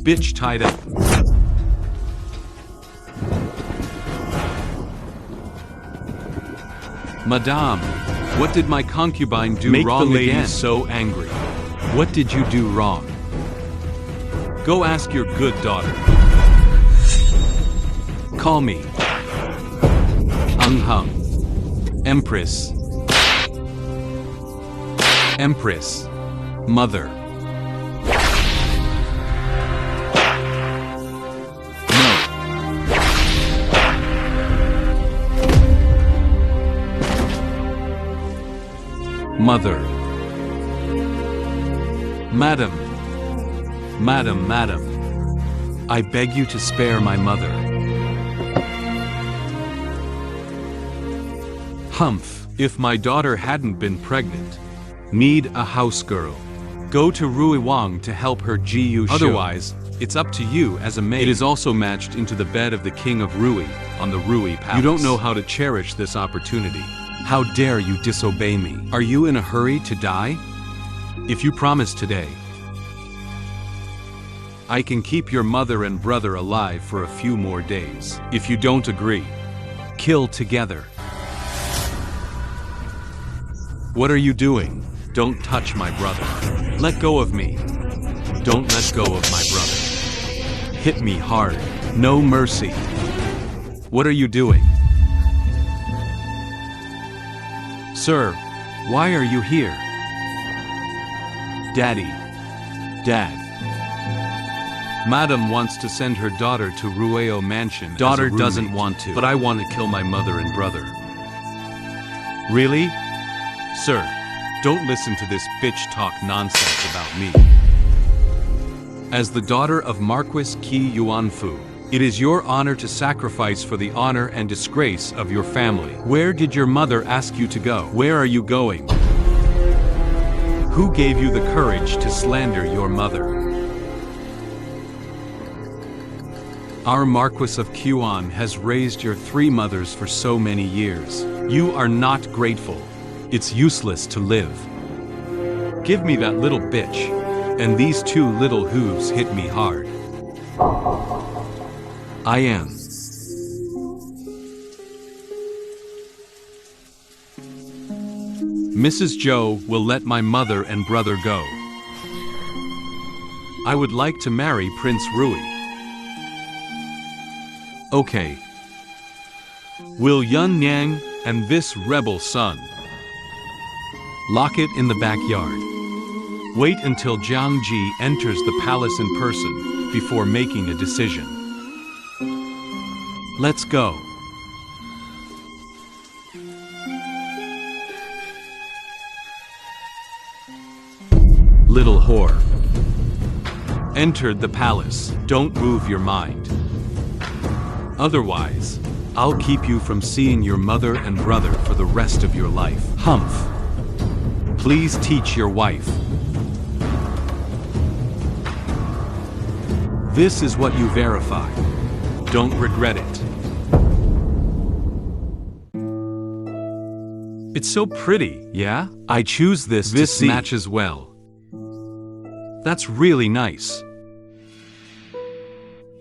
bitch tied up. Madame, what did my concubine do wrong again? Make the lady so angry. What did you do wrong? Go ask your good daughter. Call me Hung, Empress. Empress, Mother. Mother. Madam, I beg you to spare my mother. Humph, if my daughter hadn't been pregnant, need a house girl. Go to Rui Wang to help her Jiu Shu. Otherwise, it's up to you as a maid. It is also matched into the bed of the king of Rui on the Rui Palace. You don't know how to cherish this opportunity. How dare you disobey me? Are you in a hurry to die? If you promise today, I can keep your mother and brother alive for a few more days. If you don't agree, kill together. What are you doing? Don't touch my brother. Let go of me. Don't let go of my brother. Hit me hard. No mercy. What are you doing? Sir, why are you here? Daddy. Dad. Madam wants to send her daughter to Rueo Mansion. Daughter doesn't want to, but I want to kill my mother and brother. Really? Sir, don't listen to this bitch talk nonsense about me. As the daughter of Marquis Qi Yuanfu, it is your honor to sacrifice for the honor and disgrace of your family. Where did your mother ask you to go? Where are you going? Who gave you the courage to slander your mother? Our Marquis of Qian has raised your three mothers for so many years. You are not grateful. It's useless to live. Give me that little bitch. And these two little hooves hit me hard. I am. Mrs. Zhou will let my mother and brother go. I would like to marry Prince Rui. Okay. Will Yun Yang and this rebel son lock it in the backyard? Wait until Jiang Ji enters the palace in person before making a decision. Let's go. Little whore. Entered the palace. Don't move your mind. Otherwise, I'll keep you from seeing your mother and brother for the rest of your life. Humph. Please teach your wife. This is what you verify. Don't regret it. It's so pretty, yeah? I choose this to see. This matches well. That's really nice.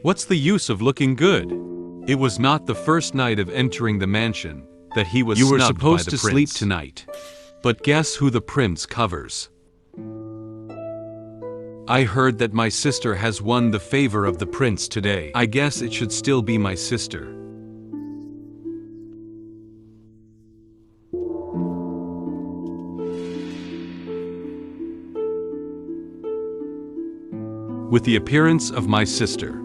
What's the use of looking good? It was not the first night of entering the mansion that he was snubbed by the prince. You were supposed to sleep tonight. But guess who the prince covers? I heard that my sister has won the favor of the prince today. I guess it should still be my sister. With the appearance of my sister,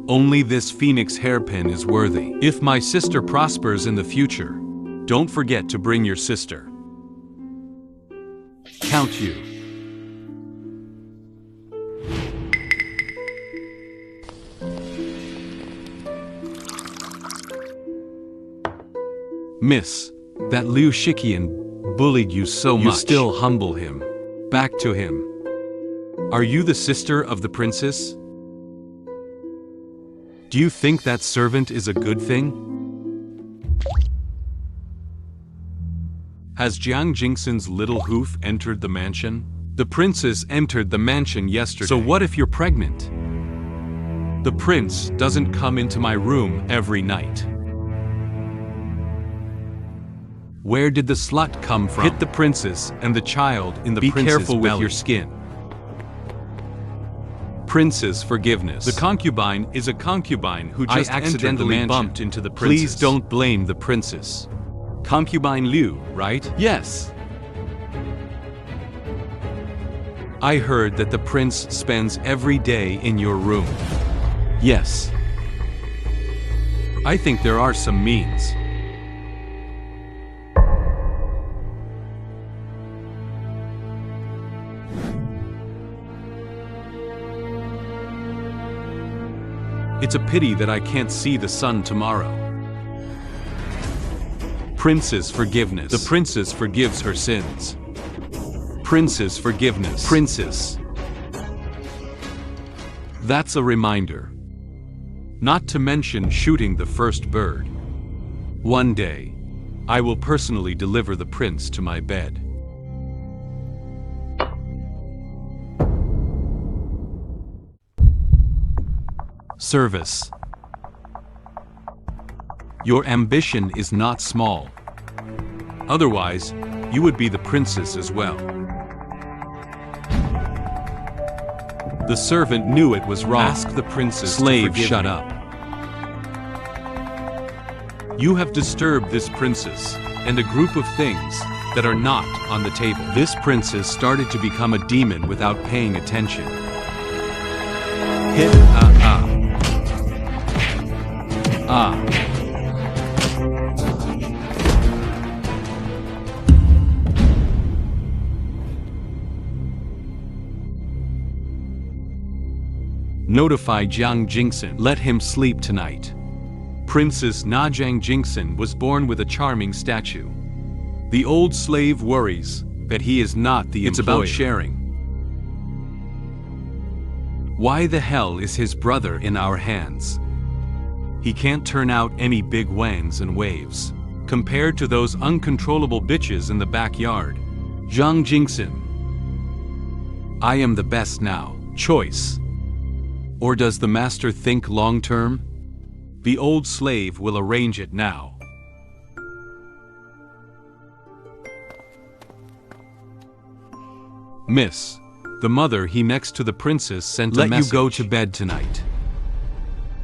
only this phoenix hairpin is worthy. If my sister prospers in the future, don't forget to bring your sister. Count you. Miss, that Liu Shiqian bullied you so much. You still humble him. Back to him. Are you the sister of the princess? Do you think that servant is a good thing? Has Jiang Jingxin's little hoof entered the mansion? The princess entered the mansion yesterday. So what if you're pregnant? The prince doesn't come into my room every night. Where did the slut come from? Hit the princess and the child in the prince's belly. Be careful with your skin. Prince's forgiveness. The concubine is a concubine who just accidentally bumped into the princess. Please don't blame the princess. Concubine Liu, right? Yes. I heard that the prince spends every day in your room. Yes. I think there are some means. It's a pity that I can't see the sun tomorrow. Prince's forgiveness. The princess forgives her sins. Prince's forgiveness. Princess. That's a reminder. Not to mention shooting the first bird. One day, I will personally deliver the prince to my bed. Service. Your ambition is not small. Otherwise, you would be the princess as well. The servant knew it was wrong. Ask the princess. Slave, shut up. You have disturbed this princess and a group of things that are not on the table. This princess started to become a demon without paying attention. Hit Notify Jiang Jingxin. Let him sleep tonight. Princess Na Jiang Jingxin was born with a charming statue. The old slave worries that he is not the employer. It's about sharing. Why the hell is his brother in our hands? He can't turn out any big wangs and waves compared to those uncontrollable bitches in the backyard. Jiang Jingxin. I am the best now. Choice. Or does the master think long-term? The old slave will arrange it now. Miss, the mother he next to the princess sent a message. Let you go to bed tonight.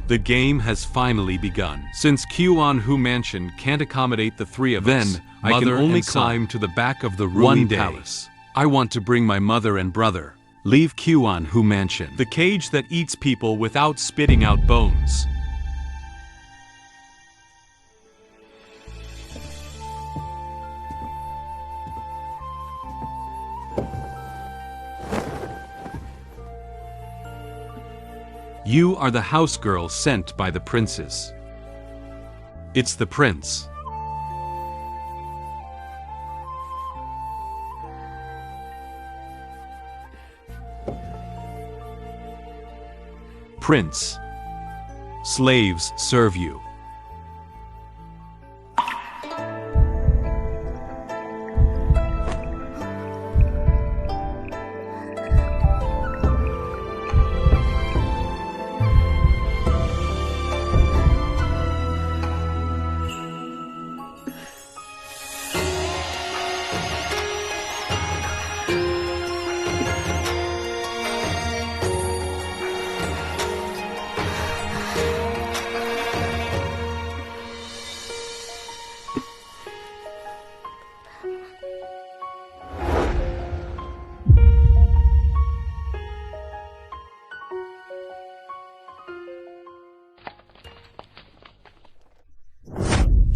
The game has finally begun. Since Qianhu Mansion can't accommodate the three of us, I can only climb to the back of the Rui Palace. I want to bring my mother and brother. Leave Qianhu Mansion, the cage that eats people without spitting out bones. You are the house girl sent by the princess. It's the prince. Prince. Slaves serve you.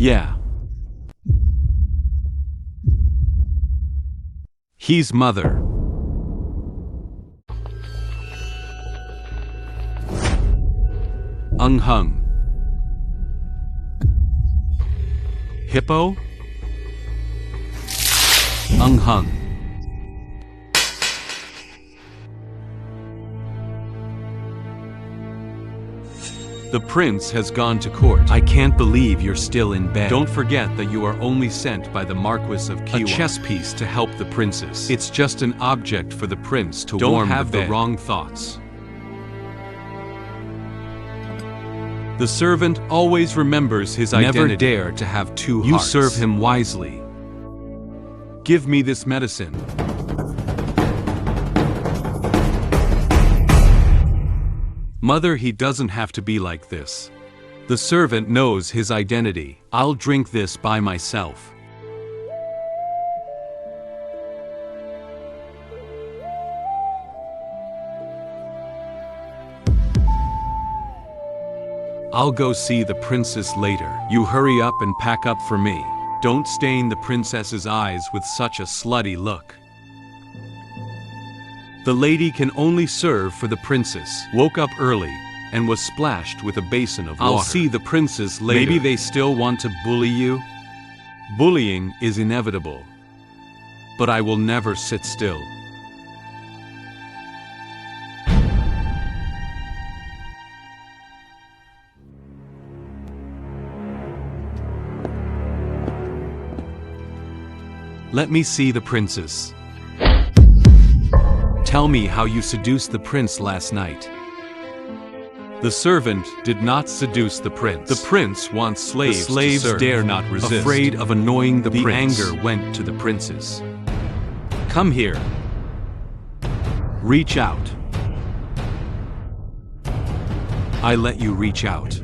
Yeah. He's mother. Hung. Hippo? Hung. The prince has gone to court. I can't believe you're still in bed. Don't forget that you are only sent by the Marquis of Qian. A chess piece to help the princess. It's just an object for the prince to warm the bed. Don't have the wrong thoughts. The servant always remembers his identity. Never dare to have two You hearts. serve him wisely. Give me this medicine. Mother, he doesn't have to be like this. The servant knows his identity. I'll drink this by myself. I'll go see the princess later. You hurry up and pack up for me. Don't stain the princess's eyes with such a slutty look. The lady can only serve for the princess. Woke up early and was splashed with a basin of water. I'll see the princess later. Maybe they still want to bully you? Bullying is inevitable. But I will never sit still. Let me see the princess. Tell me how you seduced the prince last night. The servant did not seduce the prince. The prince wants slaves. The slaves to serve. Dare not resist. Afraid of annoying the prince. The anger went to the princess. Come here. Reach out. I let you reach out.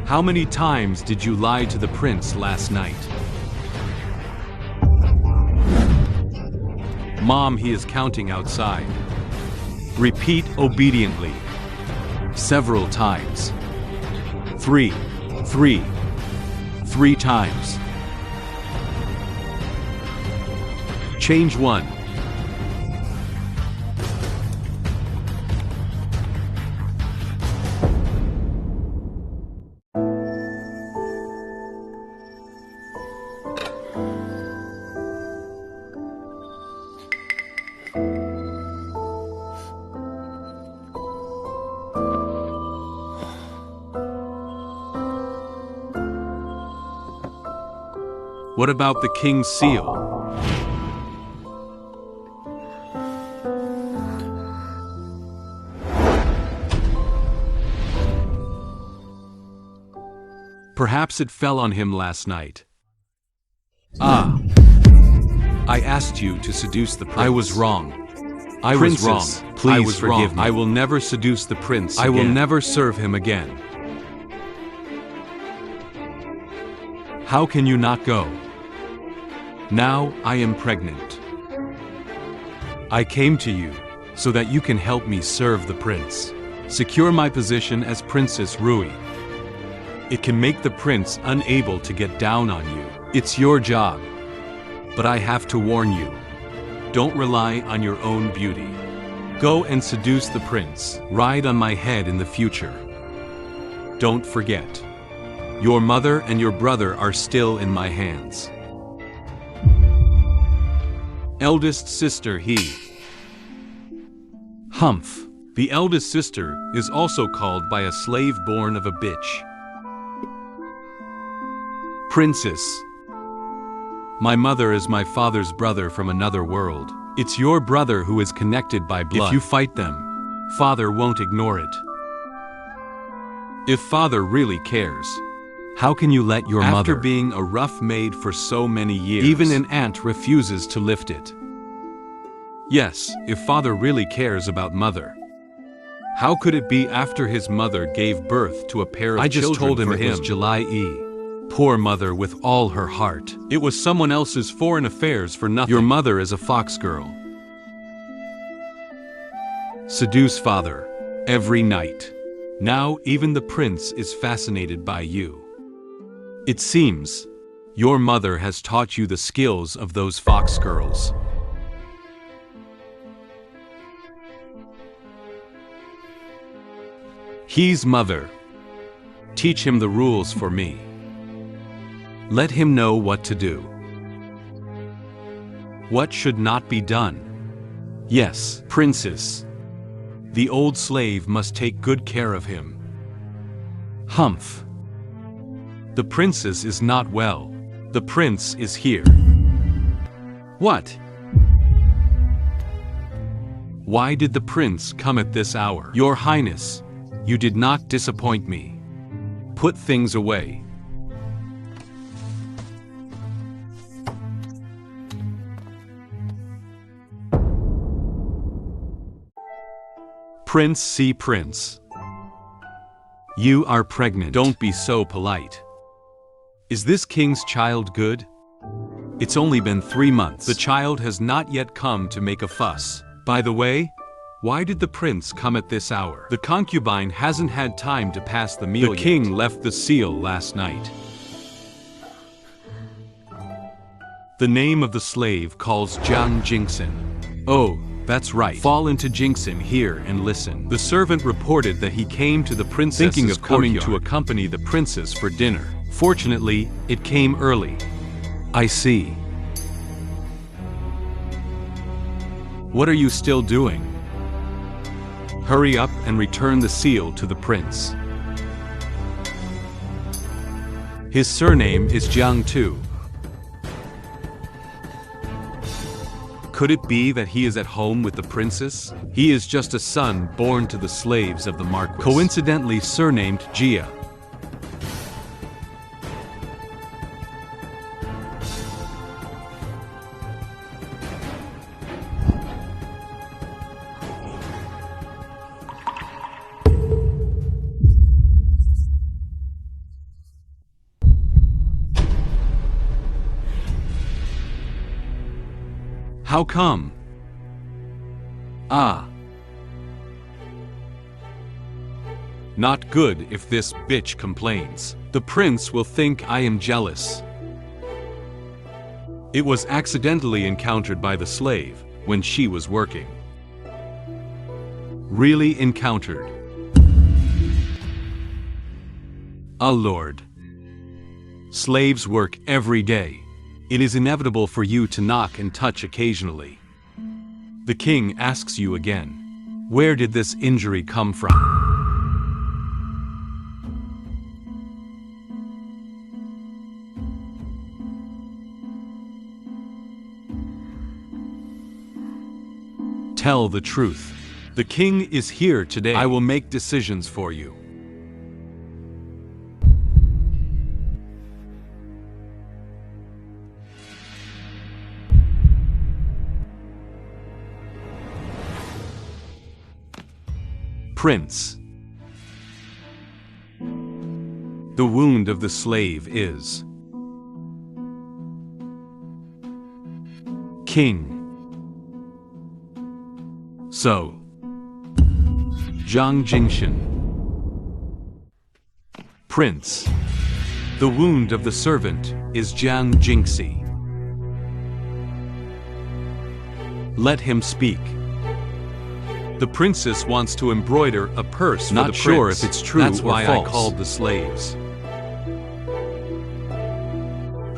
How many times did you lie to the prince last night? Mom, he is counting outside. Repeat obediently. Several times. Three times. Change one. What about the king's seal? Perhaps it fell on him last night. Ah. I asked you to seduce the prince. I was wrong. I was wrong. Please forgive me. I will never seduce the prince again. I will never serve him again. How can you not go? Now I am pregnant. I came to you so that you can help me serve the prince. Secure my position as Princess Rui. It can make the prince unable to get down on you. It's your job. But I have to warn you. Don't rely on your own beauty. Go and seduce the prince. Ride on my head in the future. Don't forget. Your mother and your brother are still in my hands. Eldest sister he. Humph. The eldest sister is also called by a slave born of a bitch. Princess. My mother is my father's brother from another world. It's your brother who is connected by blood. If you fight them, father won't ignore it. If father really cares, how can you let your mother? After being a rough maid for so many years, even an ant refuses to lift it. Yes, if father really cares about mother. How could it be after his mother gave birth to a pair of children? I just told him it was July E. Poor mother with all her heart. It was someone else's foreign affairs for nothing. Your mother is a fox girl. Seduce father every night. Now even the prince is fascinated by you. It seems your mother has taught you the skills of those fox girls. He's mother. Teach him the rules for me. Let him know what to do. What should not be done? Yes, princess. The old slave must take good care of him. Humph. The princess is not well. The prince is here. What? Why did the prince come at this hour? Your Highness, you did not disappoint me. Put things away. Prince, see Prince. You are pregnant. Don't be so polite. Is this king's child good? It's only been 3 months. The child has not yet come to make a fuss. By the way, why did the prince come at this hour? The concubine hasn't had time to pass the meal yet. The king left the seal last night. The name of the slave calls Jiang Jingxin. Oh, that's right. Fall into Jingxin here and listen. The servant reported that he came to the princess's thinking of coming to accompany the princess for dinner. Fortunately, it came early. I see. What are you still doing? Hurry up and return the seal to the prince. His surname is Jiang too. Could it be that he is at home with the princess? He is just a son born to the slaves of the marquis, coincidentally surnamed Jia. How come? Ah. Not good if this bitch complains. The prince will think I am jealous. It was accidentally encountered by the slave when she was working. Really encountered. Ah, Lord. Slaves work every day. It is inevitable for you to knock and touch occasionally. The king asks you again, where did this injury come from? Tell the truth. The king is here today. I will make decisions for you. Prince. The wound of the slave is king. So, Jiang Jingxin. Prince. The wound of the servant is Jiang Jingxi. Let him speak. The princess wants to embroider a purse for the prince. Not sure if it's true or false. That's why I called the slaves.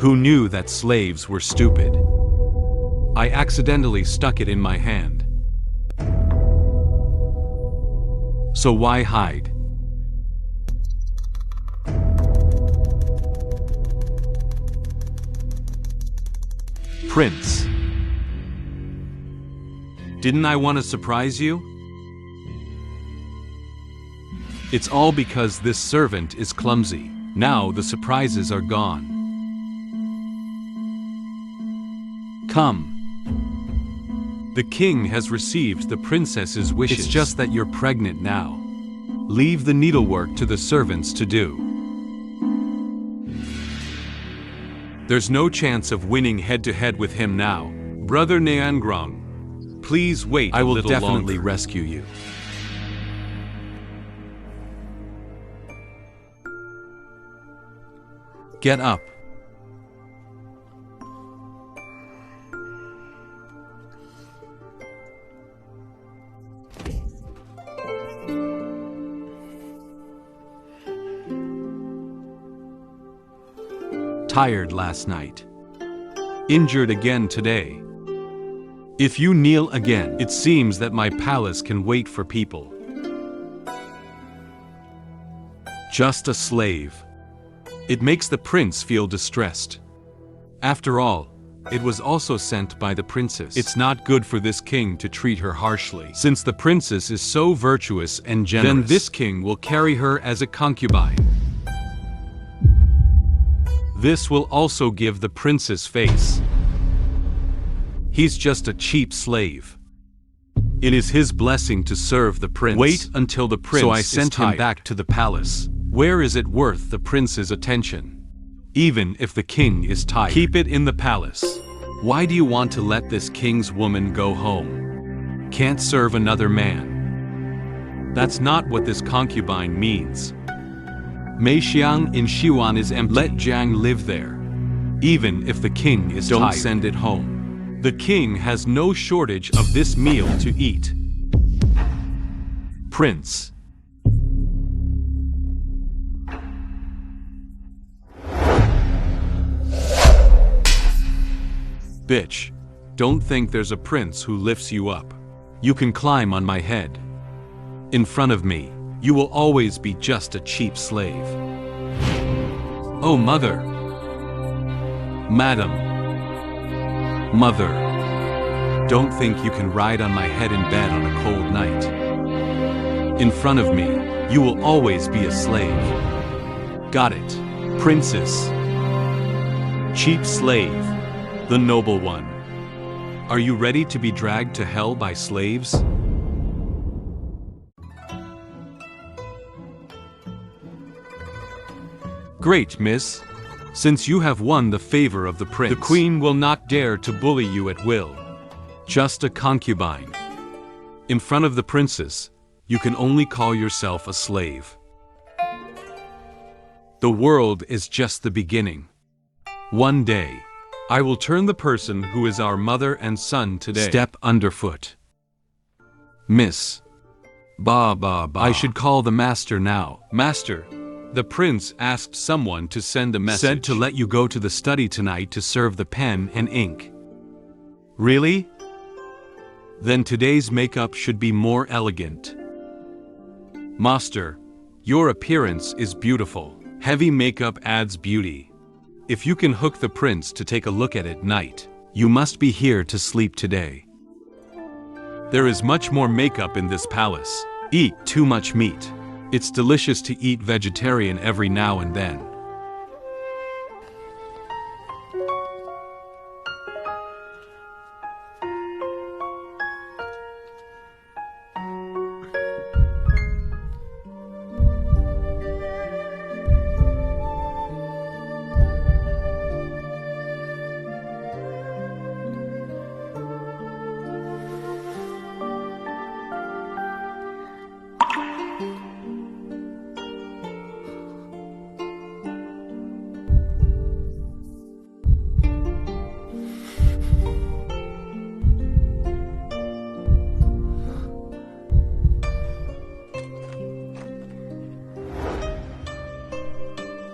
Who knew that slaves were stupid? I accidentally stuck it in my hand. So why hide? Prince. Didn't I want to surprise you? It's all because this servant is clumsy. Now the surprises are gone. Come. The king has received the princess's wishes. It's just that you're pregnant now. Leave the needlework to the servants to do. There's no chance of winning head-to-head with him now. Brother Niangrong, please wait a little longer. I will definitely rescue you. Get up. Tired last night. Injured again today. If you kneel again, it seems that my palace can wait for people. Just a slave. It makes the prince feel distressed. After all, it was also sent by the princess. It's not good for this king to treat her harshly. Since the princess is so virtuous and generous, then this king will carry her as a concubine. This will also give the princess face. He's just a cheap slave. It is his blessing to serve the prince. Wait until the prince is tired. So I sent him back to the palace. Where is it worth the prince's attention? Even if the king is tired, keep it in the palace. Why do you want to let this king's woman go home? Can't serve another man. That's not what this concubine means. Meixiang in Xiwan is empty. Let Jiang live there. Even if the king is tired, don't send it home. The king has no shortage of this meal to eat. Prince. Bitch, don't think there's a prince who lifts you up. You can climb on my head. In front of me, you will always be just a cheap slave. Oh, mother. Madam. Mother. Don't think you can ride on my head in bed on a cold night. In front of me, you will always be a slave. Got it, princess. Cheap slave. The noble one. Are you ready to be dragged to hell by slaves? Great, miss. Since you have won the favor of the prince, the queen will not dare to bully you at will. Just a concubine. In front of the princess, you can only call yourself a slave. The world is just the beginning. One day, I will turn the person who is our mother and son today. Step underfoot. Miss. Ba. I should call the master now. Master, the prince asked someone to send a message. Said to let you go to the study tonight to serve the pen and ink. Really? Then today's makeup should be more elegant. Master, your appearance is beautiful. Heavy makeup adds beauty. If you can hook the prince to take a look at night, you must be here to sleep today. There is much more makeup in this palace. Eat too much meat. It's delicious to eat vegetarian every now and then.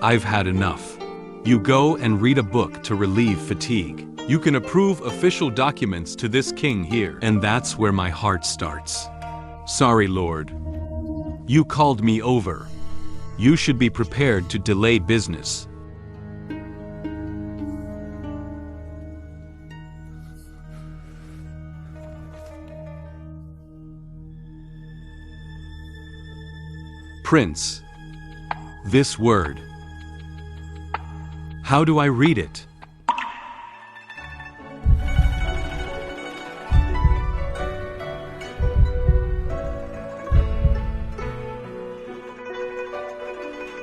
I've had enough. You go and read a book to relieve fatigue. You can approve official documents to this king here, and that's where my heart starts. Sorry, Lord. You called me over. You should be prepared to delay business. Prince. This word. How do I read it?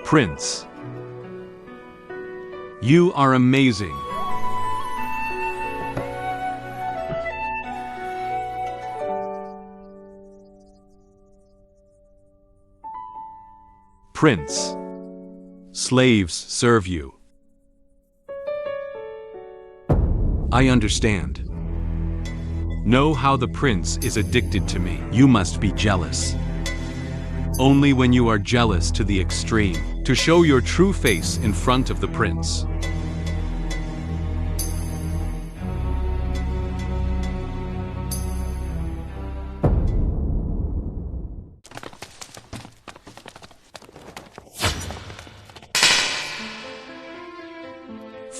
Prince. You are amazing. Prince. Slaves serve you. I understand. Know how the prince is addicted to me. You must be jealous. Only when you are jealous to the extreme, to show your true face in front of the prince.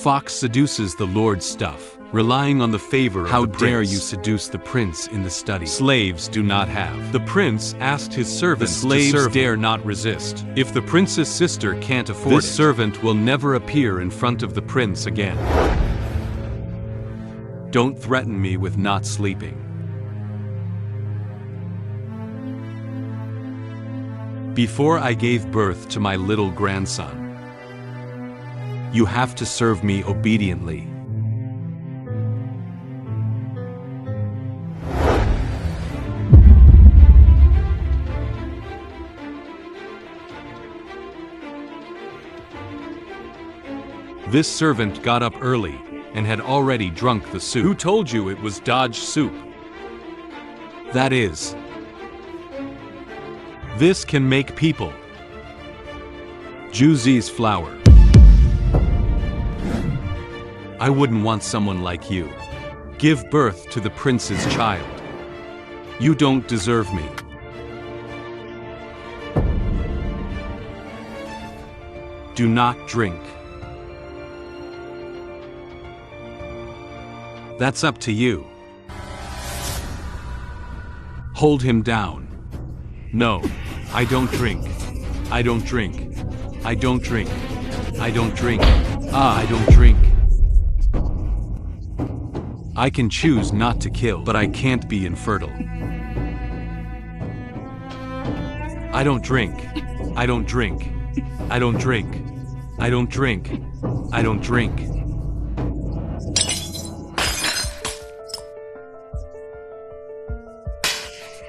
fox seduces the Lord's stuff, relying on the favor of the prince. How dare you seduce the prince in the study? Slaves do not have. The prince asked his servants to serve. The slaves dare not resist. If the prince's sister can't afford it, this servant will never appear in front of the prince again. Don't threaten me with not sleeping. Before I gave birth to my little grandson, you have to serve me obediently. This servant got up early and had already drunk the soup. Who told you it was Dodge soup? That is, this can make people. Juicy's flour. I wouldn't want someone like you. Give birth to the prince's child. You don't deserve me. Do not drink. That's up to you. Hold him down. No, I don't drink. I don't drink. I don't drink. I don't drink. I don't drink. I can choose not to kill, but I can't be infertile. I don't drink. I don't drink. I don't drink. I don't drink. I don't drink.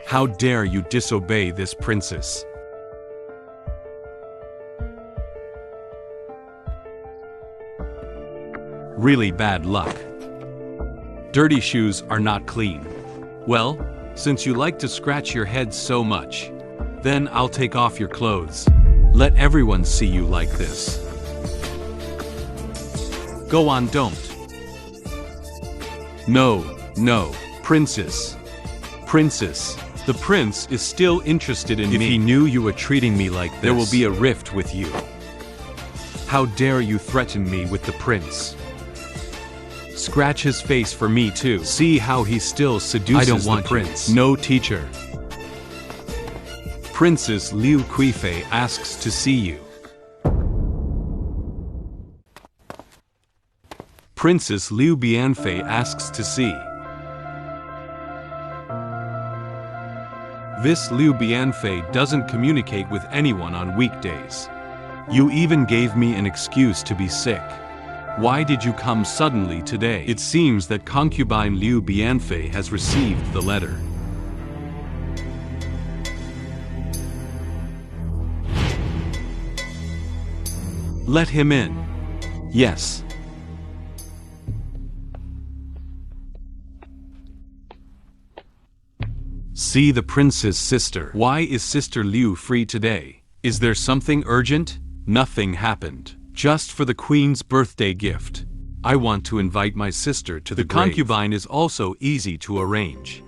How dare you disobey this princess? Really bad luck. Dirty shoes are not clean. Well, since you like to scratch your head so much, then I'll take off your clothes. Let everyone see you like this. Go on, don't. No, no, princess. Princess. The prince is still interested in me. If he knew you were treating me like this, there will be a rift with you. How dare you threaten me with the prince? Scratch his face for me too. See how he still seduces the prince. No, teacher. Princess Liu Kuifei asks to see you. Princess Liu Bianfei asks to see. This Liu Bianfei doesn't communicate with anyone on weekdays. You even gave me an excuse to be sick. Why did you come suddenly today? It seems that concubine Liu Bianfei has received the letter. Let him in. Yes. See the prince's sister. Why is Sister Liu free today? Is there something urgent? Nothing happened. Just for the queen's birthday gift. I want to invite my sister to the grave. Concubine is also easy to arrange.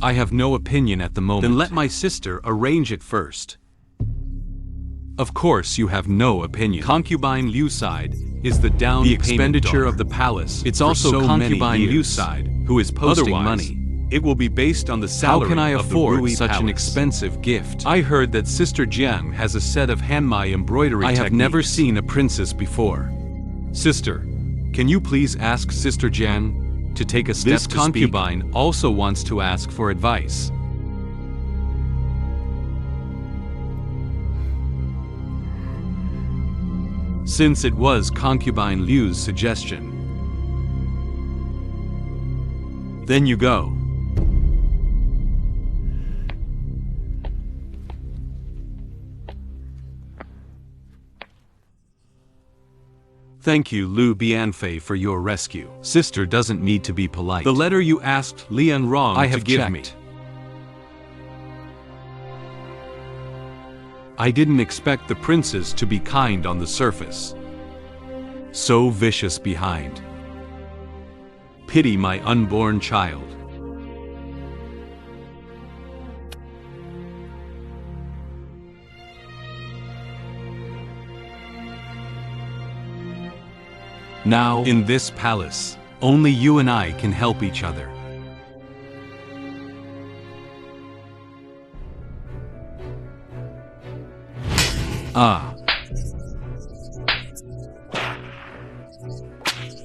I have no opinion at the moment. Then let my sister arrange it first. Of course you have no opinion. Concubine Liu side is the down payment expenditure of the palace. It's also concubine Liu side who is posting money. It will be based on the salary. How can I afford such an expensive gift? I heard that Sister Jiang has a set of hanmai embroidery techniques. I have never seen a princess before. Sister, can you please ask Sister Jiang to take a step to speak? This concubine also wants to ask for advice. Since it was concubine Liu's suggestion, then you go. Thank you, Liu Bianfei, for your rescue. Sister doesn't need to be polite. The letter you asked Lian Rong to give me. I didn't expect the princes to be kind on the surface. So vicious behind. pity my unborn child. Now, in this palace, only you and I can help each other.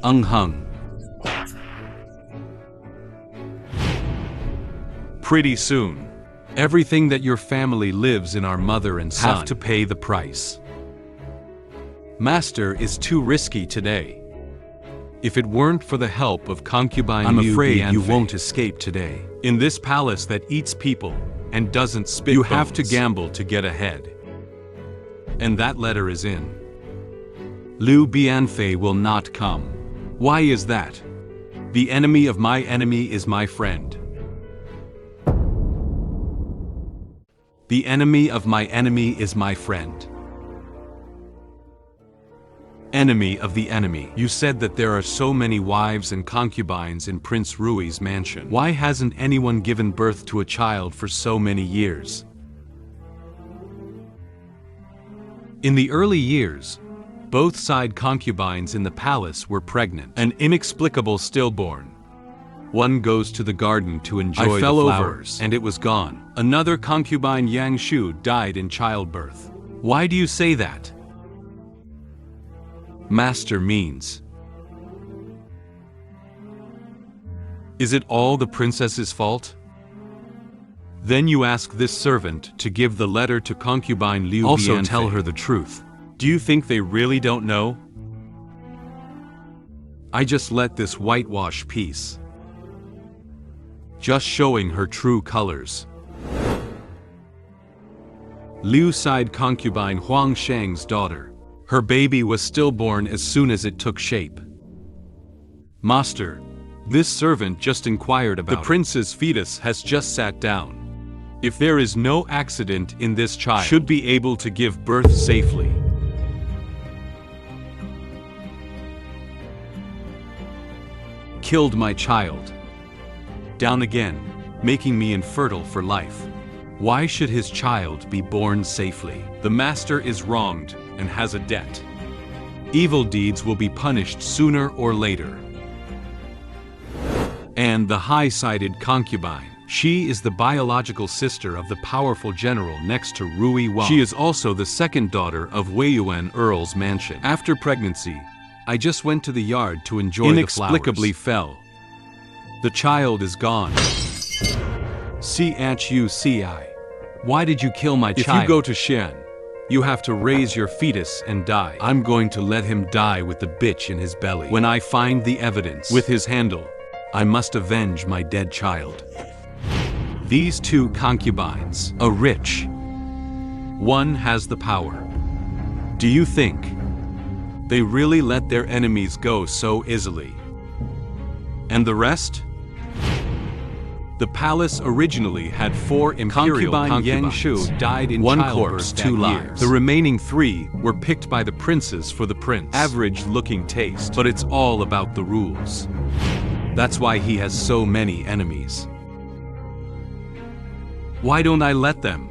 Hung. Pretty soon, everything that your family lives in our mother and son have to pay the price. Master is too risky today. If it weren't for the help of concubine I'm afraid you won't escape today. In this palace that eats people and doesn't spit you bones, have to gamble to get ahead. And that letter is in. Liu Bianfei will not come. Why is that? The enemy of my enemy is my friend. The enemy of my enemy is my friend. Enemy of the enemy. You said that there are so many wives and concubines in Prince Rui's mansion. Why hasn't anyone given birth to a child for so many years? In the early years, both side concubines in the palace were pregnant. An inexplicable stillborn. One goes to the garden to enjoy the flowers, and it was gone. Another concubine Yang Shu died in childbirth. Why do you say that? Master means. Is it all the princess's fault? Then you ask this servant to give the letter to concubine Liu Bianfei. Also tell her the truth. Do you think they really don't know? I just let this whitewash piece. Just showing her true colors. Liu side concubine Huang Shang's daughter. Her baby was stillborn as soon as it took shape. Master, this servant just inquired about the prince's fetus has just sat down. If there is no accident in this child, should be able to give birth safely. Killed my child. Down again, making me infertile for life. Why should his child be born safely? The master is wronged and has a debt. Evil deeds will be punished sooner or later. And the high-sided concubine. She is the biological sister of the powerful general next to Rui Wang. She is also the second daughter of Weiyuan Earl's mansion. After pregnancy, I just went to the yard to enjoy the flowers. Inexplicably fell. The child is gone. CHUCI. Why did you kill my child? If you go to Shen, you have to raise your fetus and die. I'm going to let him die with the bitch in his belly. When I find the evidence with his handle, I must avenge my dead child. These two concubines, a rich. One has the power. Do you think they really let their enemies go so easily? And the rest? The palace originally had 4 imperial concubines. Yang Shu died in one corpse, 2 lives. The remaining 3 were picked by the princes for the prince. Average-looking taste, but it's all about the rules. That's why he has so many enemies. Why don't I let them?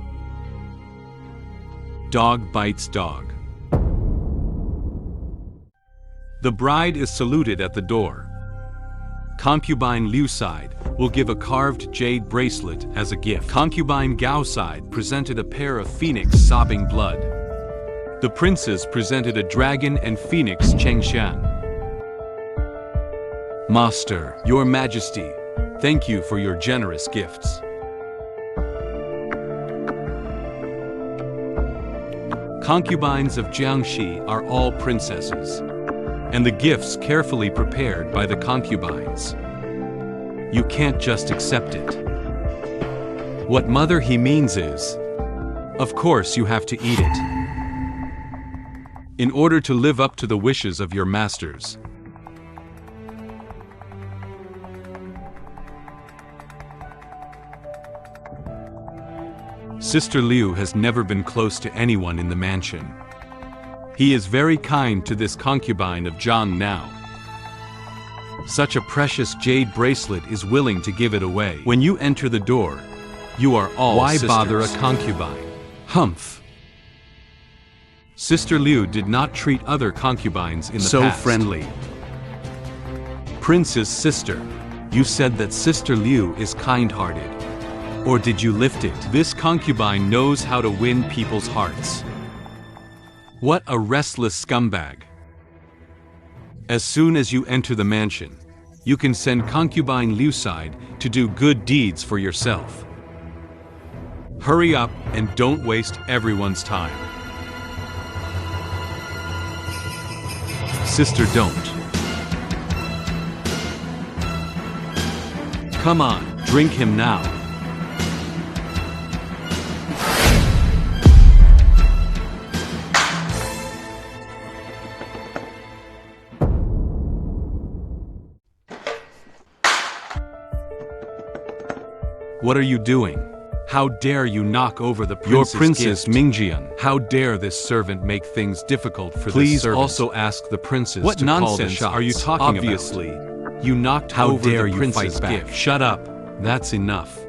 Dog bites dog. The bride is saluted at the door. Concubine Liu side will give a carved jade bracelet as a gift. Concubine Gao side presented a pair of phoenix sobbing blood. The princes presented a dragon and phoenix Chengshan. Master, your majesty, thank you for your generous gifts. Concubines of Jiangxi are all princesses, and the gifts carefully prepared by the concubines. You can't just accept it. What mother he means is, of course you have to eat it. In order to live up to the wishes of your masters. Sister Liu has never been close to anyone in the mansion. He is very kind to this concubine of Zhang now. Such a precious jade bracelet is willing to give it away. When you enter the door, you are all Why sisters. Bother a concubine? Humph. Sister Liu did not treat other concubines in the past so friendly. Prince's sister, you said that Sister Liu is kind-hearted. Or did you lift it? This concubine knows how to win people's hearts. What a restless scumbag. As soon as you enter the mansion, you can send concubine Liu side to do good deeds for yourself. Hurry up and don't waste everyone's time. Sister, don't. Come on, drink him now. What are you doing? How dare you knock over the princess? Your princess Mingjian. How dare this servant make things difficult for this servant? Please also ask the princess what to call the shots. Are you talking Obviously, about? You knocked How over dare the princess you fight back? Shut up. That's enough.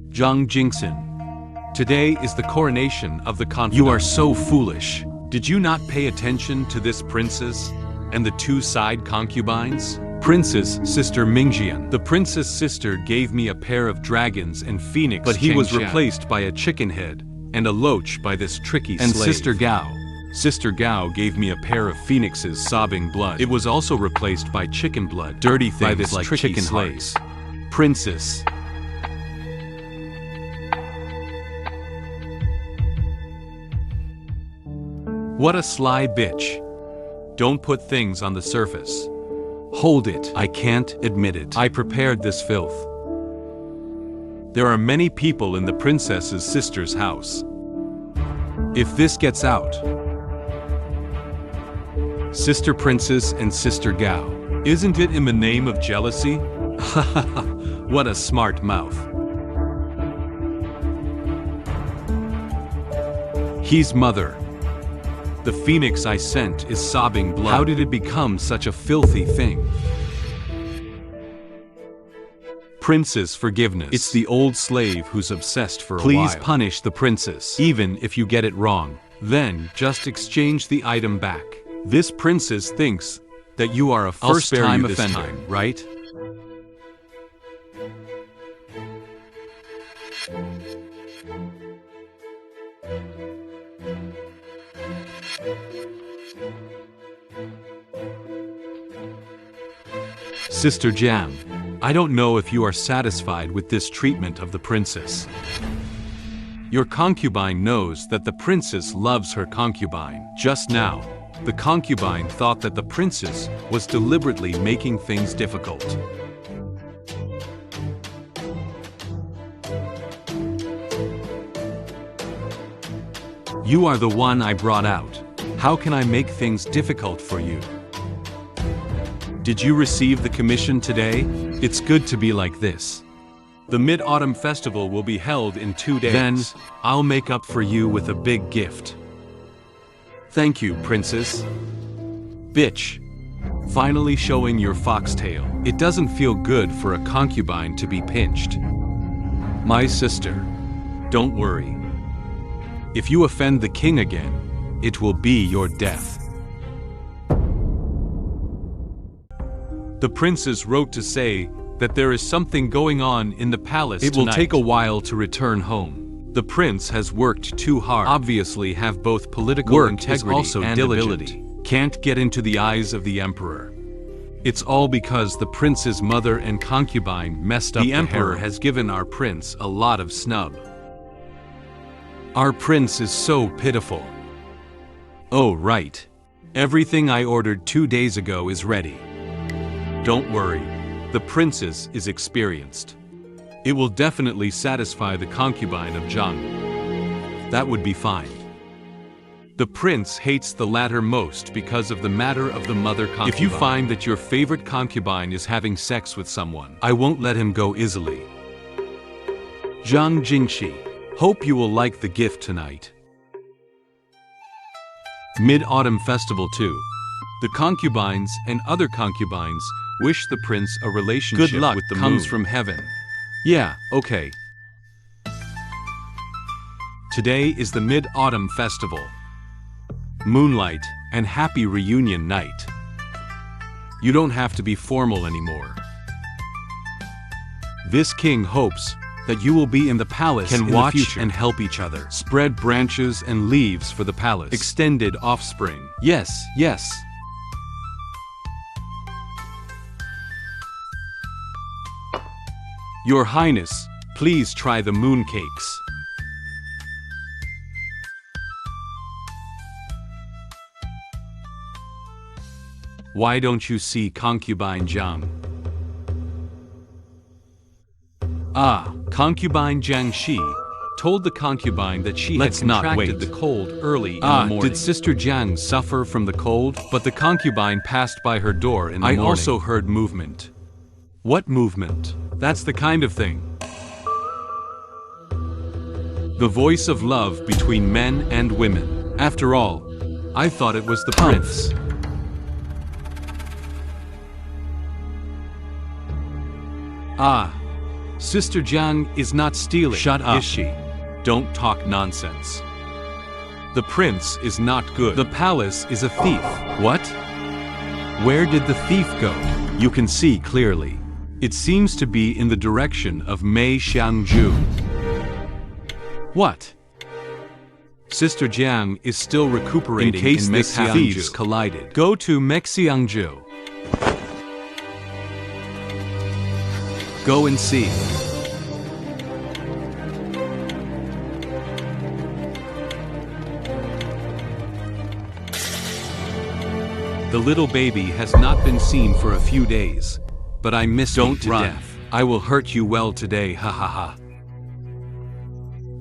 Zhang Jingxin. Today is the coronation of the confidant. You are so foolish. Did you not pay attention to this princess and the two side concubines? Princess Sister Mingjian. The princess sister gave me a pair of dragons and phoenix, but he was replaced by a chicken head and a loach by this tricky slave. And Sister Gao. Sister Gao gave me a pair of phoenixes sobbing blood. It was also replaced by chicken blood. Dirty things by this like chicken slaves. Princess. What a sly bitch. Don't put things on the surface. Hold it. I can't admit it. I prepared this filth. There are many people in the princess's sister's house. If this gets out, Sister Princess and Sister Gao, isn't it in the name of jealousy? What a smart mouth. He's mother. The phoenix I sent is sobbing blood. How did it become such a filthy thing? Princess forgiveness. It's the old slave who's obsessed for a while. Please punish the princess, even if you get it wrong. Then just exchange the item back. This princess thinks that you are a first-time offender, right? Sister Jam, I don't know if you are satisfied with this treatment of the princess. Your concubine knows that the princess loves her concubine. Just now, the concubine thought that the princess was deliberately making things difficult. You are the one I brought out. How can I make things difficult for you? Did you receive the commission today? It's good to be like this. The Mid-Autumn Festival will be held in 2 days. Then, I'll make up for you with a big gift. Thank you, princess. Bitch. Finally showing your foxtail. It doesn't feel good for a concubine to be pinched. My sister, don't worry. If you offend the king again, it will be your death. The princess wrote to say that there is something going on in the palace tonight. It will take a while to return home. The prince has worked too hard. Obviously have both political integrity also and ability. Can't get into the eyes of the emperor. It's all because the prince's mother and concubine messed up the emperor has given our prince a lot of snub. Our prince is so pitiful. Oh, right. Everything I ordered 2 days ago is ready. Don't worry, the princess is experienced. It will definitely satisfy the concubine of Zhang. That would be fine. The prince hates the latter most because of the matter of the mother concubine. If you find that your favorite concubine is having sex with someone, I won't let him go easily. Zhang Jingxi, hope you will like the gift tonight. Mid-Autumn Festival 2. The concubines and other concubines wish the prince a relationship Good luck with the comes moon. from heaven. Yeah, okay. Today is the Mid-Autumn Festival. Moonlight and happy reunion night. You don't have to be formal anymore. This king hopes that you will be in the palace Can in the watch future and help each other. Spread branches and leaves for the palace. Extended offspring. Yes, yes. Your Highness, please try the mooncakes. Why don't you see concubine Jiang? Concubine Jiang Shi told the concubine that she had contracted the cold early in the morning. Did Sister Jiang suffer from the cold? But the concubine passed by her door in the morning. I also heard movement. What movement? That's the kind of thing. The voice of love between men and women. After all, I thought it was the prince. Sister Jiang is not stealing. Shut up. Is she? Don't talk nonsense. The prince is not good. The palace is a thief. What? Where did the thief go? You can see clearly. It seems to be in the direction of Mei Xiangju. What? Sister Jiang is still recuperating in case the thieves collided. Go to Mexiangju. Go and see. The little baby has not been seen for a few days, but I miss him to death. I will hurt you well today, ha ha ha.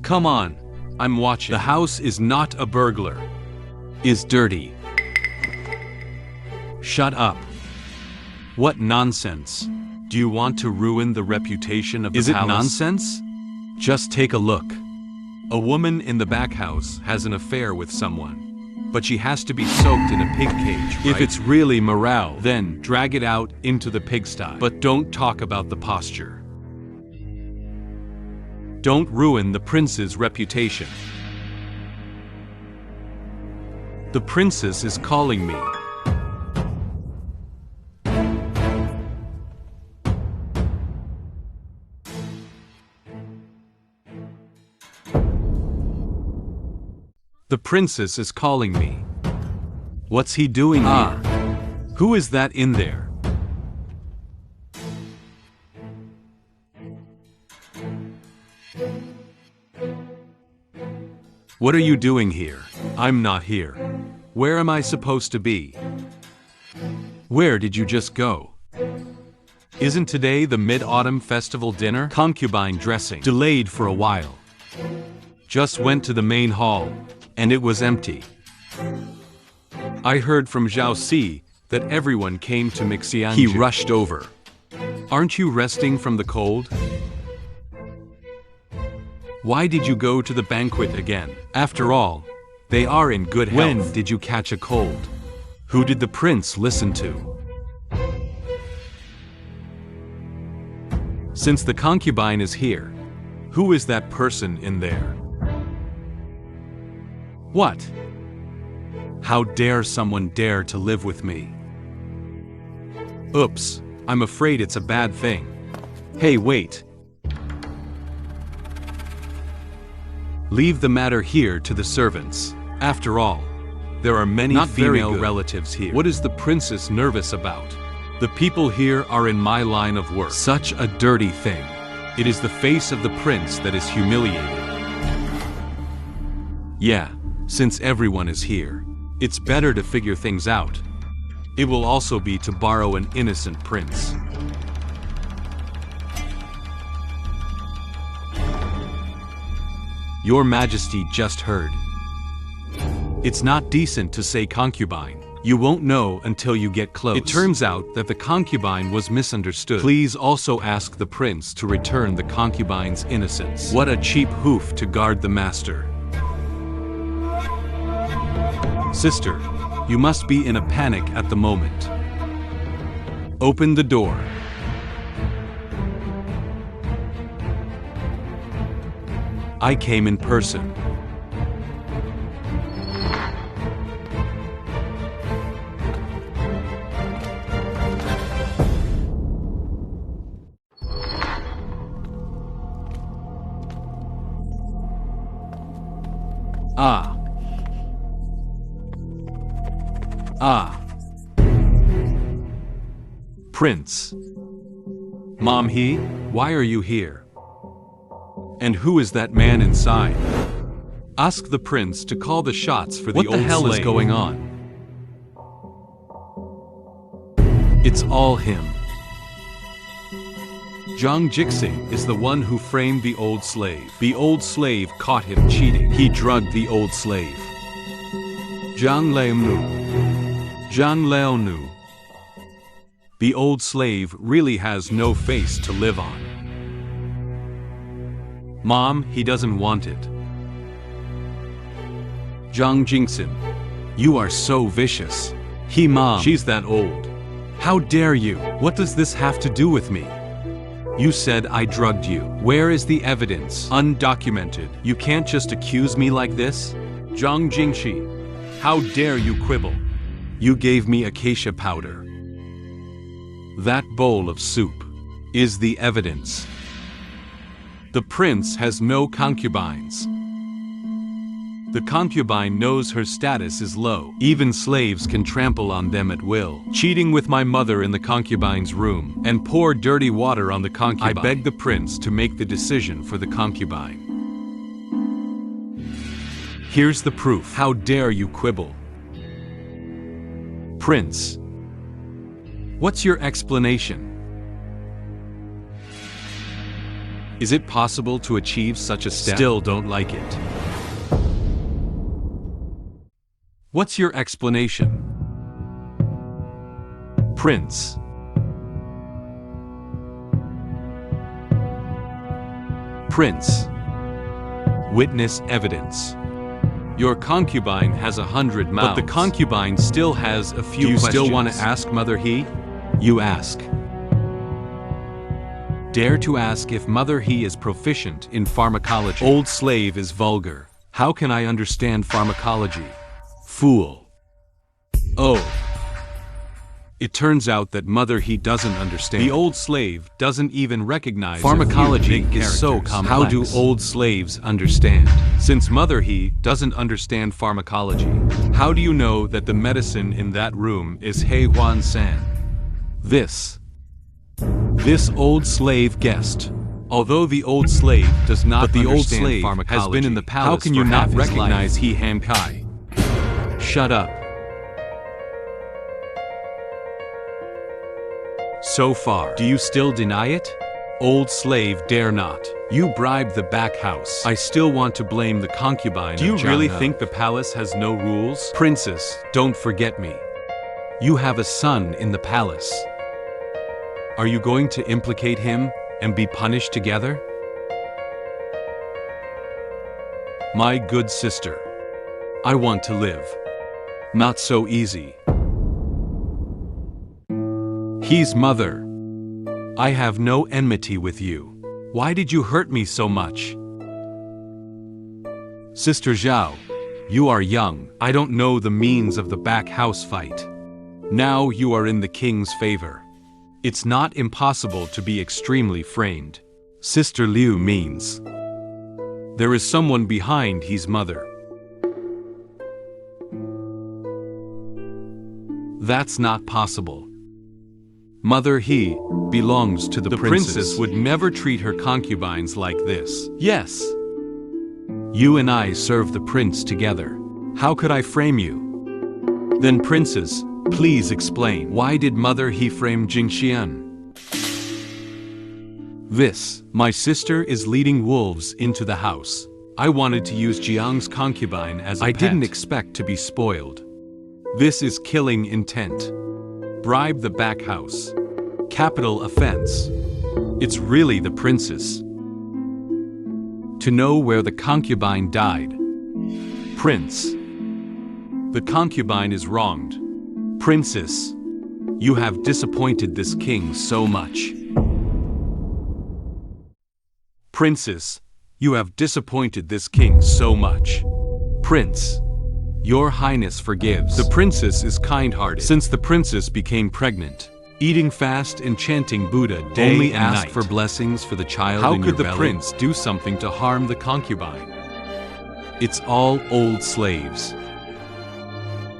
Come on, I'm watching. The house is not a burglar. Is dirty. Shut up. What nonsense. Do you want to ruin the reputation of the palace? Is it nonsense? Just take a look. A woman in the back house has an affair with someone, but she has to be soaked in a pig cage, right? If it's really morale, then drag it out into the pigsty. But don't talk about the posture. Don't ruin the prince's reputation. The princess is calling me. The princess is calling me. What's he doing here? Who is that in there? What are you doing here? I'm not here. Where am I supposed to be? Where did you just go? Isn't today the Mid-Autumn Festival dinner? Concubine dressing. Delayed for a while. Just went to the main hall, and it was empty. I heard from Zhao Si that everyone came to Mixianju. He rushed over. Aren't you resting from the cold? Why did you go to the banquet again? After all, they are in good health. When did you catch a cold? Who did the prince listen to? Since the concubine is here, who is that person in there? What? How dare someone dare to live with me? Oops, I'm afraid it's a bad thing. Hey, wait. Leave the matter here to the servants. After all, there are many female relatives here. What is the princess nervous about? The people here are in my line of work. Such a dirty thing. It is the face of the prince that is humiliated. Yeah, since everyone is here, it's better to figure things out. It will also be to borrow an innocent prince. Your Majesty just heard. It's not decent to say concubine. You won't know until you get close. It turns out that the concubine was misunderstood. Please also ask the prince to return the concubine's innocence. What a cheap hoof to guard the master. Sister, you must be in a panic at the moment. Open the door. I came in person. Prince. Mom, why are you here? And who is that man inside? Ask the prince to call the shots for the old slave. What the hell is going on? It's all him. Zhang Jixing is the one who framed the old slave. The old slave caught him cheating. He drugged the old slave. Zhang Liaonu. The old slave really has no face to live on. Mom, he doesn't want it. Zhang Jingxin, you are so vicious. Mom, she's that old. How dare you? What does this have to do with me? You said I drugged you. Where is the evidence? Undocumented. You can't just accuse me like this. Zhang Jingxi, how dare you quibble? You gave me acacia powder. That bowl of soup is the evidence. The prince has no concubines. The concubine knows her status is low. Even slaves can trample on them at will. Cheating with my mother in the concubine's room and pour dirty water on the concubine. I beg the prince to make the decision for the concubine. Here's the proof. How dare you quibble? Prince, what's your explanation? Is it possible to achieve such a step? Still don't like it. What's your explanation? Prince. Prince. Witness evidence. Your concubine has 100 mouths. But the concubine still has a few questions. Do you still want to ask Mother He? You ask. Dare to ask if Mother He is proficient in pharmacology. Old slave is vulgar. How can I understand pharmacology? Fool. Oh. It turns out that Mother He doesn't understand. The old slave doesn't even recognize pharmacology is so complex. How do old slaves understand? Since Mother He doesn't understand pharmacology, how do you know that the medicine in that room is He Huan San? This old slave guessed. Although the old slave does not understand the old slave has been in the palace. How can you not recognize He Han Kai? Shut up. So far, do you still deny it? Old slave dare not. You bribed the back house. I still want to blame the concubine. Do you really think the palace has no rules? Princess, don't forget me. You have a son in the palace. Are you going to implicate him and be punished together? My good sister, I want to live. Not so easy. He's mother. I have no enmity with you. Why did you hurt me so much? Sister Zhao, you are young. I don't know the means of the back house fight. Now you are in the king's favor. It's not impossible to be extremely framed. Sister Liu means there is someone behind his mother. That's not possible. Mother He belongs to the princess. The princess would never treat her concubines like this. Yes. You and I serve the prince together. How could I frame you? Then princess, please explain. Why did Mother He frame Jingxian? My sister is leading wolves into the house. I wanted to use Jiang's concubine as a pet. I didn't expect to be spoiled. This is killing intent. Bribe the back house. Capital offense. It's really the princess. To know where the concubine died. Prince. The concubine is wronged. Princess, you have disappointed this king so much. Princess, you have disappointed this king so much. Prince, your highness forgives. The princess is kind-hearted. Since the princess became pregnant, eating fast and chanting Buddha day only and asked night for blessings for the child in your belly. How could the prince do something to harm the concubine? It's all old slaves.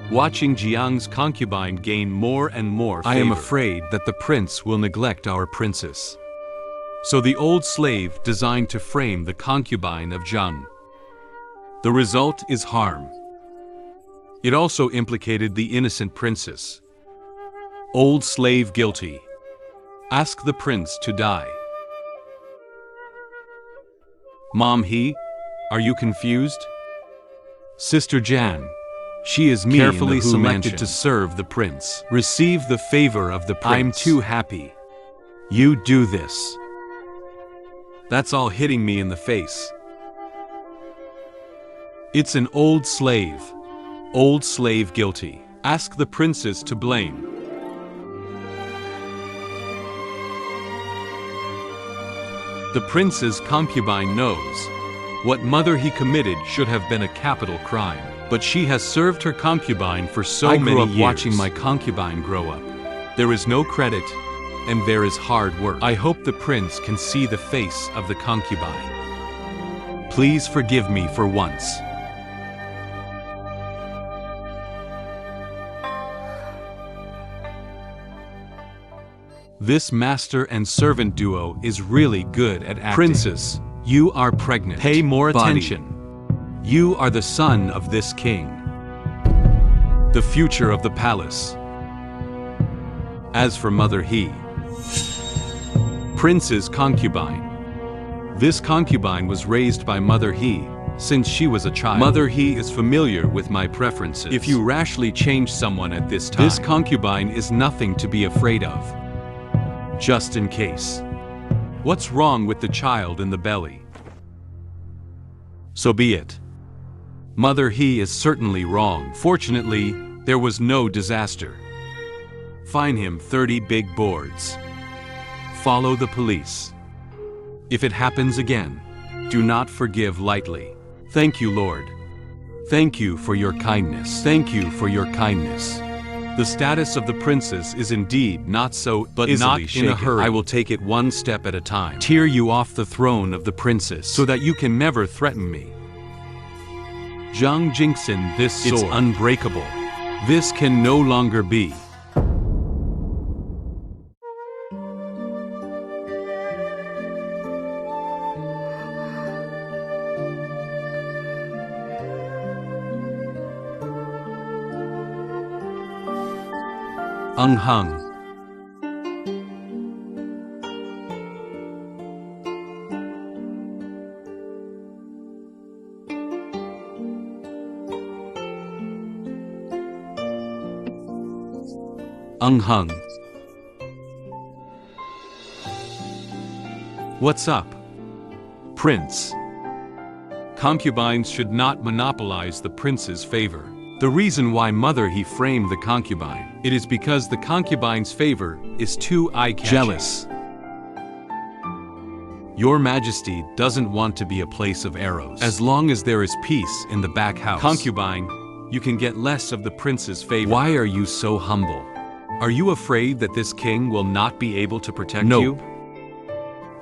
Watching Jiang's concubine gain more and more favor, I am afraid that the prince will neglect our princess. So the old slave designed to frame the concubine of Jiang. The result is harm. It also implicated the innocent princess. Old slave guilty. Ask the prince to die. Mom He, are you confused? Sister Jan, she is me carefully selected to serve the prince. Receive the favor of the prince. I'm too happy. You do this. That's all hitting me in the face. It's an old slave. Old slave guilty. Ask the princess to blame. The prince's concubine knows what mother he committed should have been a capital crime. But she has served her concubine for so many years. I grew up watching my concubine grow up. There is no credit, and there is hard work. I hope the prince can see the face of the concubine. Please forgive me for once. This master and servant duo is really good at acting. Princess, you are pregnant. Pay more attention. You are the son of this king. The future of the palace. As for Mother He, Prince's concubine. This concubine was raised by Mother He since she was a child. Mother He is familiar with my preferences. If you rashly change someone at this time, this concubine is nothing to be afraid of. Just in case. What's wrong with the child in the belly? So be it. Mother He is certainly wrong. Fortunately, there was no disaster. Fine him 30 big boards. Follow the police. If it happens again, do not forgive lightly. Thank you, Lord. Thank you for your kindness. Thank you for your kindness. The status of the princess is indeed not so but not in a hurry. I will take it one step at a time. Tear you off the throne of the princess so that you can never threaten me. Zhang Jingxin, this sword. It's unbreakable. This can no longer be. Hung. Hung. What's up, Prince? Concubines should not monopolize the prince's favor. The reason why Mother He framed the concubine, it is because the concubine's favor is too eye-catching. Jealous. Your Majesty doesn't want to be a place of arrows. As long as there is peace in the back house, concubine, you can get less of the prince's favor. Why are you so humble? Are you afraid that this king will not be able to protect you?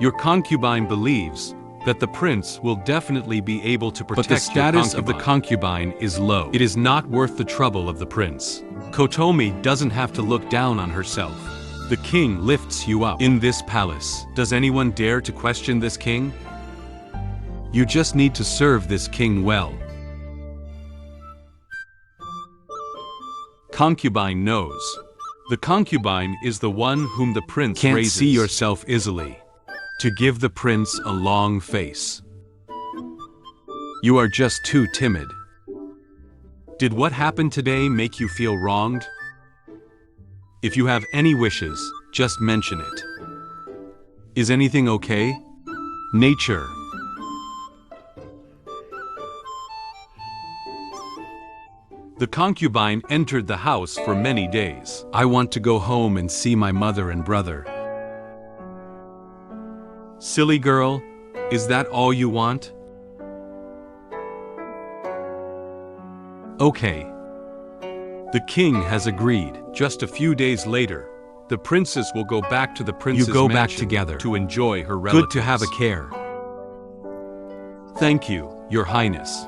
Your concubine believes that the prince will definitely be able to protect your concubine. But the status of the concubine is low. It is not worth the trouble of the prince. Kotomi doesn't have to look down on herself. The king lifts you up. In this palace, does anyone dare to question this king? You just need to serve this king well. Concubine knows. The concubine is the one whom the prince raises. Can't see yourself easily. To give the prince a long face. You are just too timid. Did what happened today make you feel wronged? If you have any wishes, just mention it. Is anything okay? Nature. The concubine entered the house for many days. I want to go home and see my mother and brother. Silly girl, is that all you want? Okay. The king has agreed. Just a few days later, the princess will go back to the prince's mansion. You go back together to enjoy her relatives. Good to have a care. Thank you, Your Highness.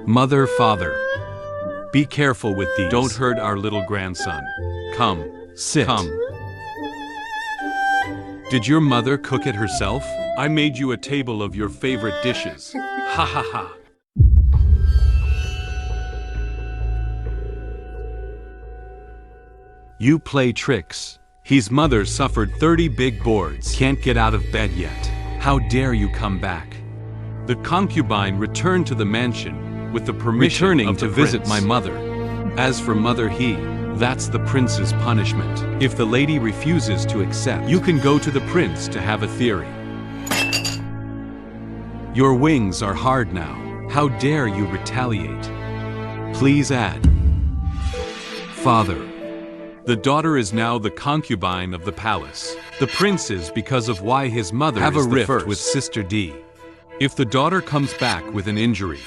Mother, father, be careful with these. Don't hurt our little grandson. Come, sit. Come. Did your mother cook it herself? I made you a table of your favorite dishes. Ha ha ha. You play tricks. His mother suffered 30 big boards. Can't get out of bed yet. How dare you come back? The concubine returned to the mansion with the permission returning to visit my mother. As for Mother He, that's the prince's punishment. If the lady refuses to accept, you can go to the prince to have a theory. Your wings are hard now. How dare you retaliate? Please add. Father. The daughter is now the concubine of the palace. The prince is because of why his mother have is a rift first with Sister D. If the daughter comes back with an injury,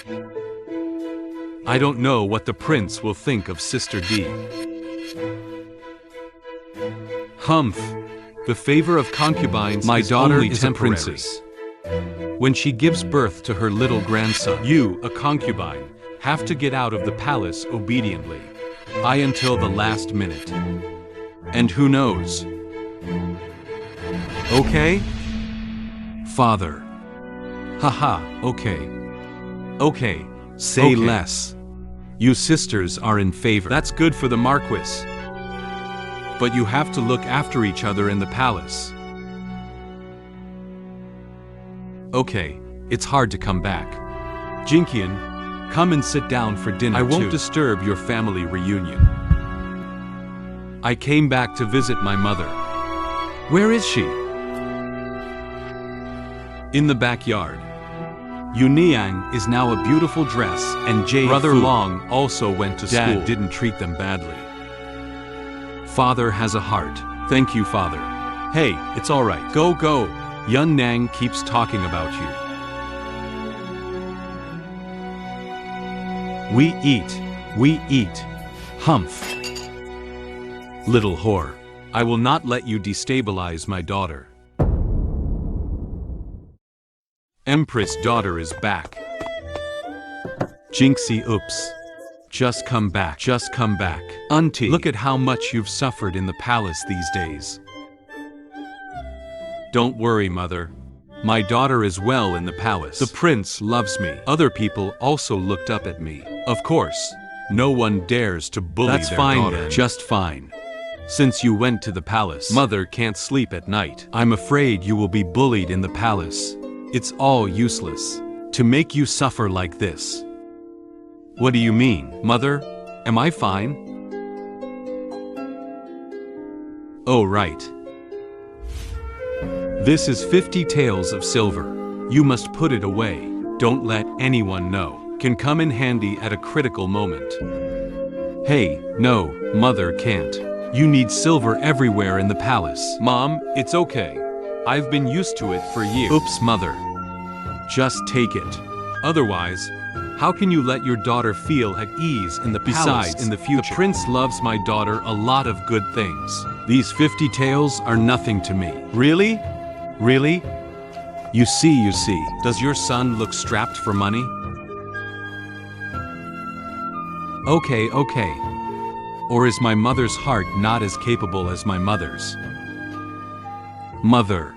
I don't know what the prince will think of Sister D. Humph. The favor of concubines my daughter is a princess. When she gives birth to her little grandson, you, a concubine, have to get out of the palace obediently. I until the last minute. And who knows? Okay? Father. Haha, okay. Okay, say less. You sisters are in favor. That's good for the Marquis. But you have to look after each other in the palace. Okay, it's hard to come back. Jinkian, come and sit down for dinner. I won't disturb your family reunion. I came back to visit my mother. Where is she? In the backyard. Yuniang is now a beautiful dress, and Jade Brother Fu Long also went to school. Dad didn't treat them badly. Father has a heart. Thank you, Father. Hey, it's all right. Go, go. Yun Nang keeps talking about you. We eat. Humph. Little whore. I will not let you destabilize my daughter. Empress daughter is back. Jinxie oops. Just come back. Auntie, look at how much you've suffered in the palace these days. Don't worry, mother. My daughter is well in the palace. The prince loves me. Other people also looked up at me. Of course, no one dares to bully their daughter. That's fine then. Just fine. Since you went to the palace, mother can't sleep at night. I'm afraid you will be bullied in the palace. It's all useless to make you suffer like this. What do you mean, mother? Am I fine? Oh, right. This is 50 taels of silver. You must put it away. Don't let anyone know. Can come in handy at a critical moment. Hey, no, mother can't. You need silver everywhere in the palace. Mom, it's okay. I've been used to it for years. Oops, mother. Just take it. Otherwise, how can you let your daughter feel at ease in the palace in the future? The prince loves my daughter a lot of good things. These 50 taels are nothing to me. Really? Really? You see. Does your son look strapped for money? Okay. Or is my mother's heart not as capable as my mother's? Mother.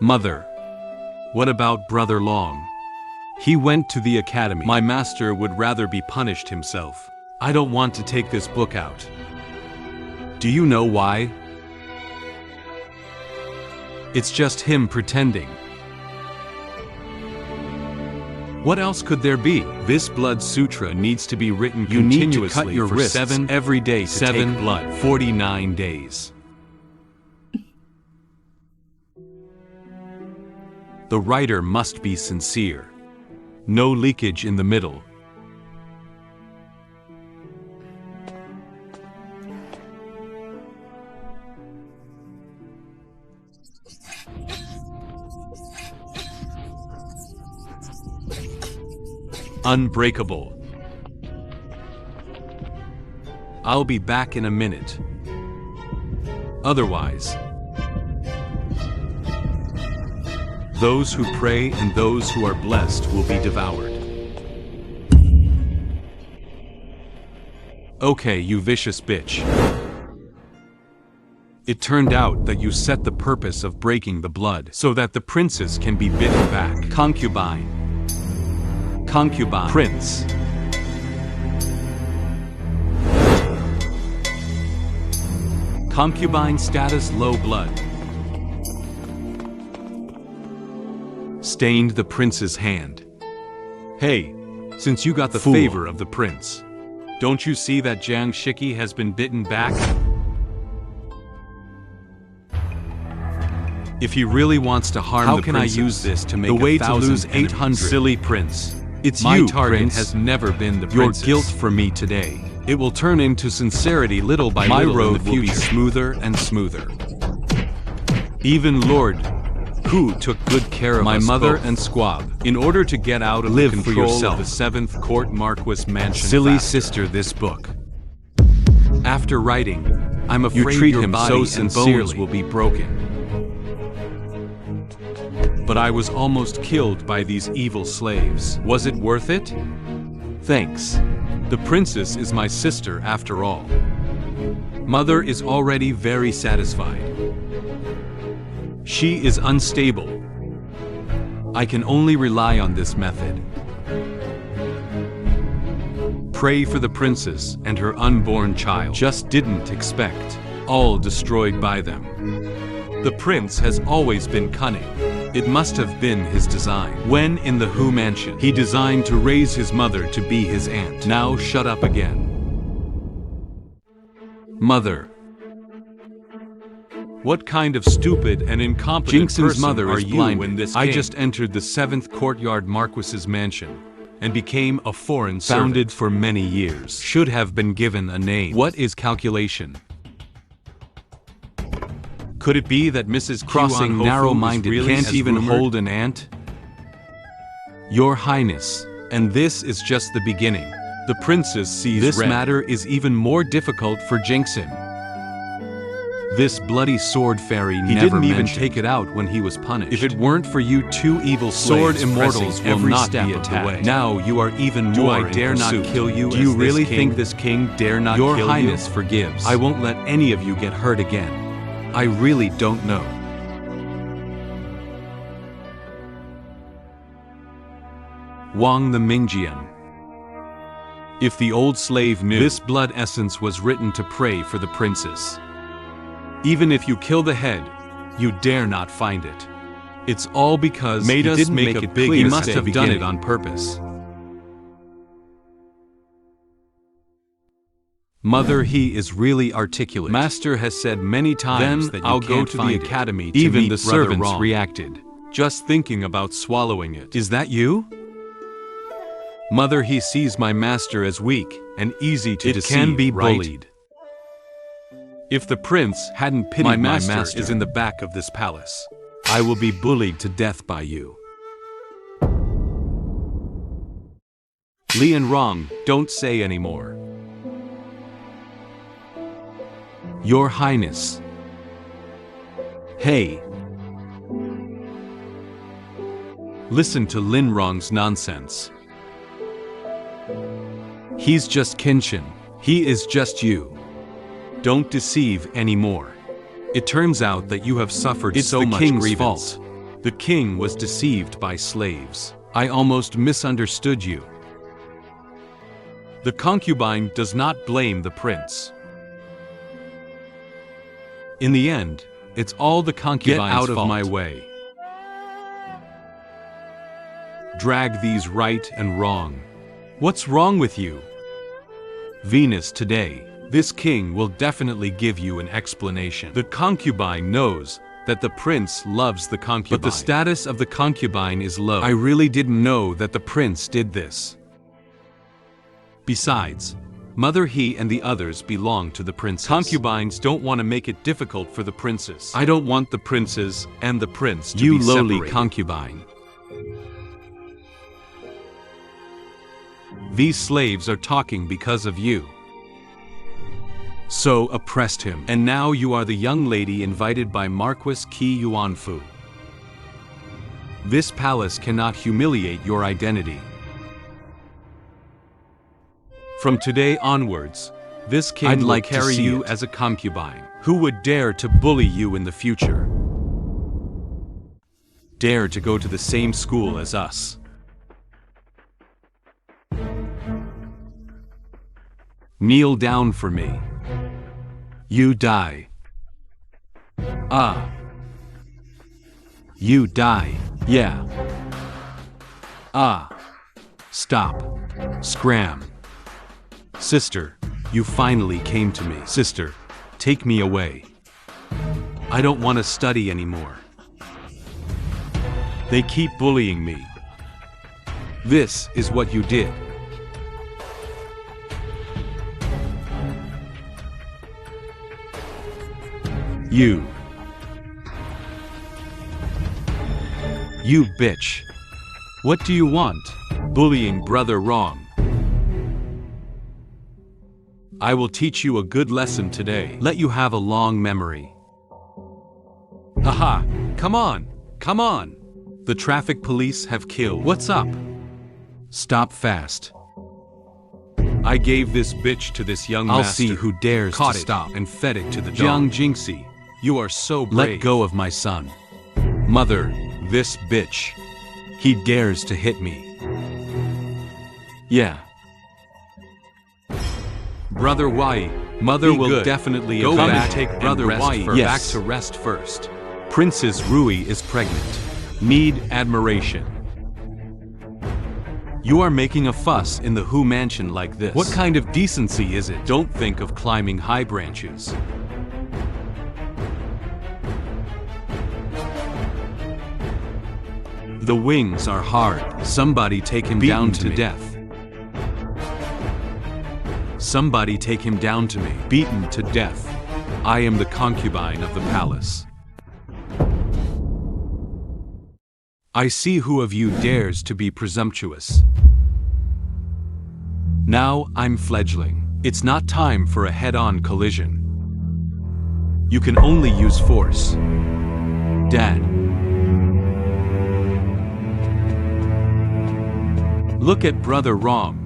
Mother. What about Brother Long? He went to the academy. My master would rather be punished himself. I don't want to take this book out. Do you know why? It's just him pretending. What else could there be? This blood sutra needs to be written continuously. You need to cut your wrists 7 every day to take blood. 49 days. The writer must be sincere. No leakage in the middle. Unbreakable. I'll be back in a minute. Otherwise, those who pray and those who are blessed will be devoured. Okay, you vicious bitch. It turned out that you set the purpose of breaking the blood so that the princess can be bitten back. Concubine. Concubine. Prince. Concubine status low blood. Stained the prince's hand. Hey, since you got the favor of the prince, don't you see that Jiang Shiki has been bitten back? If he really wants to harm the princess, how can I use this to make the way to lose 800? Silly prince. It's my target prince. Has never been the princess. Your guilt for me today. It will turn into sincerity little by little. My road will be smoother and smoother. Even Lord Hu took good care of my mother both. And Squab in order to get out of the control for yourself. Of the 7th Court Marquis Mansion. Silly faster. Sister, this book. After writing, I'm afraid you treat your him body so sincerely. And bones will be broken. But I was almost killed by these evil slaves. Was it worth it? Thanks. The princess is my sister after all. Mother is already very satisfied. She is unstable. I can only rely on this method. Pray for the princess and her unborn child. Just didn't expect. All destroyed by them. The prince has always been cunning. It must have been his design. When in the Hu mansion, he designed to raise his mother to be his aunt. Now shut up again. Mother. What kind of stupid and incompetent person mother are you when this I just entered the 7th Courtyard Marquis's mansion and became a foreign servant. Founded for many years. Should have been given a name. What is calculation? Could it be that Mrs. Crossing narrow-minded really can't even hold an ant? Your Highness, and this is just the beginning. The princess sees this red. Matter is even more difficult for Jinxin. This bloody sword fairy he never didn't even take it out when he was punished. If it weren't for you two evil sword immortals will not be attacked. Now you are even more. Do I dare not kill you? Do you really think this king dare not kill you? Your Highness forgives. I won't let any of you get hurt again. I really don't know. Wang the Mingjian. If the old slave knew, this blood essence was written to pray for the princess. Even if you kill the head, you dare not find it. It's all because he didn't make a big mistake. He must have done it on purpose. Mother, he is really articulate. Master has said many times that I'll go to the academy to even the servants reacted. Just thinking about swallowing it. Is that you? Mother, he sees my master as weak and easy to deceive. It can be bullied. If the prince hadn't pitied my master is in the back of this palace. I will be bullied to death by you. Li and Rong, don't say anymore. Your Highness. Hey. Listen to Lin Rong's nonsense. He's just Kenshin. He is just you. Don't deceive anymore. It turns out that you have suffered so much grievance. It's the king's fault. The king was deceived by slaves. I almost misunderstood you. The concubine does not blame the prince. In the end, it's all the concubine's fault. Get out of my way. drag these right and wrong. What's wrong with you? Venus today, this king will definitely give you an explanation. The concubine knows that the prince loves the concubine, but the status of the concubine is low. I really didn't know that the prince did this. Besides, Mother he and the others belong to the princess. Concubines don't want to make it difficult for the princess. I don't want the princes and the prince to be separated. You lowly concubine. These slaves are talking because of you. So oppressed him. And now you are the young lady invited by Marquis Qi Yuanfu. This palace cannot humiliate your identity. From today onwards, this king will carry you as a concubine. Who would dare to bully you in the future? Dare to go to the same school as us? Kneel down for me. You die. Ah. You die. Yeah. Ah. Stop. Scram. Sister, you finally came to me. Sister, take me away. I don't want to study anymore. They keep bullying me. This is what you did. You bitch. What do you want? Bullying brother wrong. I will teach you a good lesson today. Let you have a long memory. Haha, come on, come on. The traffic police have killed. What's up? Stop fast. I gave this bitch to this young master. I'll see who dares to stop and fed it to the dog. Jiang Jingxi, you are so brave. Let go of my son. Mother, this bitch. He dares to hit me. Yeah. Brother Wai, Mother will definitely go back. Take Brother Wai back to rest first. Princess Rui is pregnant. Need admiration. You are making a fuss in the Hu mansion like this. What kind of decency is it? Don't think of climbing high branches. The wings are hard. Somebody take him down to death. Somebody take him down to me. Beaten to death. I am the concubine of the palace. I see who of you dares to be presumptuous. Now I'm fledgling. It's not time for a head-on collision. You can only use force. Dad. Look at Brother Wrong.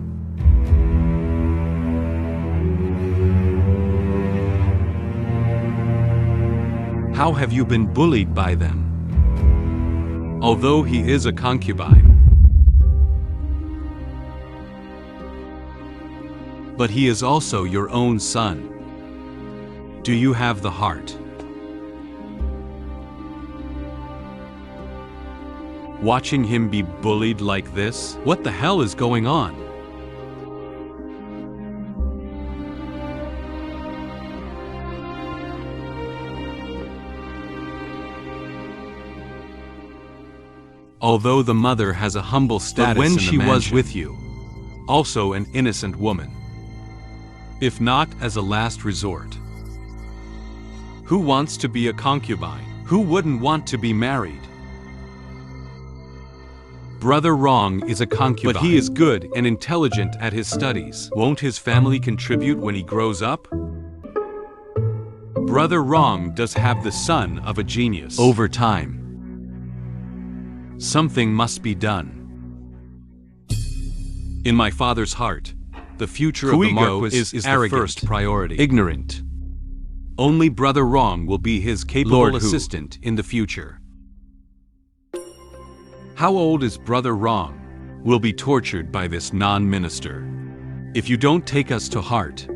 How have you been bullied by them? Although he is a concubine. But he is also your own son. Do you have the heart? Watching him be bullied like this? What the hell is going on? Although the mother has a humble status, but when she was with you, also an innocent woman, if not as a last resort. Who wants to be a concubine? Who wouldn't want to be married? Brother Wrong is a concubine, but he is good and intelligent at his studies. Won't his family contribute when he grows up? Brother Wrong does have the son of a genius. Over time, something must be done. In my father's heart, the future of the Marquis is arrogant, the first priority. Ignorant. Only Brother Wrong will be his capable assistant in the future. How old is Brother Wrong? Will be tortured by this non-minister. If you don't take us to heart,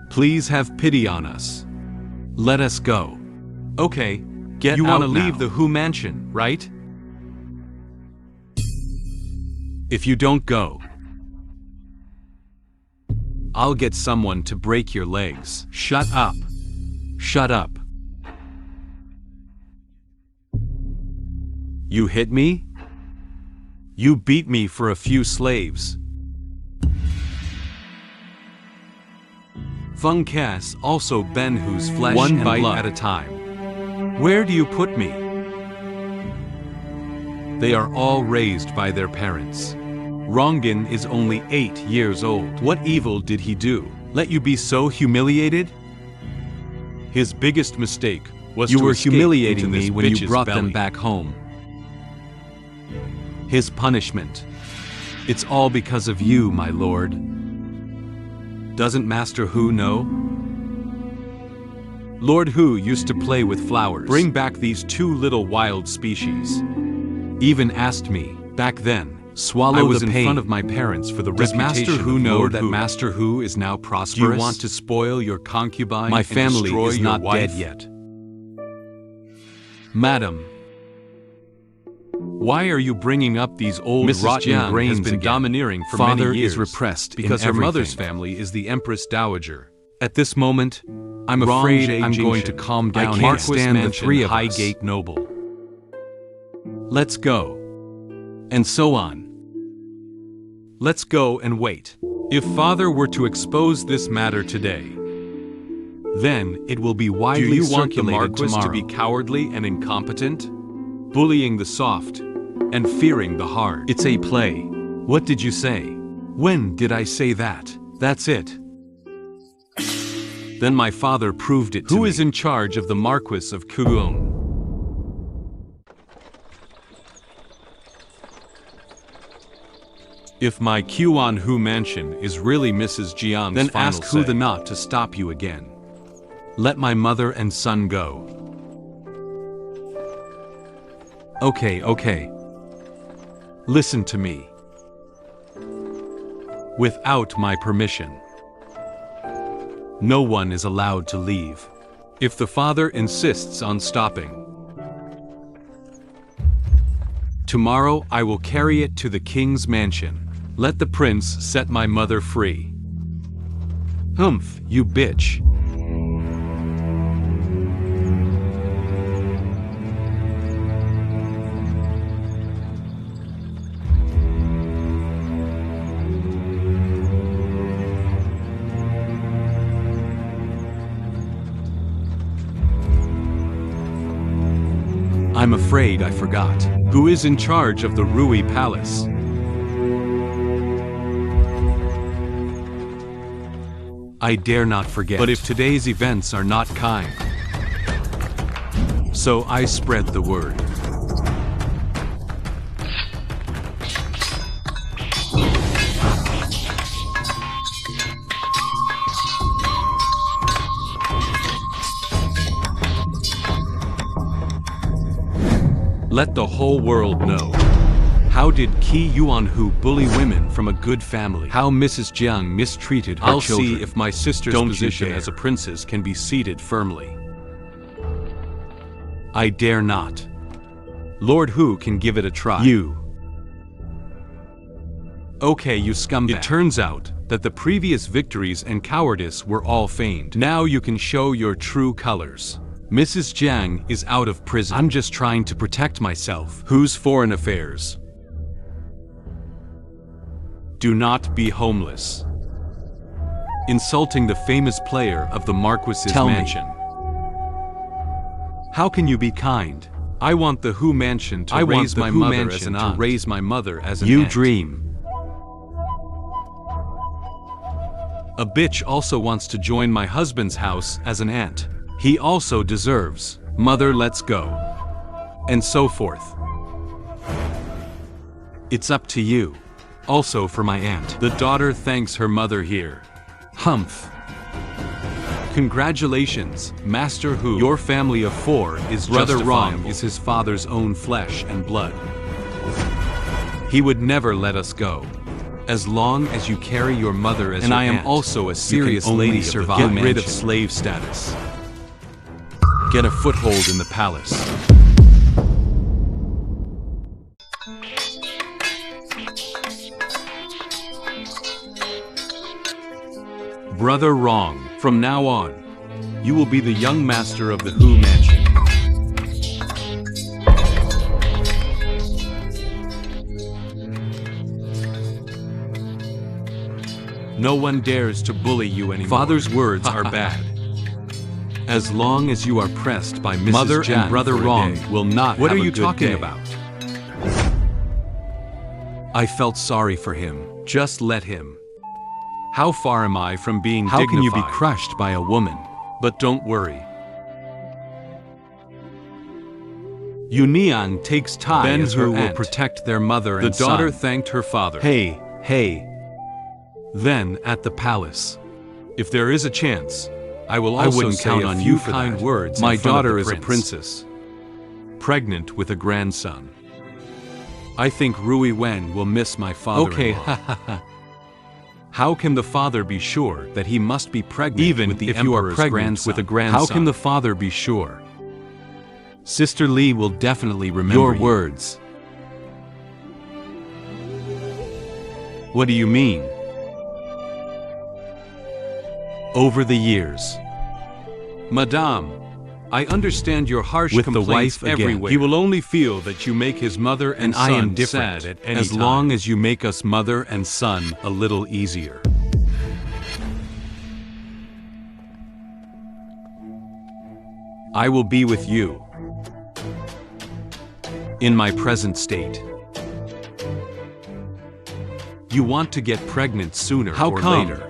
please have pity on us. Let us go. Okay, get out now. You want to leave the Hu mansion, right? If you don't go, I'll get someone to break your legs. Shut up. Shut up. You hit me? You beat me for a few slaves. Fung Cass also Ben whose flesh One and bite blood at a time. Where do you put me? They are all raised by their parents. Rongan is only 8 years old. What evil did he do? Let you be so humiliated? His biggest mistake was You to were escape humiliating into this me when you bitch's brought belly. them back home. His punishment. It's all because of you, my lord. Doesn't Master Hu know? Lord Hu used to play with flowers. Bring back these 2 little wild species. Even asked me, back then, swallow I was the in pain. front of my parents for the Does reputation Master Hu of know Lord that Hu. Master Hu is now prosperous? Do you want to spoil your concubine? My and family destroy is your not wife? dead yet. Madam, why are you bringing up these old Mrs. rotten Jiang grains has been again? domineering for Father many years is repressed because in her mother's everything. family is the Empress Dowager. At this moment, I'm Wrong afraid Jie I'm going to Jingshan. calm I down. can't here. stand the Mansion, 3 of us. Highgate Noble. Let's go. And so on. Let's go and wait. If Father were to expose this matter today, then it will be widely you want the circulated Marquis to be cowardly and incompetent, bullying the soft, and fearing the hard. It's a play. What did you say? When did I say that? That's it. Then my father proved it to me. Who is in charge of the Marquis of Kugong? If my Qian Hu mansion is really Mrs. Jiang's Then final ask Hu say, the not to stop you again. Let my mother and son go. Okay. Listen to me. Without my permission, no one is allowed to leave. If the father insists on stopping, tomorrow I will carry it to the king's mansion. Let the prince set my mother free. Humph, you bitch. I'm afraid I forgot. Who is in charge of the Rui Palace? I dare not forget. But if today's events are not kind, so I spread the word. Let the whole world know. How did Qi Yuanhu bully women from a good family? How Mrs. Jiang mistreated her children? I'll see if my sister's position as a princess can be seated firmly. I dare not. Lord Hu can give it a try. You. Okay, you scumbag. It turns out that the previous victories and cowardice were all feigned. Now you can show your true colors. Mrs. Jiang is out of prison. I'm just trying to protect myself. Whose foreign affairs? Do not be homeless. Insulting the famous player of the Marquis's mansion. How can you be kind? I want the Hu mansion to raise my mother as an aunt. To raise my mother as an aunt. You dream. A bitch also wants to join my husband's house as an aunt. He also deserves. Mother, let's go. And so forth. It's up to you. Also for my aunt. The daughter thanks her mother here. Humph. Congratulations, Master Hu. Your family of 4 is Brother Rong is his father's own flesh and blood. He would never let us go. As long as you carry your mother as your aunt. And I am also a serious lady of the Get rid of slave status. Get a foothold in the palace. Brother wrong. From now on, you will be the young master of the Who Mansion. No one dares to bully you anymore. Father's words are bad. As long as you are pressed by Mrs. Mother Jan and Brother Wrong will not What have are you talking about? I felt sorry for him. Just let him. How far am I from being dignified? How can you be crushed by a woman? But don't worry. Yuniang takes Tai as her aunt. Will protect their mother and son. The daughter thanked her father. Hey. Then, at the palace, if there is a chance, I wouldn't count on you for kind words. My daughter is a princess, pregnant with a grandson. I think Rui Wen will miss my father-in-law. Okay, How can the father be sure that he must be pregnant even with the if you are pregnant with a grandson? How can the father be sure? Sister Li will definitely remember your words. What do you mean? Over the years. Madame, I understand your harsh complaints everywhere. He will only feel that you make his mother and son sad at any time. As long as you make us mother and son a little easier. I will be with you in my present state. You want to get pregnant sooner or later.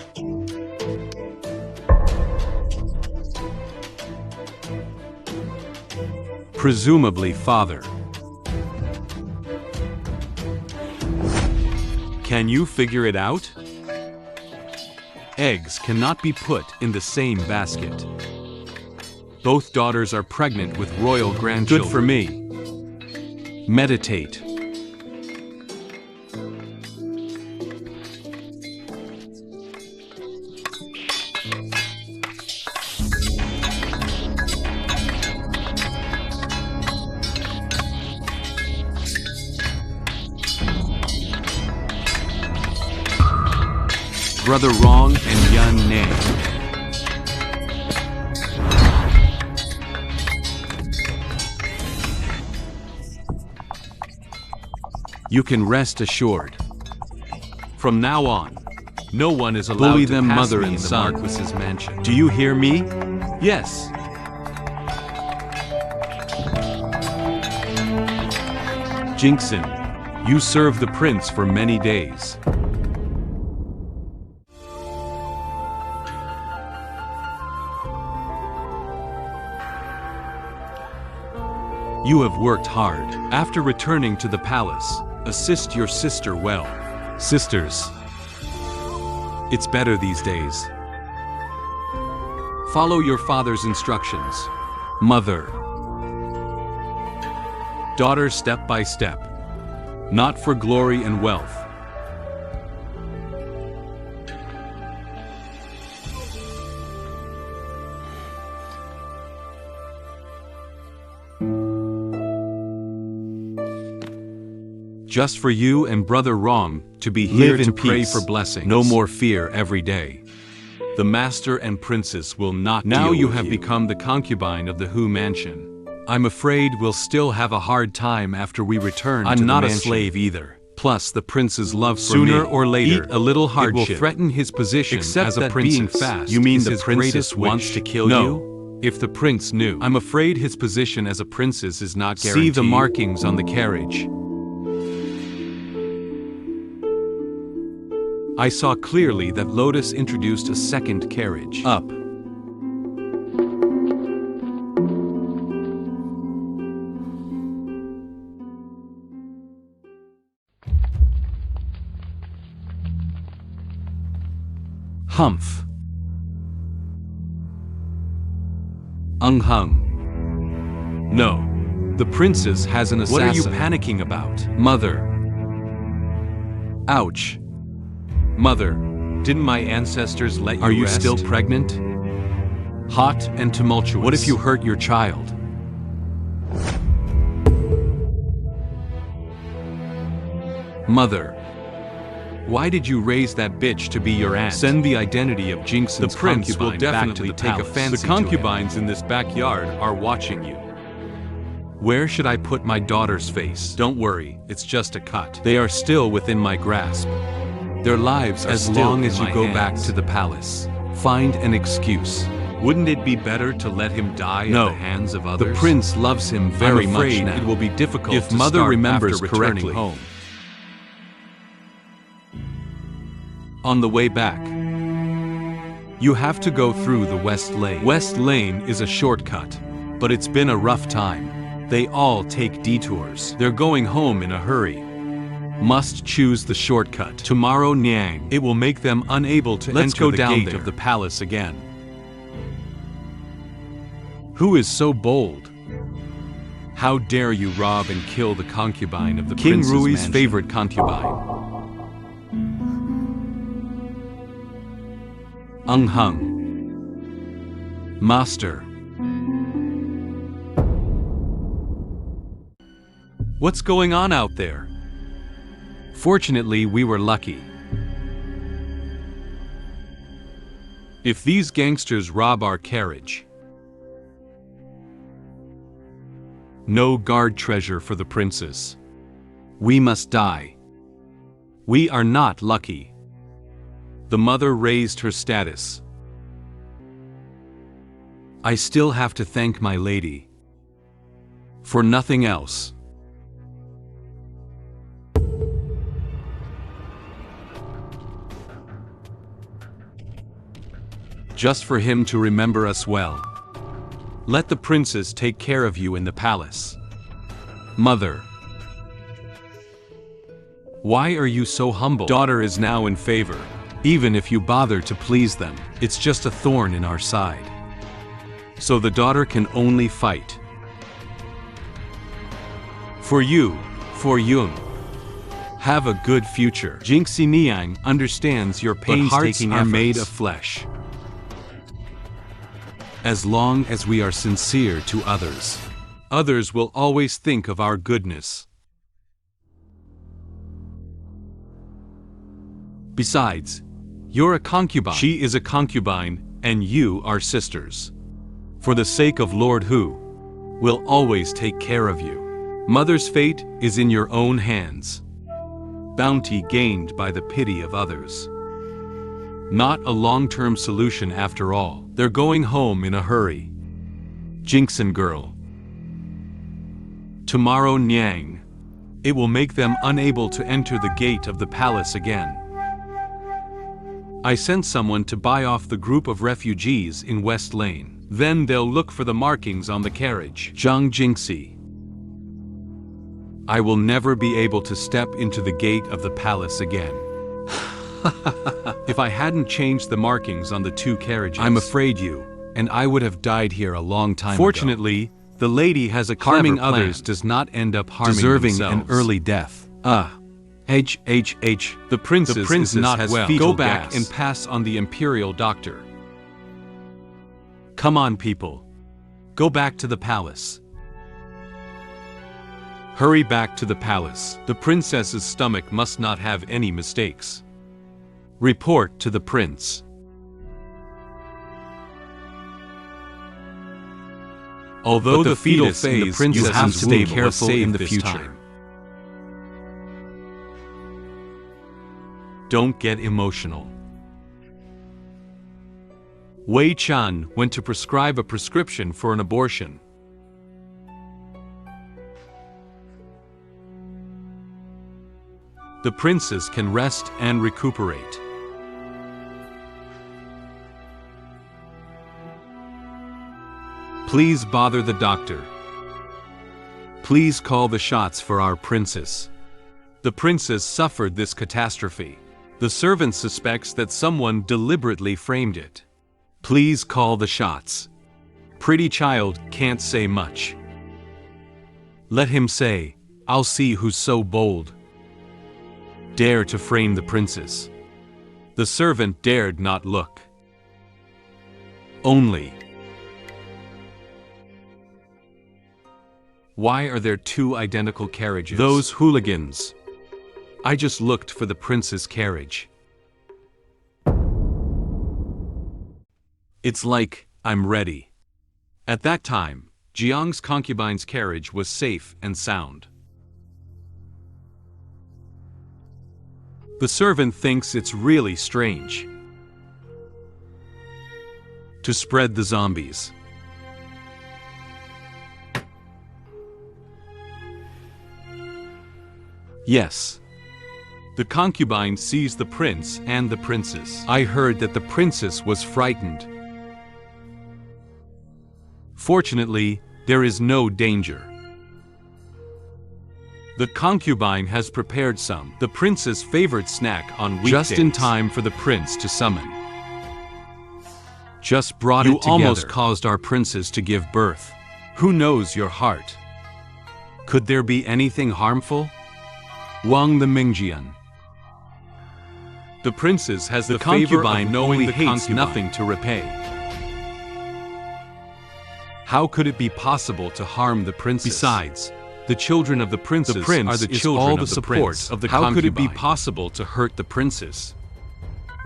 Presumably father. Can you figure it out? Eggs cannot be put in the same basket. Both daughters are pregnant with royal grandchildren. Good for me. Meditate. Brother Wrong and Yun Nei. You can rest assured. From now on, no one is allowed bully to them pass mother me and in son. The Marquis's mansion. Do you hear me? Yes. Jinxin, you served the prince for many days. You have worked hard. After returning to the palace, assist your sister well. Sisters, it's better these days. Follow your father's instructions. Mother. Daughter step by step. Not for glory and wealth. Just for you and Brother Wrong to be here to pray for blessings. No more fear every day. The master and princess will not now you have become the concubine of the Who Mansion. I'm afraid we'll still have a hard time after we return to the mansion. I'm not a slave either. Plus, the prince's love for me. Sooner or later, a little hardship will threaten his position as a princess. Being fast, you mean the princess wants to kill you? If the prince knew, I'm afraid his position as a princess is not guaranteed. See the markings on the carriage. I saw clearly that Lotus introduced a second carriage. Up. Humph. Hung. No. The princess has an assassin. What are you panicking about? Mother. Ouch. Mother, didn't my ancestors let you rest? Are you still pregnant? Hot and tumultuous. What if you hurt your child? Mother, Why did you raise that bitch to be your aunt? Send the identity of Jinxon's the prince will definitely take a fancy. The concubines in this backyard are watching you. Where should I put my daughter's face? Don't worry, it's just a cut. They are still within my grasp. Their lives are as long as you go back to the palace. Find an excuse. Wouldn't it be better to let him die at the hands of others? The prince loves him very much now. It will be difficult if mother remembers correctly. Home. On the way back, you have to go through the West Lane. West Lane is a shortcut, but it's been a rough time. They all take detours. They're going home in a hurry. Must choose the shortcut. Tomorrow Niang. It will make them unable to enter the gate of the palace again. Who is so bold? How dare you rob and kill the concubine of the King Rui's favorite concubine? Hung. Master. What's going on out there? Fortunately, we were lucky. If these gangsters rob our carriage, no guard treasure for the princess. We must die. We are not lucky. The mother raised her status. I still have to thank my lady. For nothing else. Just for him to remember us well. Let the princess take care of you in the palace. Mother. Why are you so humble? Daughter is now in favor. Even if you bother to please them, it's just a thorn in our side. So the daughter can only fight. For you, for Yun. Have a good future. Jinxi Niang understands your painstaking efforts are made of flesh. As long as we are sincere to others, others will always think of our goodness. Besides, you're a concubine. She is a concubine, and you are sisters. For the sake of Lord Hu, we'll always take care of you. Mother's fate is in your own hands. Bounty gained by the pity of others. Not a long-term solution after all. They're going home in a hurry. Jinxon girl. Tomorrow Niang. It will make them unable to enter the gate of the palace again. I sent someone to buy off the group of refugees in West Lane. Then they'll look for the markings on the carriage. Zhang Jingxi. I will never be able to step into the gate of the palace again. If I hadn't changed the markings on the two carriages, I'm afraid you and I would have died here a long time ago. Fortunately, the lady has a harming others does not end up harming deserving themselves. An early death. The princess is not well. Go back and pass on the imperial doctor. Come on, people. Go back to the palace. Hurry back to the palace. The princess's stomach must not have any mistakes. Report to the prince. Although the fetal phase, the princess have to stay careful in the future. Don't get emotional. Wei Chan went to prescribe a prescription for an abortion. The princess can rest and recuperate. Please bother the doctor. Please call the shots for our princess. The princess suffered this catastrophe. The servant suspects that someone deliberately framed it. Please call the shots. Pretty child can't say much. Let him say, I'll see who's so bold. Dare to frame the princess. The servant dared not look. Only. Why are there two identical carriages? Those hooligans. I just looked for the prince's carriage. It's like, I'm ready. At that time, Jiang's concubine's carriage was safe and sound. The servant thinks it's really strange to spread the zombies. Yes. The concubine sees the prince and the princess. I heard that the princess was frightened. Fortunately, there is no danger. The concubine has prepared the prince's favorite snack on weekdays, just in time for the prince to summon. Just brought it together. You almost caused our princess to give birth. Who knows your heart? Could there be anything harmful? Wang the Mingjian. The princess has the concubine knowing the concubine nothing to repay. How could it be possible to harm the princess? Besides, the children of the princess are the children of the prince. How could it be possible to hurt the princess?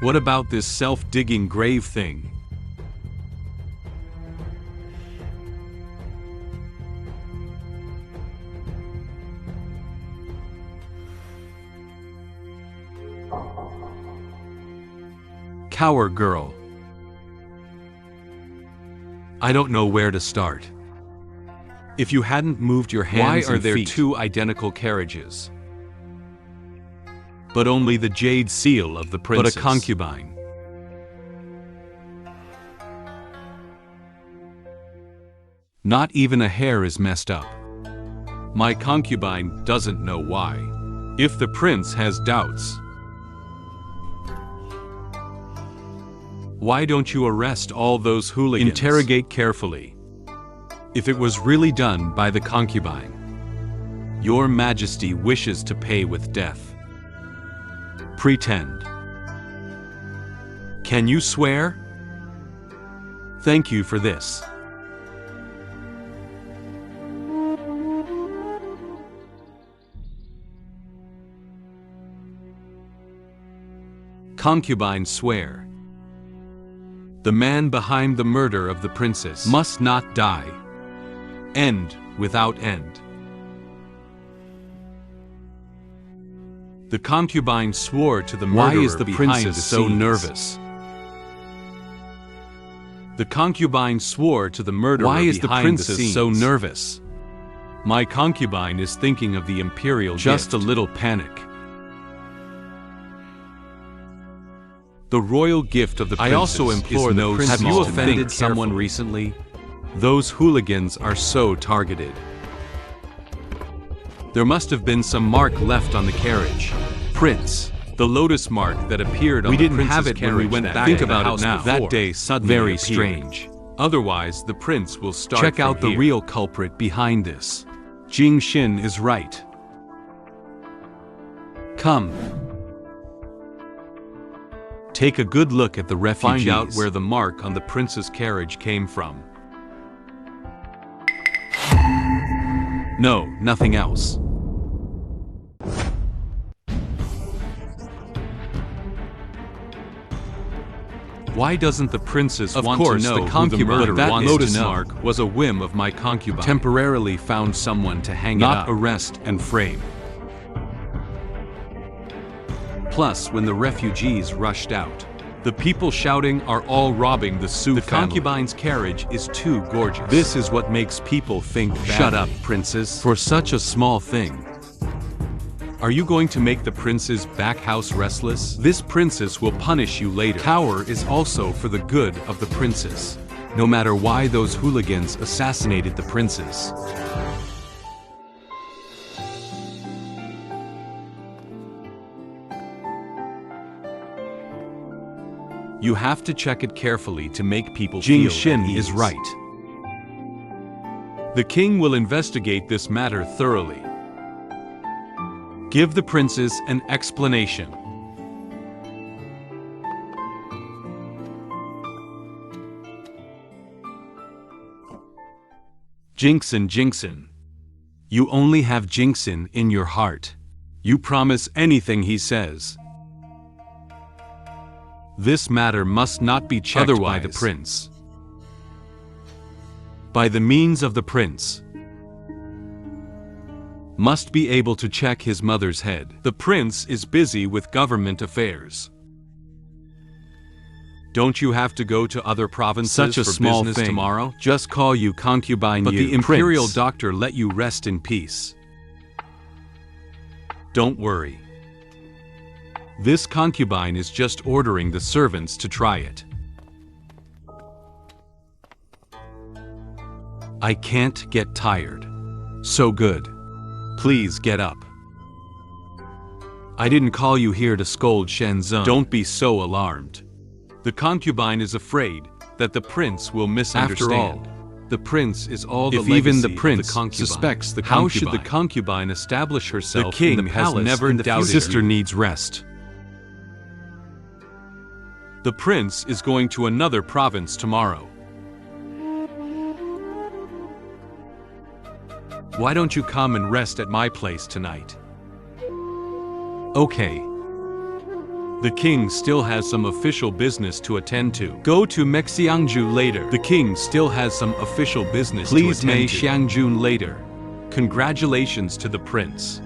What about this self-digging grave thing? Cower girl. I don't know where to start. If you hadn't moved your hands and feet. Why are there two identical carriages? But only the jade seal of the princess. But a concubine. Not even a hair is messed up. My concubine doesn't know why. If the prince has doubts, why don't you arrest all those hooligans? Interrogate carefully. If it was really done by the concubine, Your Majesty wishes to pay with death. Pretend. Can you swear? Thank you for this. Concubine swear. The man behind the murder of the princess must not die. End without end. The concubine swore to the murderer. Why is the princess so nervous? The concubine swore to the murderer. Why is the princess so nervous? My concubine is thinking of the imperial gift. Just a little panic. The royal gift of the princess. I also implore the princess. Have you offended someone recently? Those hooligans are so targeted. There must have been some mark left on the carriage. Prince, the lotus mark that appeared on the princess carriage when we went back to the house now. That day suddenly very strange. Otherwise, the prince will start. Check out the real culprit behind this. Jing Xin is right. Come. Take a good look at the refugees. Find out where the mark on the prince's carriage came from. No, nothing else. Why doesn't the princess want to know who the murderer wants lotus to know? Mark was a whim of my concubine. Temporarily found someone to hang it up. Not arrest and frame. Plus, when the refugees rushed out, the people shouting are all robbing the Su family. The concubine's carriage is too gorgeous. This is what makes people think badly. Shut up, princess. For such a small thing. Are you going to make the prince's back house restless? This princess will punish you later. Cower is also for the good of the princess, no matter why those hooligans assassinated the princess. You have to check it carefully to make people feel Jing Xin is right. The king will investigate this matter thoroughly. Give the princess an explanation. Jinxin, Jinxin. You only have Jinxin in your heart. You promise anything he says. This matter must not be checked by the prince. By the means of the prince. Must be able to check his mother's head. The prince is busy with government affairs. Don't you have to go to other provinces Such a for small business thing. tomorrow? Just call you concubine But you, the imperial prince. doctor let you rest in peace. Don't worry. This concubine is just ordering the servants to try it. I can't get tired. So good. Please get up. I didn't call you here to scold Shenzhen. Don't be so alarmed. The concubine is afraid that the prince will misunderstand. After all, the prince is all the legacy even the of prince concubine. suspects the How concubine. should the concubine establish herself The king in the has palace never in the doubted future? sister needs rest. The prince is going to another province tomorrow. Why don't you come and rest at my place tonight? Okay. The king still has some official business to attend to. Go to Mexiangju later. The king still has some official business to attend to. Please Mei Xiangjun later. Congratulations to the prince.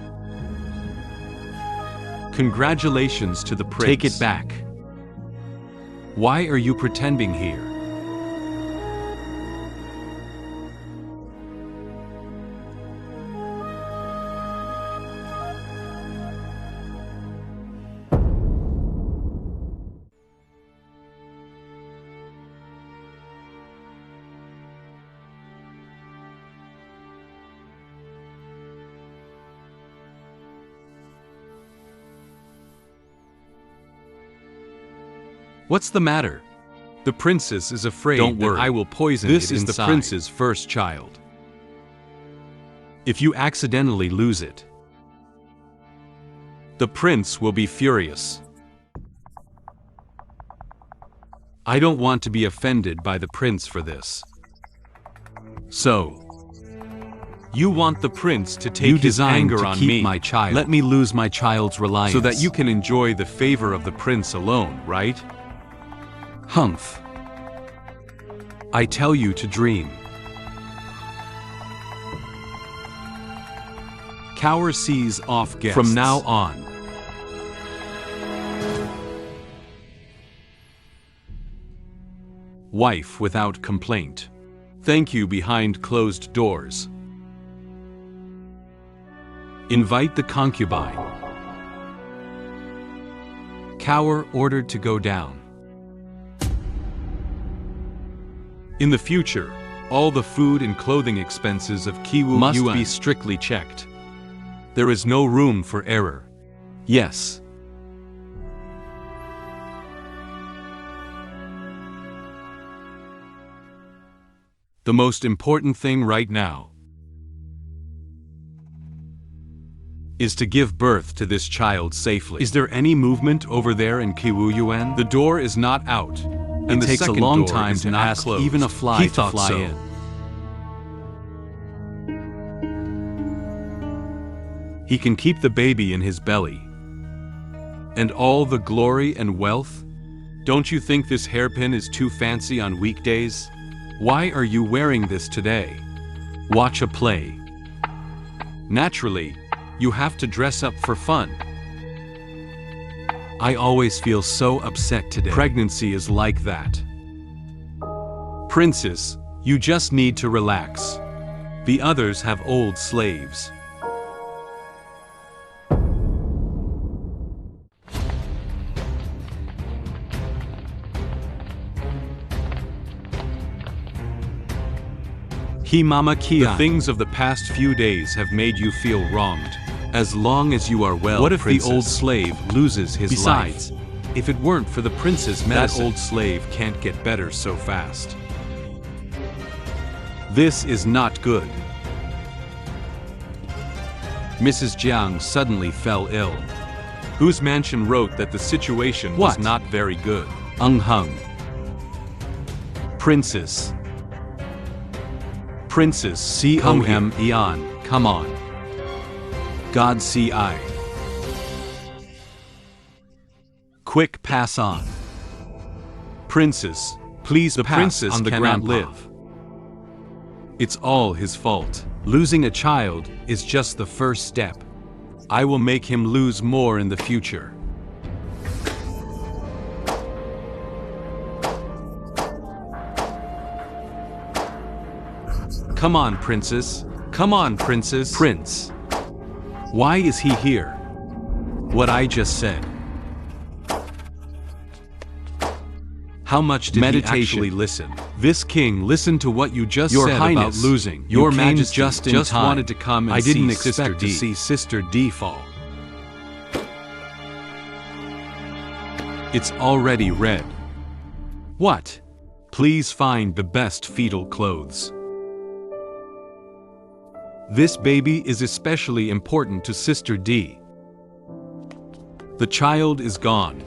Congratulations to the prince. Take it back. Why are you pretending here? What's the matter? The princess is afraid that I will poison it inside. This is the prince's first child. If you accidentally lose it, the prince will be furious. I don't want to be offended by the prince for this. So, you want the prince to take his anger on me. My child. Let me lose my child's reliance. So that you can enjoy the favor of the prince alone, right? Humph. I tell you to dream. Cower sees off guests. From now on. Wife without complaint. Thank you behind closed doors. Invite the concubine. Cower ordered to go down. In the future, all the food and clothing expenses of Kiwu must be strictly checked. There is no room for error. Yes. The most important thing right now is to give birth to this child safely. Is there any movement over there in Kiwuyuan? The door is not out. And it takes a long time to ask even a fly to fly in. He can keep the baby in his belly. And all the glory and wealth? Don't you think this hairpin is too fancy on weekdays? Why are you wearing this today? Watch a play. Naturally, you have to dress up for fun. I always feel so upset today. Pregnancy is like that. Princess, you just need to relax. The others have old slaves. Mama Kia. The things of the past few days have made you feel wronged. As long as you are well, what if princess? The old slave loses his life? Besides, if it weren't for the prince's medicine, that old slave can't get better so fast. This is not good. Mrs. Jiang suddenly fell ill. Whose mansion wrote that the situation was not very good? Hung. Princess. Princess C.O.M. Eon, come on. God C.I. Quick, pass on. Princess, please The pass princess on the cannot grandpa. live. It's all his fault. Losing a child is just the first step. I will make him lose more in the future. Come on, princess. Come on, princess. Prince. Why is he here? What I just said. How much did he actually listen? This king listened to what you just Your said Highness, about losing. Your You came Majesty, just just time. wanted to come and I didn't see Sister expect to D. see Sister D fall. It's already red. What? Please find the best fetal clothes. This baby is especially important to Sister D. The child is gone.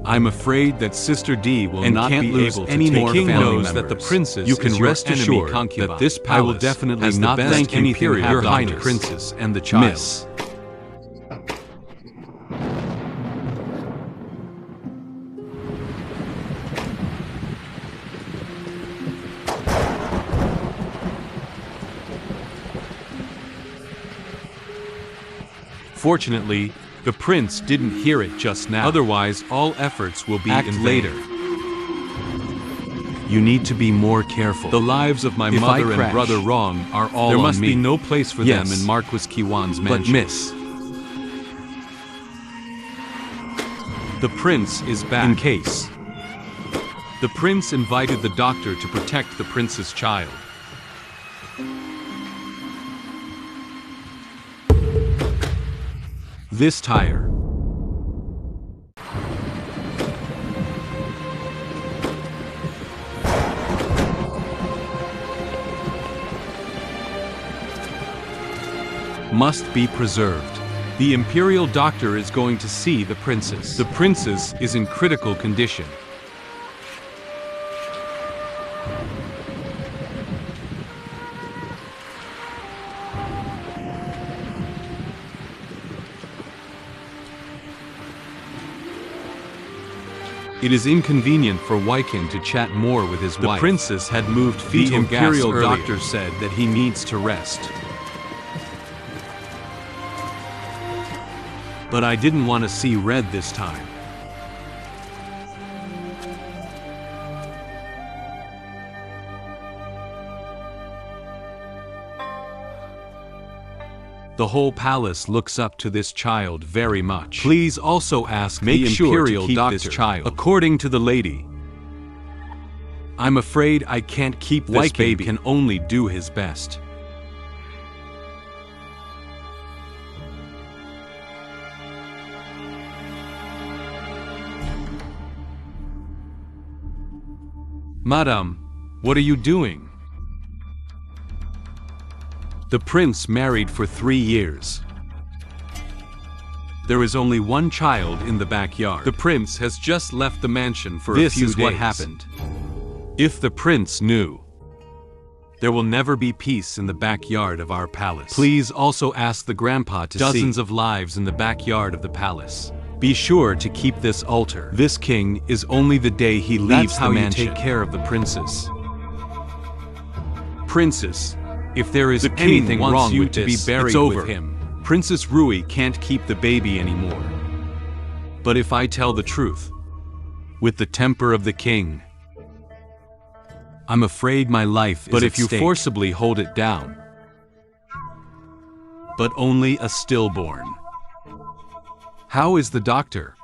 I'm afraid that Sister D will not be able to any take more king family knows members. that the princess You can is your rest enemy assured concubine. that this I will palace definitely has the not best thank anything imperial your doctors. highness, princess and the child. Miss. Fortunately, the prince didn't hear it just now. Otherwise, all efforts will be Act in vain. later. You need to be more careful. The lives of my If I mother and crash, brother Wrong are all there on must me. be no place for Yes. them in Marquis Kiwan's mansion. But miss. The prince is back. In case. The prince invited the doctor to protect the prince's child. This tire. Must be preserved. The imperial doctor is going to see the princess. The princess is in critical condition. It is inconvenient for Wykin to chat more with his wife. The princess had moved fetal gas earlier. The imperial doctor said that he needs to rest. But I didn't want to see red this time. The whole palace looks up to this child very much. Please also ask the imperial doctor this child. According to the lady, I'm afraid I can't keep this baby. Can only do his best. Madam, what are you doing? The prince married for 3 years. There is only one child in the backyard. The prince has just left the mansion for a few days. This is what happened. If the prince knew, there will never be peace in the backyard of our palace. Please also ask the grandpa to see dozens of lives in the backyard of the palace. Be sure to keep this altar. This king is only the day he leaves the mansion. That's how you take care of the princess. Princess, if there is anything wrong with this, it's over. With him. Princess Rui can't keep the baby anymore. But if I tell the truth, with the temper of the king, I'm afraid my life is at stake. But if you forcibly hold it down, but only a stillborn. How is the doctor?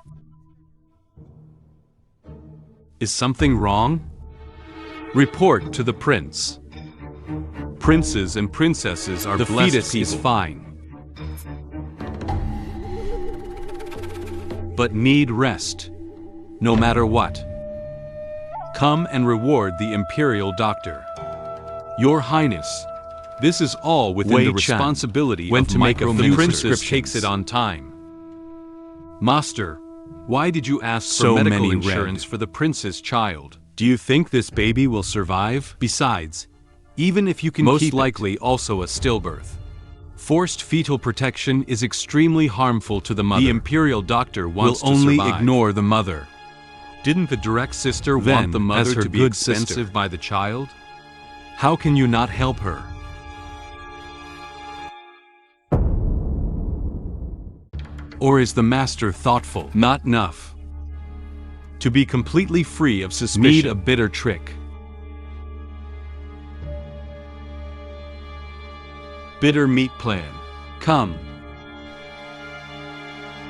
Is something wrong? Report to the prince. Princes and princesses are blessed. The fetus is fine, but need rest, no matter what. Come and reward the imperial doctor. Your Highness, this is all within the responsibility of to make a few princess takes it on time. Master, why did you ask for medical insurance for the prince's child? Do you think this baby will survive? Besides, even if you can most likely also a stillbirth. Forced fetal protection is extremely harmful to the mother. The imperial doctor wants to only ignore the mother. Didn't the direct sister want the mother to be expensive by the child? How can you not help her? Or is the master thoughtful? Not enough. To be completely free of suspicion, need a bitter trick. Bitter meat plan. Come.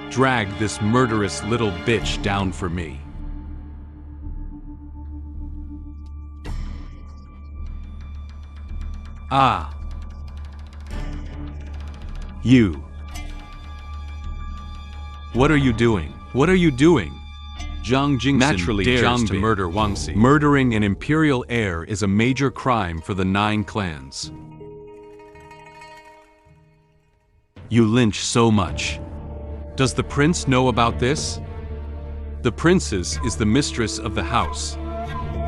Drag this murderous little bitch down for me. Ah. You. What are you doing? What are you doing? Zhang Jingxin naturally dares to murder Wang Xi. Murdering an imperial heir is a major crime for the 9 clans. You lynch so much. Does the prince know about this? The princess is the mistress of the house.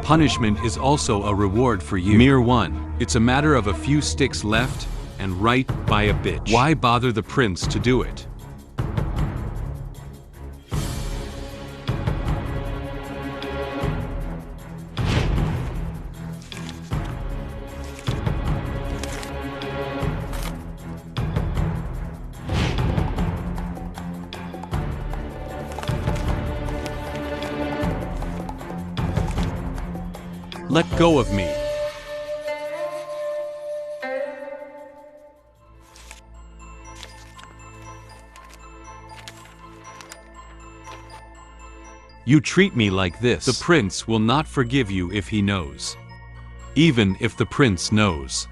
Punishment is also a reward for you. Mere one. It's a matter of a few sticks left and right by a bitch. Why bother the prince to do it? Let go of me. You treat me like this. The prince will not forgive you if he knows. Even if the prince knows.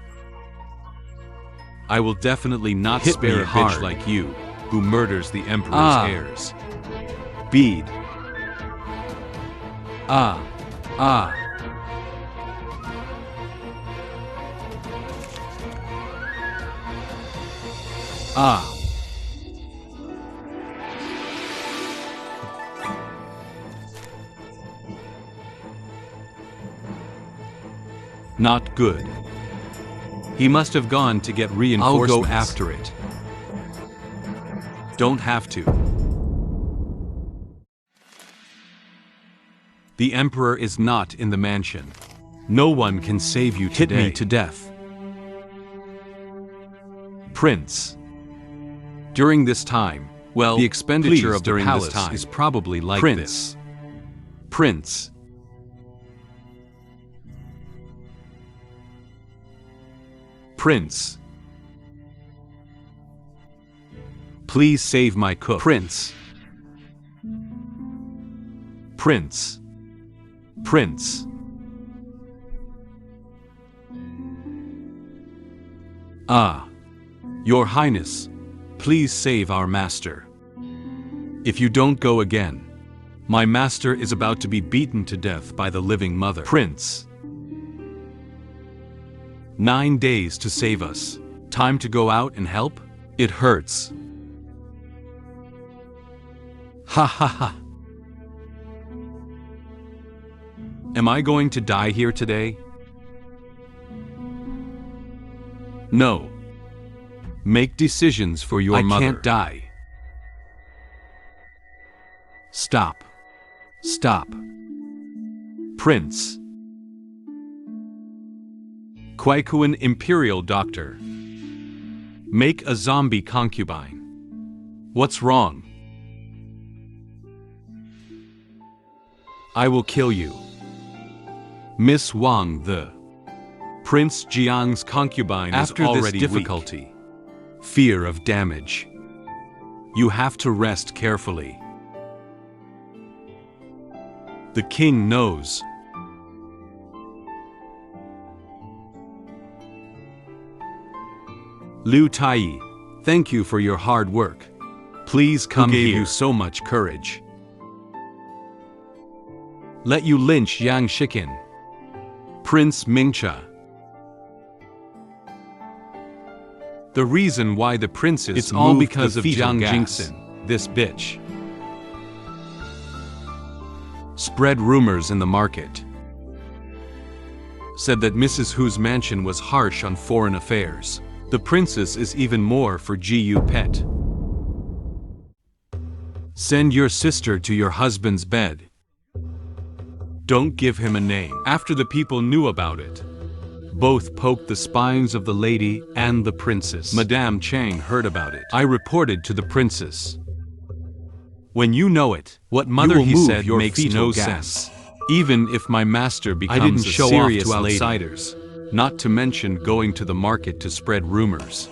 I will definitely not spare a bitch like you, who murders the emperor's heirs. Bead. Ah. Not good. He must have gone to get reinforcements. I'll go after it. Don't have to. The emperor is not in the mansion. No one can save you today. Hit me to death. Prince. During this time, well, the expenditure of the palace is probably like this. Prince. Prince. Please save my cook. Prince. Prince. Prince. Ah. Your Highness, please save our master. If you don't go again, my master is about to be beaten to death by the living mother. Prince. 9 days to save us. Time to go out and help? It hurts. Ha ha ha. Am I going to die here today? No. Make decisions for your mother. I can't die. Stop. Stop. Prince. Kwaikuan Imperial Doctor. Make a zombie concubine. What's wrong? I will kill you. Miss Wang, the Prince Jiang's concubine, is already weak. After this difficulty, fear of damage, you have to rest carefully. The king knows. Liu Tai, thank you for your hard work. Please come here. Who gave you so much courage? Let you lynch Yang Shikin. Prince Mingcha. The reason why the princess it's all because of Zhang Jingxin, this bitch. Spread rumors in the market. Said that Mrs. Hu's mansion was harsh on foreign affairs. The princess is even more for Gu pet. Send your sister to your husband's bed. Don't give him a name. After the people knew about it, both poked the spines of the lady and the princess. Madame Chang heard about it. I reported to the princess. When you know it, what mother he said makes no sense. Even if my master becomes a serious to outsiders, not to mention going to the market to spread rumors.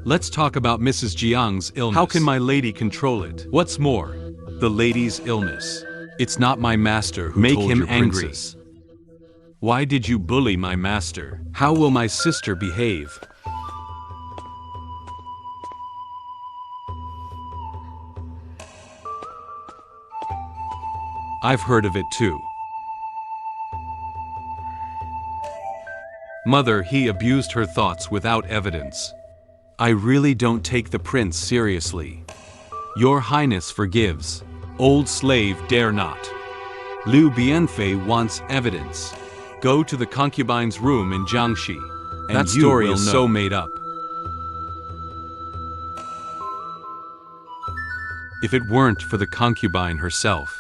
Let's talk about Mrs. Jiang's illness. How can my lady control it? What's more, the lady's illness. It's not my master who told him angry. Why did you bully my master? How will my sister behave? I've heard of it too. Mother, he abused her thoughts without evidence. I really don't take the prince seriously. Your Highness forgives. Old slave dare not. Liu Bianfei wants evidence. Go to the concubine's room in Jiangxi. And that story is so made up. If it weren't for the concubine herself,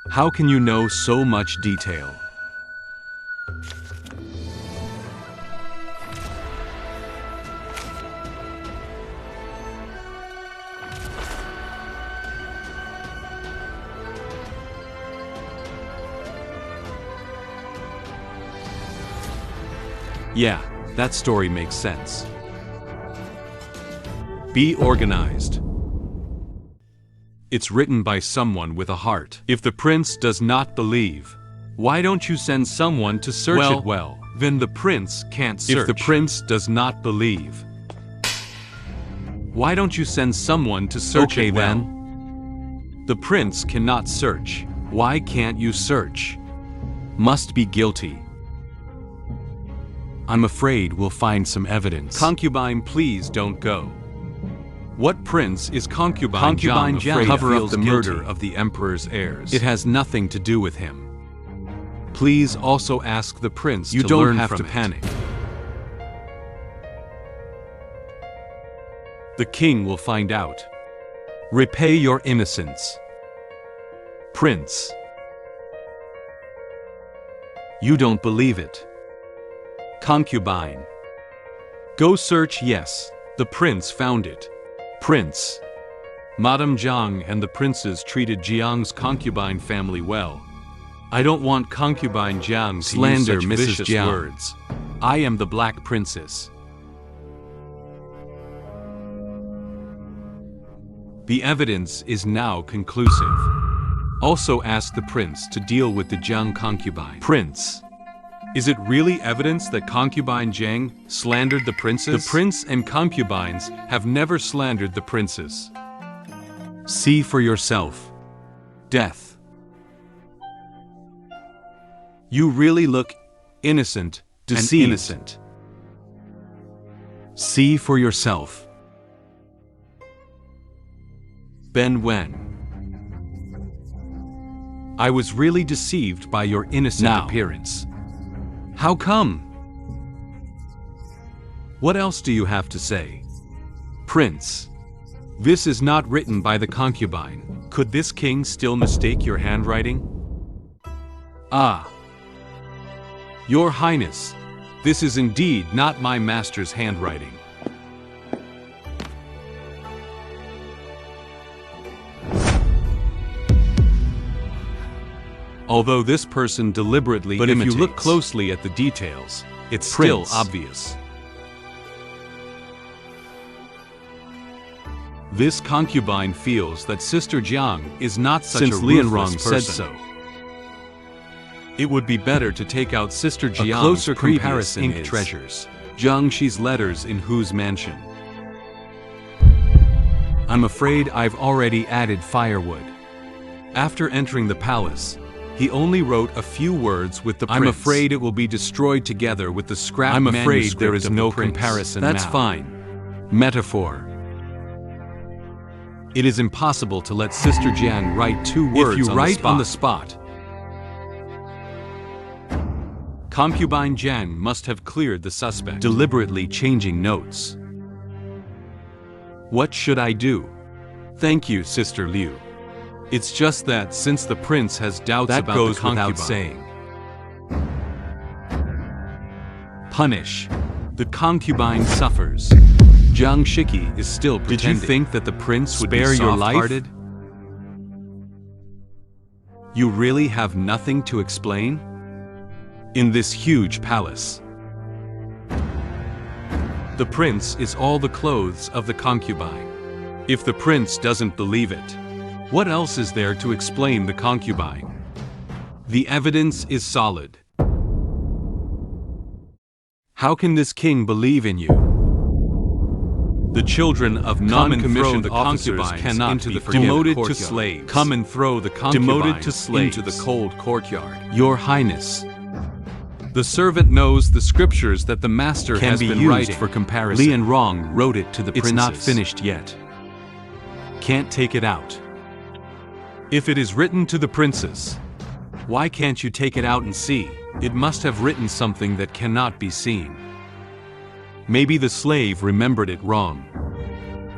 how can you know so much detail? Yeah, that story makes sense. Be organized. It's written by someone with a heart. If the prince does not believe, why don't you send someone to search it well? Then the prince can't search. If the prince does not believe, why don't you send someone to search it well? Then the prince cannot search. Why can't you search? Must be guilty. I'm afraid we'll find some evidence. Concubine, please don't go. What prince is Concubine Jiang afraid cover up the murder of the emperor's heirs? It has nothing to do with him. Please also ask the prince to learn from it. You don't have to panic. The king will find out. Repay your innocence. Prince. You don't believe it. Concubine. Go search. Yes, the prince found it. Prince. Madame Jiang and the princes treated Jiang's concubine family well. I don't want concubine Jiang to slander Mrs. Jiang. Words. I am the Black Princess. The evidence is now conclusive. Also ask the prince to deal with the Jiang concubine. Prince. Is it really evidence that concubine Jiang slandered the princes? The prince and concubines have never slandered the princes. See for yourself. Death. You really look innocent, deceived. And innocent. See for yourself. Ben Wen. I was really deceived by your innocent appearance. How come? What else do you have to say? Prince. This is not written by the concubine. Could this king still mistake your handwriting? Ah. Your Highness, this is indeed not my master's handwriting. Although this person deliberately imitates. But if you look closely at the details, it's still obvious. This concubine feels that Sister Jiang is not such a ruthless person. Said so. It would be better to take out Sister Jiang's closer comparison ink treasures. Jiangxi's letters in whose mansion? I'm afraid I've already added firewood. After entering the palace, he only wrote a few words with the prince. I'm afraid it will be destroyed together with the scrap manuscript. I'm afraid there is no comparison now. That's fine. Metaphor. It is impossible to let Sister Jiang write 2 words on the spot. If you write on the spot, Concubine Jan must have cleared the suspect, deliberately changing notes. What should I do? Thank you, Sister Liu. It's just that since the prince has doubts about the concubine, without saying. Punish. The concubine suffers. Jiang Shiki is still pretending. Did you think that the prince would spare your life? You really have nothing to explain? In this huge palace, the prince is all the clothes of the concubine. If the prince doesn't believe it, what else is there to explain the concubine? The evidence is solid. How can this king believe in you? The children of non-commissioned officers cannot be demoted to slaves. Come and throw the concubine into the cold courtyard. Your Highness. The servant knows the scriptures that the master has been writing for comparison. Li and Rong wrote it to the princess. It's not finished yet. Can't take it out. If it is written to the princess, why can't you take it out and see? It must have written something that cannot be seen. Maybe the slave remembered it wrong.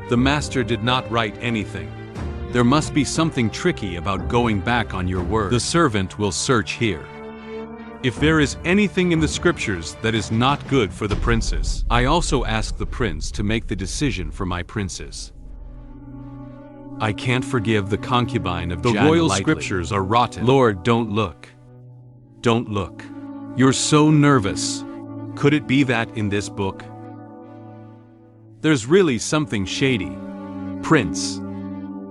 The master did not write anything. There must be something tricky about going back on your word. The servant will search here. If there is anything in the scriptures that is not good for the princess, I also ask the prince to make the decision for my princess. I can't forgive the concubine of Jan lightly. The royal scriptures are rotten. Lord, don't look. Don't look. You're so nervous. Could it be that in this book, there's really something shady? Prince,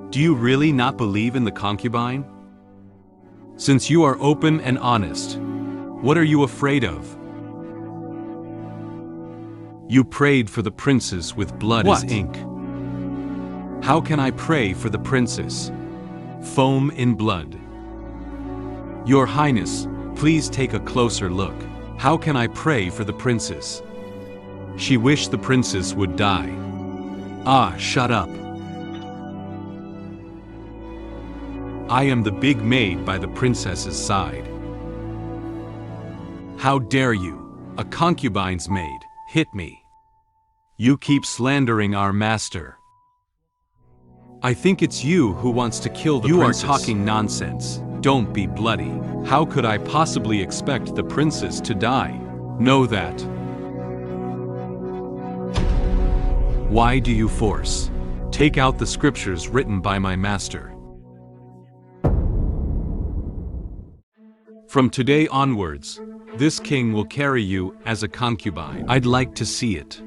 do you really not believe in the concubine? Since you are open and honest, what are you afraid of? You prayed for the princess with blood as ink. How can I pray for the princess? Foam in blood. Your Highness, please take a closer look. How can I pray for the princess? She wished the princess would die. Ah, shut up. I am the big maid by the princess's side. How dare you, a concubine's maid, hit me? You keep slandering our master. I think it's you who wants to kill the princess. You are talking nonsense. Don't be bloody. How could I possibly expect the princess to die? Know that. Why do you force? Take out the scriptures written by my master. From today onwards, this king will carry you as a concubine. I'd like to see it.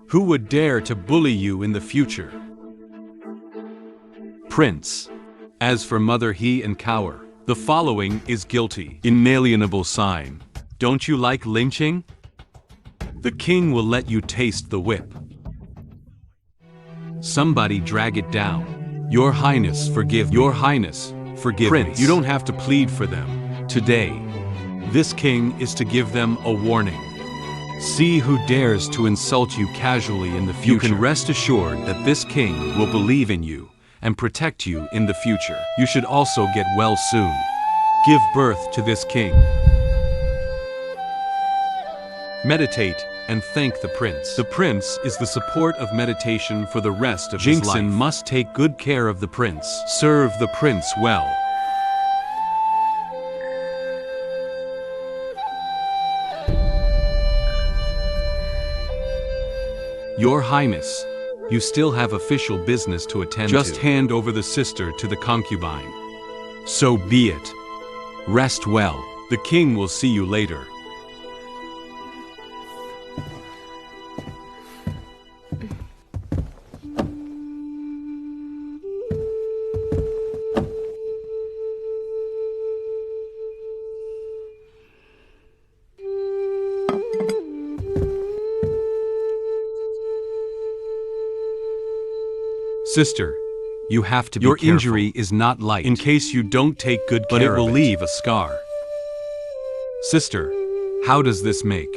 Who would dare to bully you in the future? Prince. As for Mother He and Cower, the following is guilty. Inalienable sign. Don't you like lynching? The king will let you taste the whip. Somebody drag it down. Your Highness, forgive me. Your Highness, forgive me. Prince, you don't have to plead for them. Today, this king is to give them a warning. See who dares to insult you casually in the future. You can rest assured that this king will believe in you and protect you in the future. You should also get well soon. Give birth to this king. Meditate and thank the prince. The prince is the support of meditation for the rest of his life. Jingxin must take good care of the prince. Serve the prince well. Your Highness, you still have official business to attend to. Just hand over the sister to the concubine. So be it. Rest well. The king will see you later. Sister, you have to be careful. Your injury is not light. In case you don't take good care of it, but it will leave a scar. Sister, how does this make?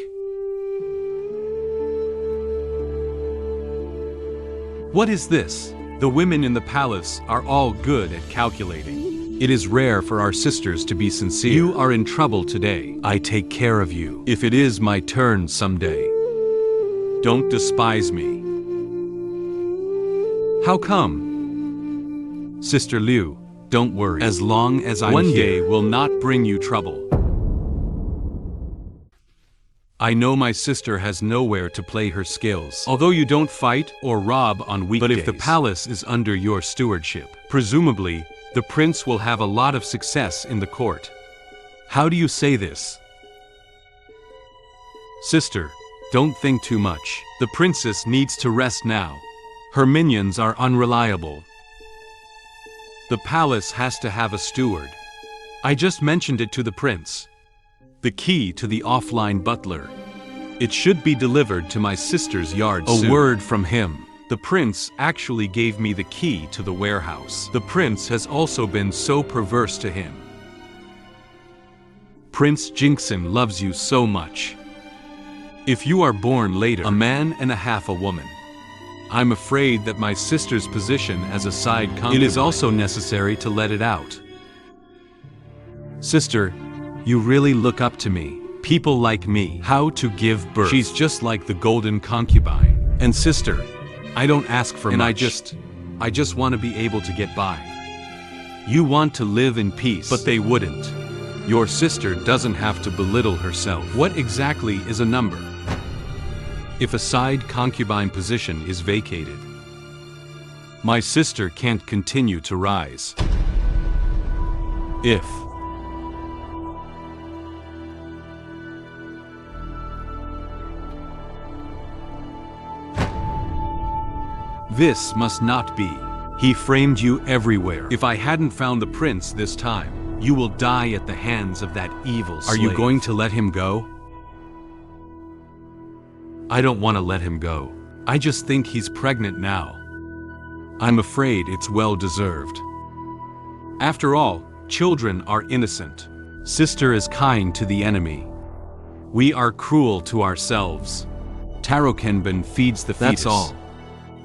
What is this? The women in the palace are all good at calculating. It is rare for our sisters to be sincere. You are in trouble today. I take care of you. If it is my turn someday, don't despise me. How come? Sister Liu, don't worry. As long as I'm here, one day will not bring you trouble. I know my sister has nowhere to play her skills. Although you don't fight or rob on weekdays. But if the palace is under your stewardship, presumably, the prince will have a lot of success in the court. How do you say this? Sister, don't think too much. The princess needs to rest now. Her minions are unreliable. The palace has to have a steward. I just mentioned it to the prince. The key to the offline butler. It should be delivered to my sister's yard soon. A word from him. The prince actually gave me the key to the warehouse. The prince has also been so perverse to him. Prince Jinxin loves you so much. If you are born later, a man and a half a woman, I'm afraid that my sister's position as a side concubine, it is also necessary to let it out. Sister, you really look up to me. People like me. How to give birth. She's just like the golden concubine. And sister, I don't ask for much. I just want to be able to get by. You want to live in peace, but they wouldn't. Your sister doesn't have to belittle herself. What exactly is a number? If a side concubine position is vacated, my sister can't continue to rise. If this must not be. He framed you everywhere. If I hadn't found the prince this time, you will die at the hands of that evil slave. Are you going to let him go? I don't want to let him go. I just think he's pregnant now. I'm afraid it's well deserved. After all, children are innocent. Sister is kind to the enemy. We are cruel to ourselves. Taro Kenbin feeds the fetus. That's all.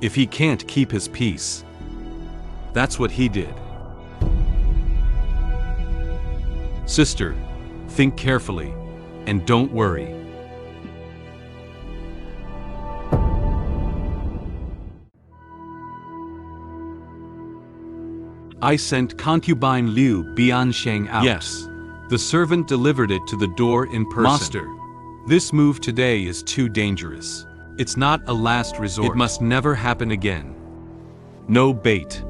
If he can't keep his peace, that's what he did. Sister, think carefully, and don't worry. I sent concubine Liu Biansheng out. Yes, the servant delivered it to the door in person. Master, this move today is too dangerous. It's not a last resort. It must never happen again. No bait.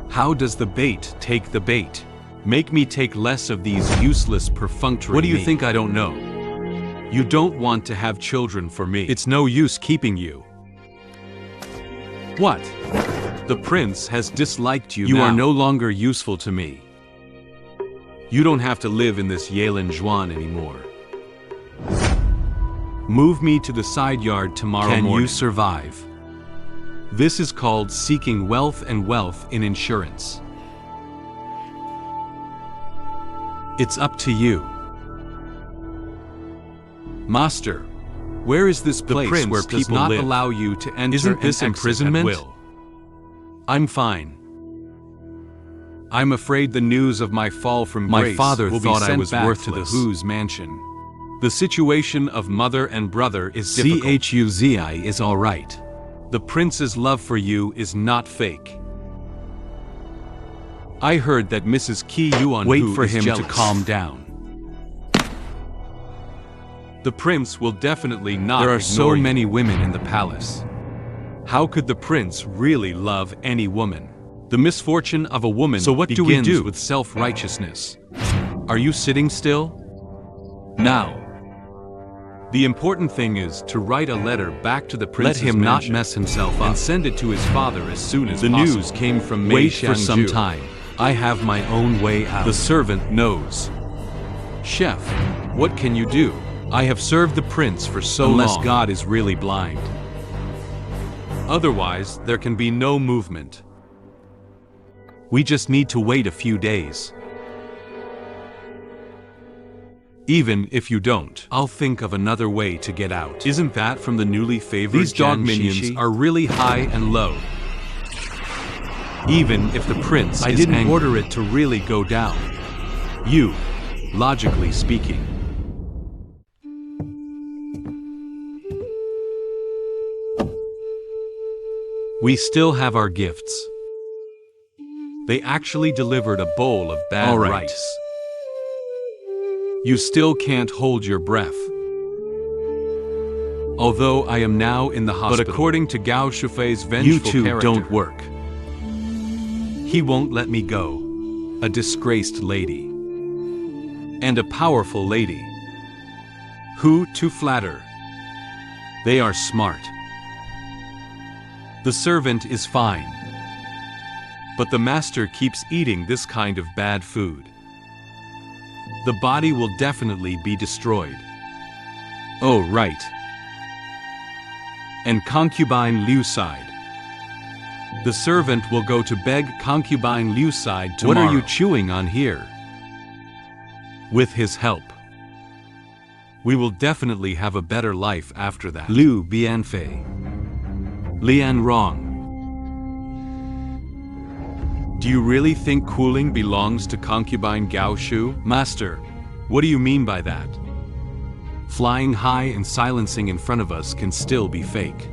How does the bait take the bait? Make me take less of these useless perfunctory. What do you think I don't know? You don't want to have children for me. It's no use keeping you. What? The prince has disliked you now. You are no longer useful to me. You don't have to live in this Yalin Zhuan anymore. Move me to the side yard tomorrow morning. Can you survive? This is called seeking wealth and wealth in insurance. It's up to you. Master, where is this place where people does not allow you to enter? Isn't this imprisonment? Will? I'm fine. I'm afraid the news of my fall from grace will be sent back to the Hu's mansion. The situation of mother and brother is difficult. Chuzi is all right. The prince's love for you is not fake. I heard that Mrs. Qi Yuan Wait for him jealous. To calm down. The prince will definitely not. There are so many women in the palace. How could the prince really love any woman? The misfortune of a woman begins with self-righteousness. Are you sitting still? Now. The important thing is to write a letter back to the prince's mansion. Let him not mess himself up and send it to his father as soon as possible. The news came from Wait for some time. I have my own way out. The servant knows. Chef, what can you do? I have served the prince for so long. Unless God is really blind. Otherwise, there can be no movement. We just need to wait a few days. Even if you don't, I'll think of another way to get out. Isn't that from the newly favored? These dog minions are really high and low. Even if the prince I is didn't angry. order it to really go down. You, logically speaking. We still have our gifts. They actually delivered a bowl of bad All right. rice. You still can't hold your breath. Although I am now in the hospital. But according to Gao Shufei's vengeful you two character, don't work. He won't let me go. A disgraced lady. And a powerful lady. Who to flatter? They are smart. The servant is fine. But the master keeps eating this kind of bad food. The body will definitely be destroyed. Oh, right. And concubine Liu side. The servant will go to beg concubine Liu side tomorrow. What are you chewing on here? With his help, we will definitely have a better life after that. Liu Bianfei. Lian Rong. Do you really think cooling belongs to concubine Gao Shu? Master, what do you mean by that? Flying high and silencing in front of us can still be fake.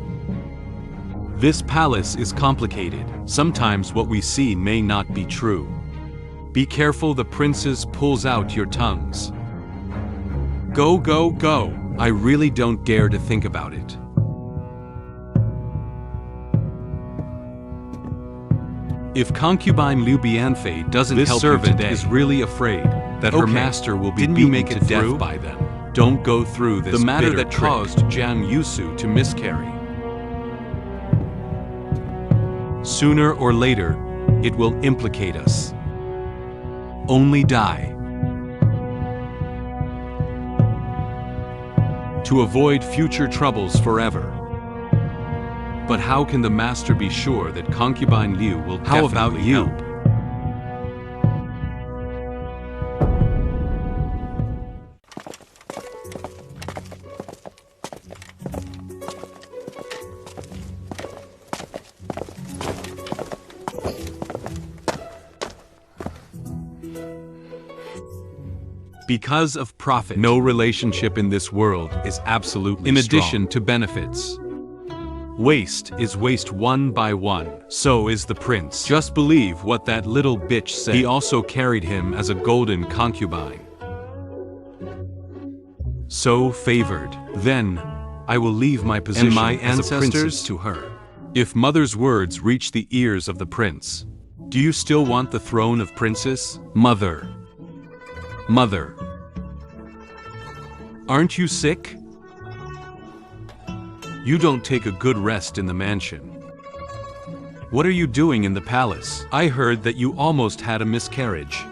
This palace is complicated. Sometimes what we see may not be true. Be careful the princess pulls out your tongues. Go, go, go! I really don't dare to think about it. If concubine Liu Bianfei doesn't help you today, this servant is really afraid that her master will be beaten to death by them. Don't go through this the matter that caused Jiang Yusu to miscarry. Sooner or later, it will implicate us. Only die. To avoid future troubles forever. But how can the master be sure that concubine Liu will definitely help? Because of profit, no relationship in this world is absolutely strong. In addition to benefits. Waste is waste one by one. So is the prince. Just believe what that little bitch said. He also carried him as a golden concubine. So favored. Then, I will leave my position and my ancestors to her. If mother's words reach the ears of the prince, do you still want the throne of princess? Mother. Mother. Aren't you sick? You don't take a good rest in the mansion. What are you doing in the palace? I heard that you almost had a miscarriage.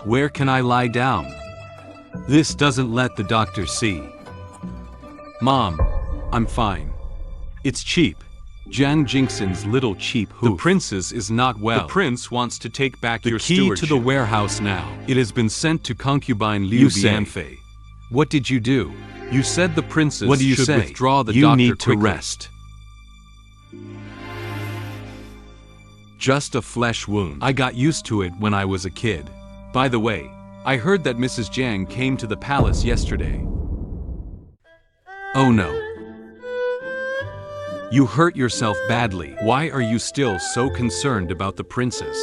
Where can I lie down? This doesn't let the doctor see. Mom, I'm fine. It's cheap. Jiang Jingson's little cheap hoof. The princess is not well. The prince wants to take back your stewardship. The key to the warehouse now. It has been sent to concubine Liu Bianfei. What did you do? You said the princess should withdraw the doctor quickly. You need to rest. Just a flesh wound. I got used to it when I was a kid. By the way, I heard that Mrs. Jiang came to the palace yesterday. Oh no. You hurt yourself badly. Why are you still so concerned about the princess?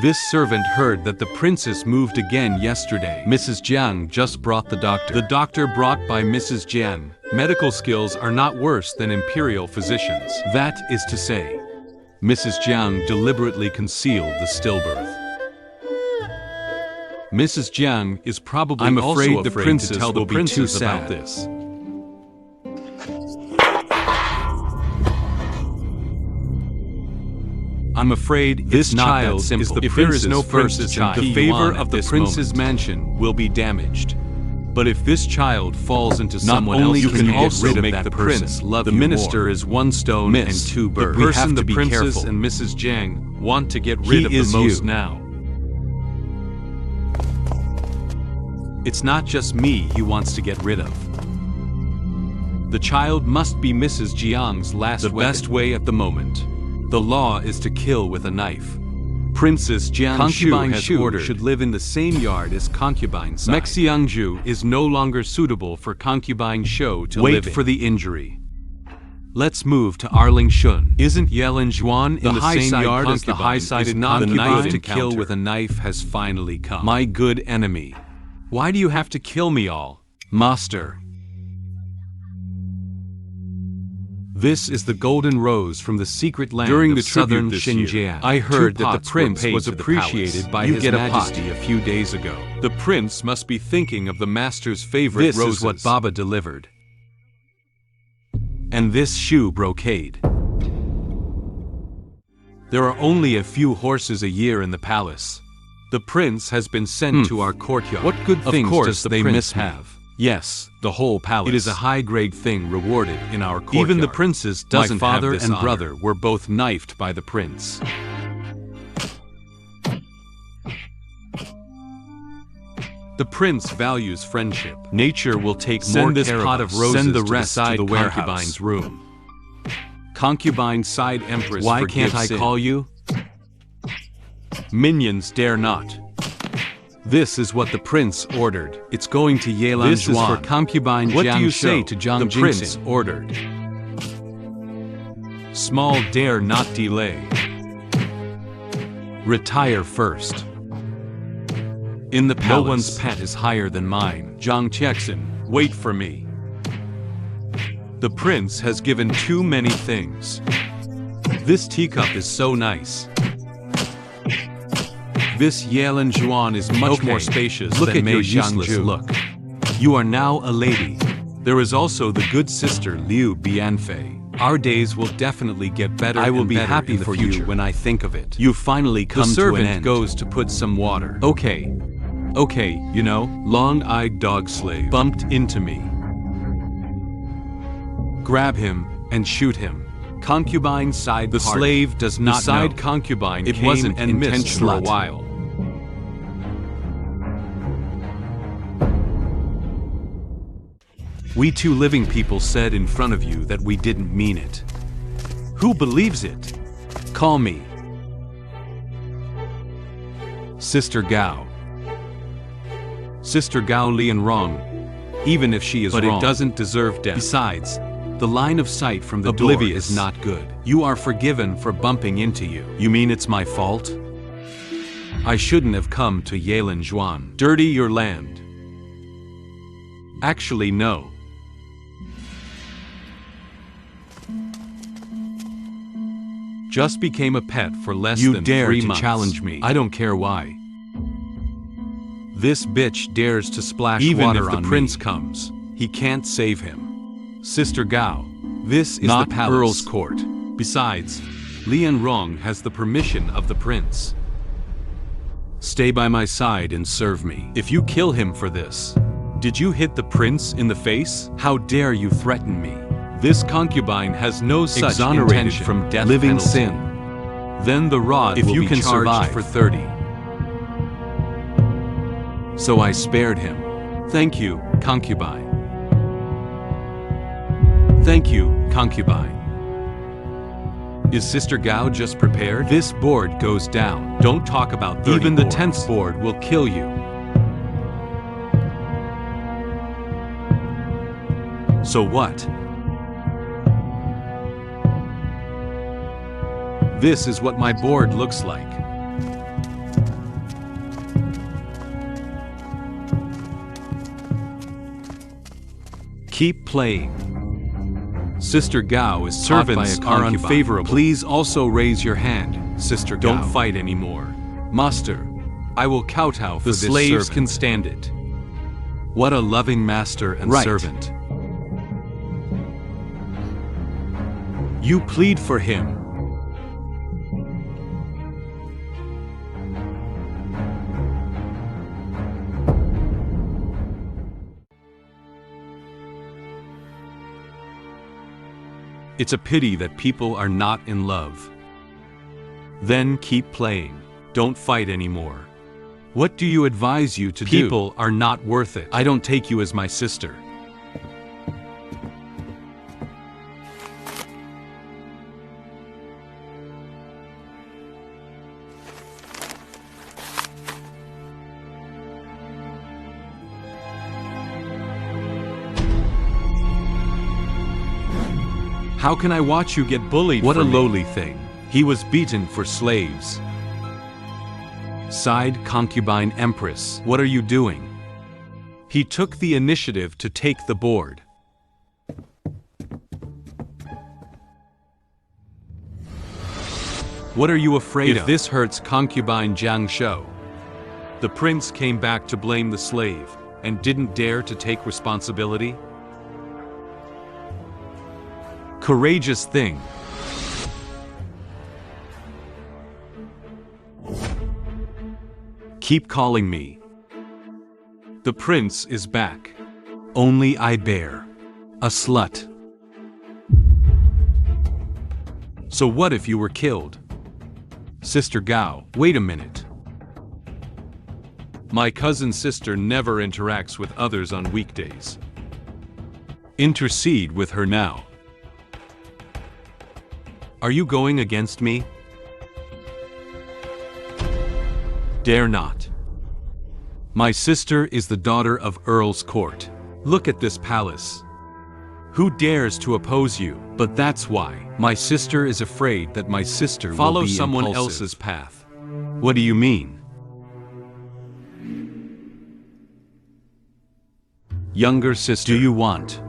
This servant heard that the princess moved again yesterday. Mrs. Jiang just brought the doctor. The doctor brought by Mrs. Jiang. Medical skills are not worse than imperial physicians. That is to say, Mrs. Jiang deliberately concealed the stillbirth. Mrs. Jiang is probably also afraid the princess will be too sad about this. I'm afraid this child is the prince's no first child. The favor of the prince's mansion will be damaged. But if this child falls into someone else, you can also make the prince love you more. The minister is one stone and two birds. The person the princess and Mrs. Jiang want to get rid of the most now. It's not just me he wants to get rid of. The child must be Mrs. Jiang's last weapon. The best way at the moment. The law is to kill with a knife. Princess Jiangxu has ordered should live in the same yard as concubine Sai. Mexiangju is no longer suitable for concubine Shou to live in. Wait for the injury. Let's move to Arlingshun. Isn't Yelinjuan in the same yard as the high-sided concubine? The knife to kill with a knife has finally come. My good enemy. Why do you have to kill me all, master? This is the golden rose from the secret land During of the southern tribute this Xinjiang. year, I heard that the pots prince were paid was to the appreciated palace. by You his get a majesty pot. a few days ago. The prince must be thinking of the master's favorite roses. This is what Baba delivered. And this shoe brocade. There are only a few horses a year in the palace. The prince has been sent to our courtyard. What good things does the prince have? Yes, the whole palace. It is a high-grade thing rewarded in our courtyard. Even the princess doesn't have this honor. My father and brother were both knifed by the prince. The prince values friendship. Nature will take more care of us. Send the rest to the concubine's room. Concubine side empress. Why can't I call you? Minions dare not. This is what the prince ordered. It's going to Yelanjuan. This is for concubine Jiangshou. What do you say to Jiang Jingxing? The prince ordered. Small dare not delay. Retire first. In the palace, no one's pet is higher than mine. Zhang Qiexin, wait for me. The prince has given too many things. This teacup is so nice. This Yelinjuan is much more spacious than Mei Xiangju's look. You are now a lady. There is also the good sister Liu Bianfei. Our days will definitely get better. I will be happy for you when I think of it. You finally come to an end. The servant goes to put some water. Okay, you know, long-eyed dog slave bumped into me. Grab him and shoot him. Concubine side. The slave does not know. The side concubine it wasn't and missed for a while. We two living people said in front of you that we didn't mean it. Who believes it? Call me Sister Gao. Sister Gao Lianrong, even if she is wrong. But it doesn't deserve death. Besides, the line of sight from the door is not good. You are forgiven for bumping into you. You mean it's my fault? I shouldn't have come to Yelinjuan. Dirty your land. Actually, no. Just became a pet for less than 3 months. You dare to challenge me. I don't care why. This bitch dares to splash water on me. Even if the prince comes, he can't save him. Sister Gao, this is not the palace. Earl's court. Besides, Lian Rong has the permission of the prince. Stay by my side and serve me. If you kill him for this, did you hit the prince in the face? How dare you threaten me? This concubine has no such intention from death living penalty. Sin. Then the rod if will you be can charged survive for 30. So I spared him. Thank you, concubine. Thank you, concubine. Is Sister Gao just prepared? This board goes down. Don't talk about 30 Even boards. The 10th board will kill you. So what? This is what my board looks like. Keep playing. Sister Gao is servants are unfavorable. Please also raise your hand, Sister Gao. Don't fight anymore. Master, I will kowtow for this servant. The slaves can stand it. What a loving master and servant. You plead for him. It's a pity that people are not in love. Then keep playing. Don't fight anymore. What do you advise you to do? People are not worth it. I don't take you as my sister. How can I watch you get bullied? What a lowly thing. He was beaten for slaves. Sighed concubine Empress. What are you doing? He took the initiative to take the board. What are you afraid of? If this hurts concubine Jiang Shou. The prince came back to blame the slave and didn't dare to take responsibility. Courageous thing. Keep calling me. The prince is back. Only I bear. A slut. So what if you were killed? Sister Gao, wait a minute. My cousin's sister never interacts with others on weekdays. Intercede with her now. Are you going against me? Dare not. My sister is the daughter of Earl's court. Look at this palace. Who dares to oppose you? But that's why my sister is afraid that my sister will be someone else's path. What do you mean? Younger sister. Do you want?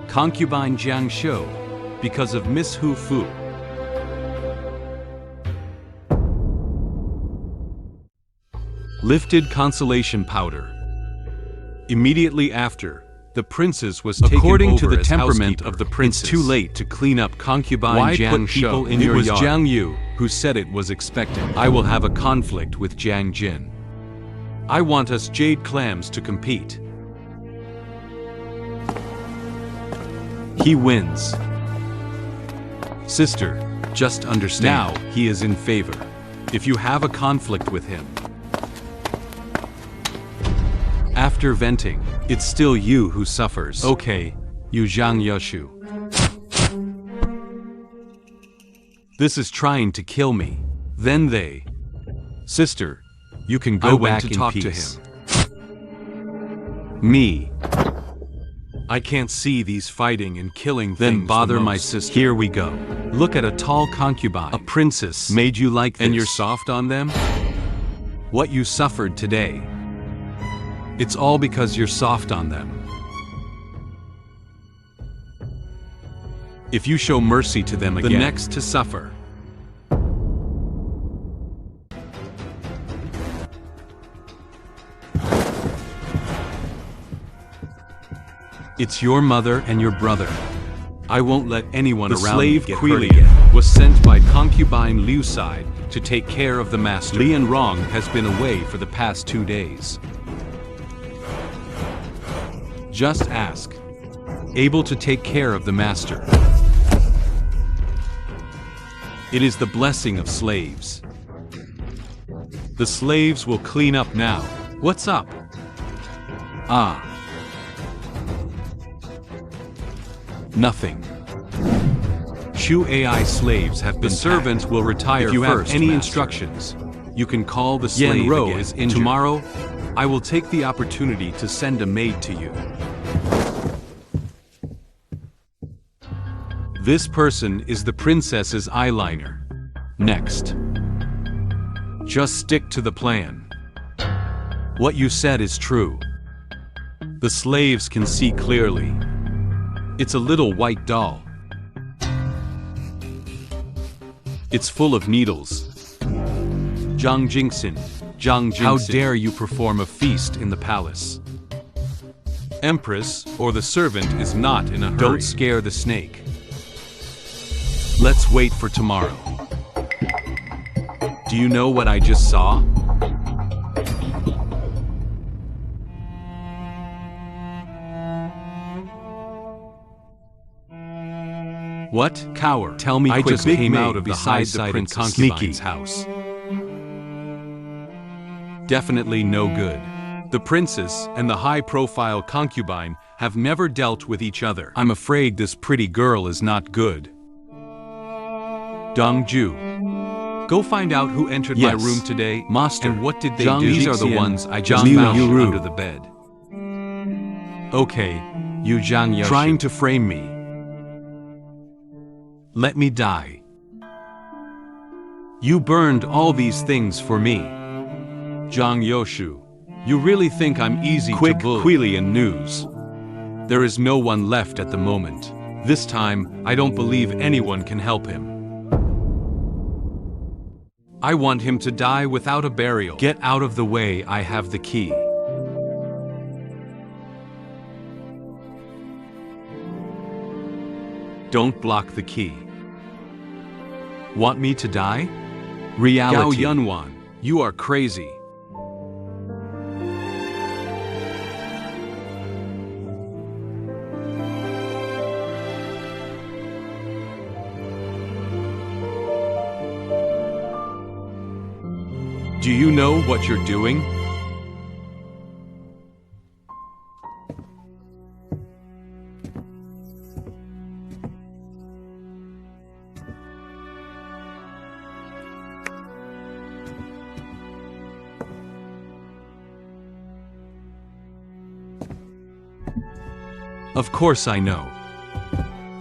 Concubine Jiang Shou, because of Miss Hu Fu. Lifted consolation powder. Immediately after, the princess was taken According over to the as temperament housekeeper. of the princess. It's too late to clean up concubine Jiang Shou. It was Jiang Yu who said it was expected. I will have a conflict with Jiang Jin. I want us jade clams to compete. He wins. Sister, just understand. Now he is in favor. If you have a conflict with him, after venting, it's still you who suffers. Okay, you Zhang Yoshu. This is trying to kill me. Then they. Sister, you can go back to talk to him. Me. I can't see these fighting and killing things. Then bother my sister. Here we go. Look at a tall concubine. A princess made you like this. And you're soft on them? What you suffered today. It's all because you're soft on them. If you show mercy to them again, the next to suffer. It's your mother and your brother. I won't let anyone around me get hurt again. The slave was sent by concubine Liu Side to take care of the master. Lian Rong has been away for the past 2 days. Just ask. Able to take care of the master. It is the blessing of slaves. The slaves will clean up now. What's up? Ah. Nothing. Shu AI slaves have been. The servants will retire first. If you have any instructions, you can call the slave again. Tomorrow, I will take the opportunity to send a maid to you. This person is the princess's eyeliner. Next. Just stick to the plan. What you said is true. The slaves can see clearly. It's a little white doll. It's full of needles. Zhang Jingxin, how dare you perform a feast in the palace? Empress or the servant is not in a hurry. Don't scare the snake. Let's wait for tomorrow. Do you know what I just saw? What? Coward. Tell me quick. I just came out of the high-sided concubine's house. Definitely no good. The princess and the high-profile concubine have never dealt with each other. I'm afraid this pretty girl is not good. Dong Ju. Go find out who entered my room today, Master, and what did they do. These are the ones I just found under the bed. Okay, you Zhang Yoshu. Trying to frame me. Let me die. You burned all these things for me. Zhang Yoshu, you really think I'm easy to bully? Quilian news. There is no one left at the moment. This time, I don't believe anyone can help him. I want him to die without a burial. Get out of the way, I have the key. Don't block the key. Want me to die? Reality. Gao Yunwan, you are crazy. Do you know what you're doing? Of course I know.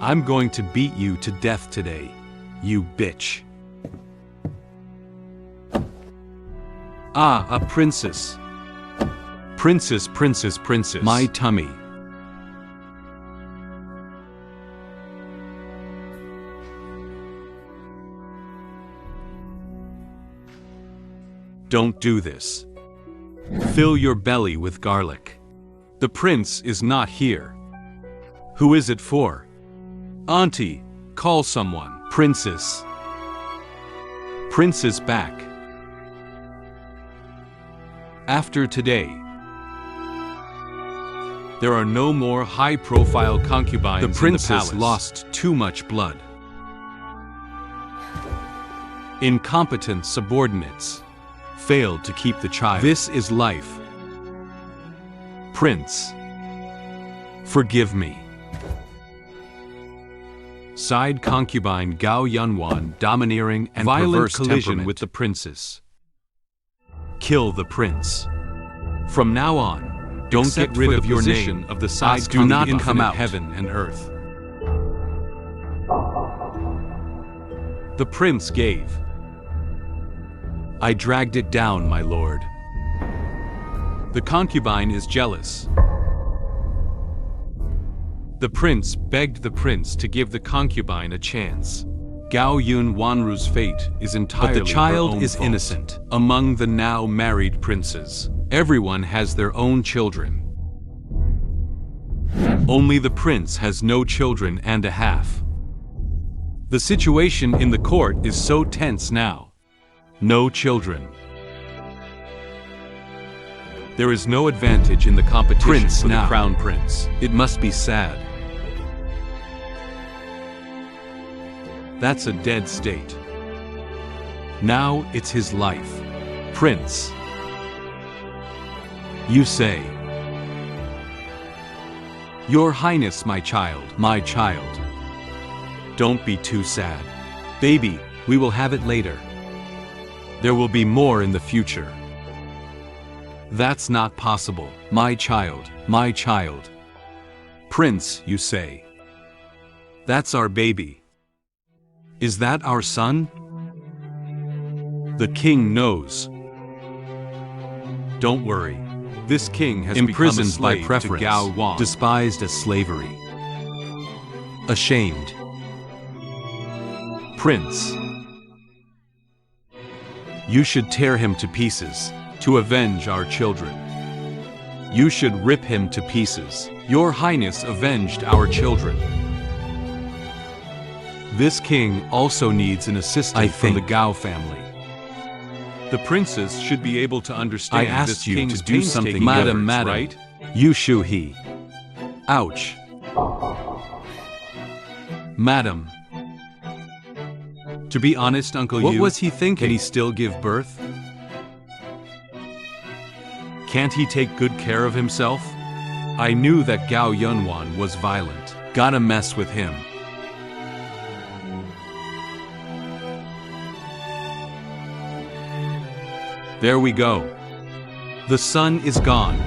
I'm going to beat you to death today, you bitch. Ah, a princess. Princess, princess, princess. My tummy. Don't do this. Fill your belly with garlic. The prince is not here. Who is it for? Auntie, call someone. Princess. Princess back. After today, there are no more high-profile concubines in the palace. The princess lost too much blood. Incompetent subordinates failed to keep the child. This is life. Prince, forgive me. Side concubine Gao Yunwan domineering and violent collision with the princess. Kill the prince. From now on, don't get rid of your name of the side do not come out heaven and earth. The prince gave. I dragged it down, my lord. The concubine is jealous. The prince begged the prince to give the concubine a chance. Gao Yun Wanru's fate is entirely her own fault. But the child is innocent. Among the now married princes, everyone has their own children. Only the prince has no children and a half. The situation in the court is so tense now. No children. There is no advantage in the competition for the crown prince. It must be sad. That's a dead state. Now it's his life. Prince. You say. Your Highness, my child. My child. Don't be too sad. Baby, we will have it later. There will be more in the future. That's not possible. My child. My child. Prince, you say. That's our baby. Is that our son? The king knows. Don't worry. This king has imprisoned become a slave by preference, to Gao Wang, despised as slavery. Ashamed. Prince. You should tear him to pieces to avenge our children. You should rip him to pieces. Your Highness avenged our children. This king also needs an assistant from the Gao family. The princes should be able to understand this king's to do something, madam, right? Yu Shu He. Ouch. Madam. To be honest, Uncle Yu, what was he thinking? Can he still give birth? Can't he take good care of himself? I knew that Gao Yunwan was violent. Gotta mess with him. There we go. The sun is gone.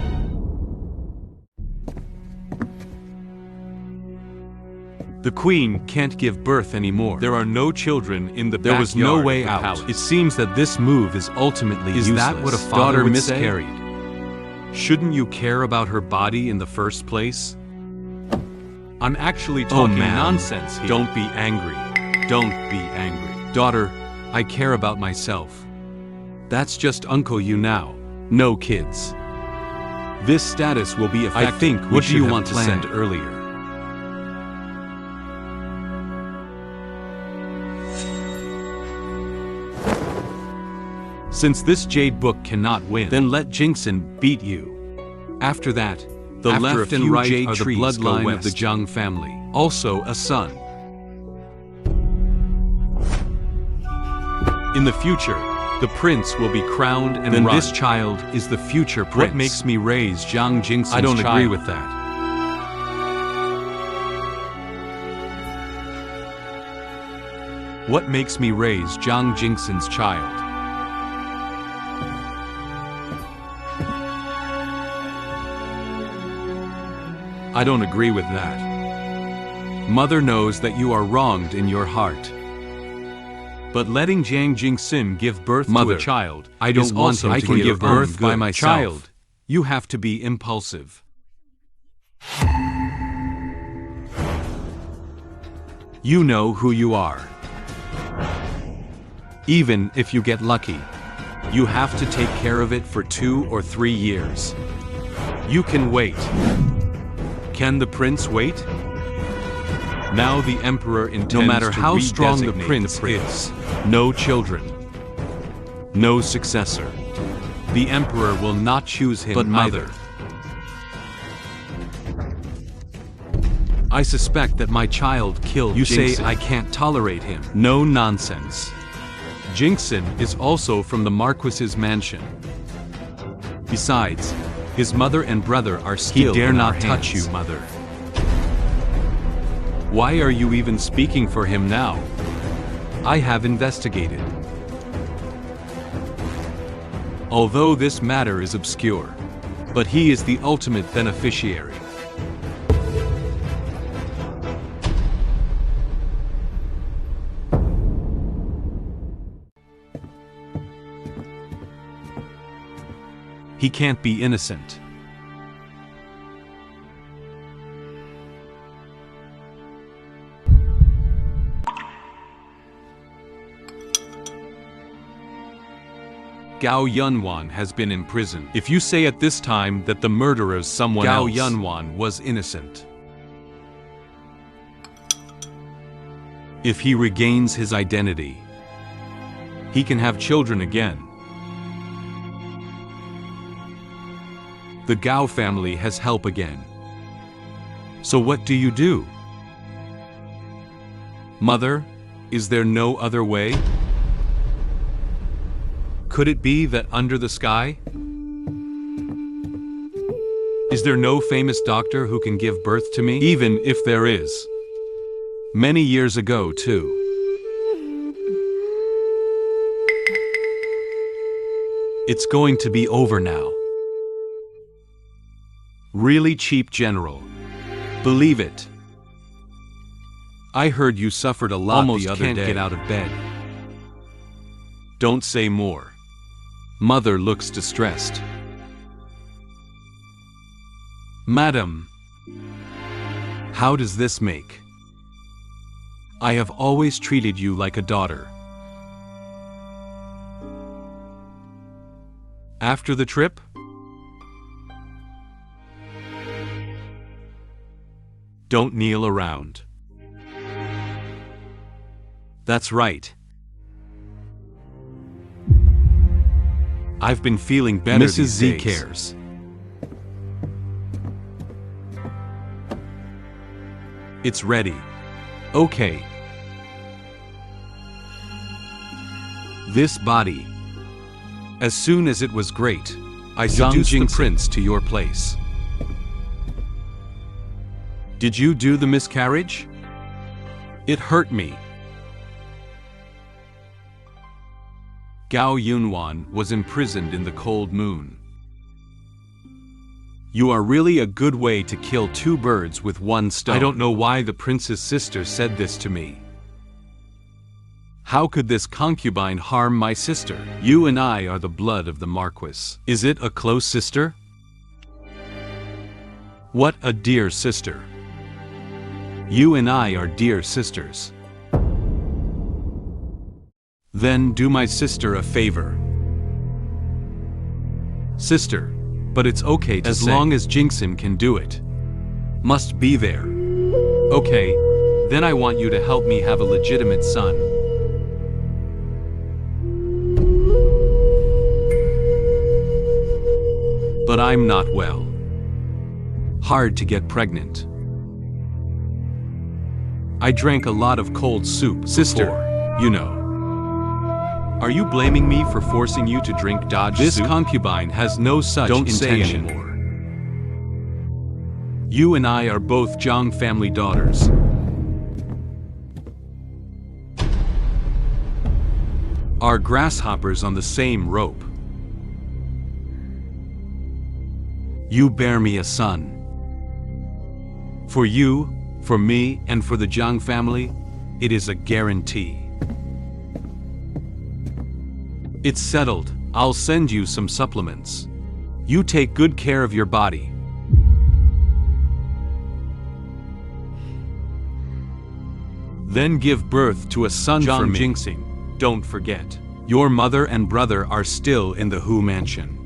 The The queen can't give birth anymore. There are no children in the There was no backyard way of the out. palace. It seems that this move is ultimately useless. Is that what a father daughter would miscarried? Shouldn't you care about her body in the first place? I'm actually talking man. nonsense here. Don't be angry. Don't be angry. Daughter, I care about myself. That's just Uncle you now. No kids. This status will be effective. I think we What do should you have want to planned send earlier? Since this jade book cannot win, then let Jingxin beat you. After that, the After left a and few right jade are the trees go bloodline of the west. Zhang family, also a son. In the future, the prince will be crowned and Then run. this child is the future prince. What makes me raise Zhang Jingxin's I don't agree child? with that. What makes me raise Zhang Jingxin's child? I don't agree with that. Mother knows that you are wronged in your heart. But letting Jiang Jingxin give birth to a child, I don't is want also him I to can give give birth birth by by myself. myself. You have to be impulsive. You know who you are. Even if you get lucky, you have to take care of it for 2 or 3 years. You can wait. Can the prince wait? Now the emperor intends No matter to how strong the redesignate prince is, no children, no successor. The emperor will not choose him But either. I suspect that my child killed You Jingxin. say I can't tolerate him. No nonsense. Jingxin is also from the Marquis's mansion. Besides, his mother and brother are skilled. He dare in our not touch hands. you, mother. Why are you even speaking for him now? I have investigated. Although this matter is obscure, but he is the ultimate beneficiary. He can't be innocent. Gao Yunwan has been imprisoned. If you say at this time that the murderer's someone else, Gao Yunwan was innocent. If he regains his identity, he can have children again. The Gao family has help again. So what do you do? Mother, is there no other way? Could it be that under the sky? Is there no famous doctor who can give birth to me? Even if there is. Many years ago, too. It's going to be over now. Really cheap general. Believe it. I heard you suffered a lot Almost the other can't day. get out of bed. Don't say more. Mother looks distressed. Madam, how does this make? I have always treated you like a daughter. After the trip? Don't kneel around. That's right. I've been feeling better Mrs. these Z days. cares. It's ready. Okay. This body. As soon as it was great, I seduced the prince to your place. Did you do the miscarriage? It hurt me. Gao Yunwan was imprisoned in the cold moon. You are really a good way to kill two birds with one stone. I don't know why the prince's sister said this to me. How could this concubine harm my sister? You and I are the blood of the Marquis. Is it a close sister? What a dear sister. You and I are dear sisters. Then do my sister a favor. Sister, but it's okay to say. As long as Jinxim can do it. Must be there. Okay, then I want you to help me have a legitimate son. But I'm not well. Hard to get pregnant. I drank a lot of cold soup. Sister, you know. Are you blaming me for forcing you to drink Dodge soup? This concubine has no such intention. Don't say anymore. You and I are both Zhang family daughters. Are grasshoppers on the same rope. You bear me a son. For you, for me, and for the Zhang family, it is a guarantee. It's settled. I'll send you some supplements. You take good care of your body. Then give birth to a son for me. Jinxing, don't forget. Your mother and brother are still in the Hu mansion.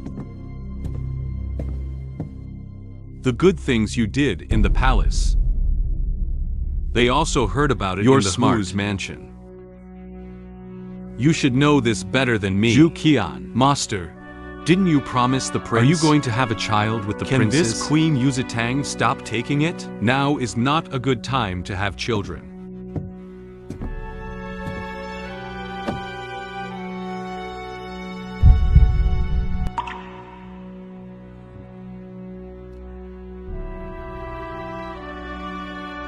The good things you did in the palace. They also heard about it in the Hu's mansion. You should know this better than me. Zhu Qian. Master, didn't you promise the prince? Are you going to have a child with the princess? Can this Queen Yuzitang stop taking it? Now is not a good time to have children.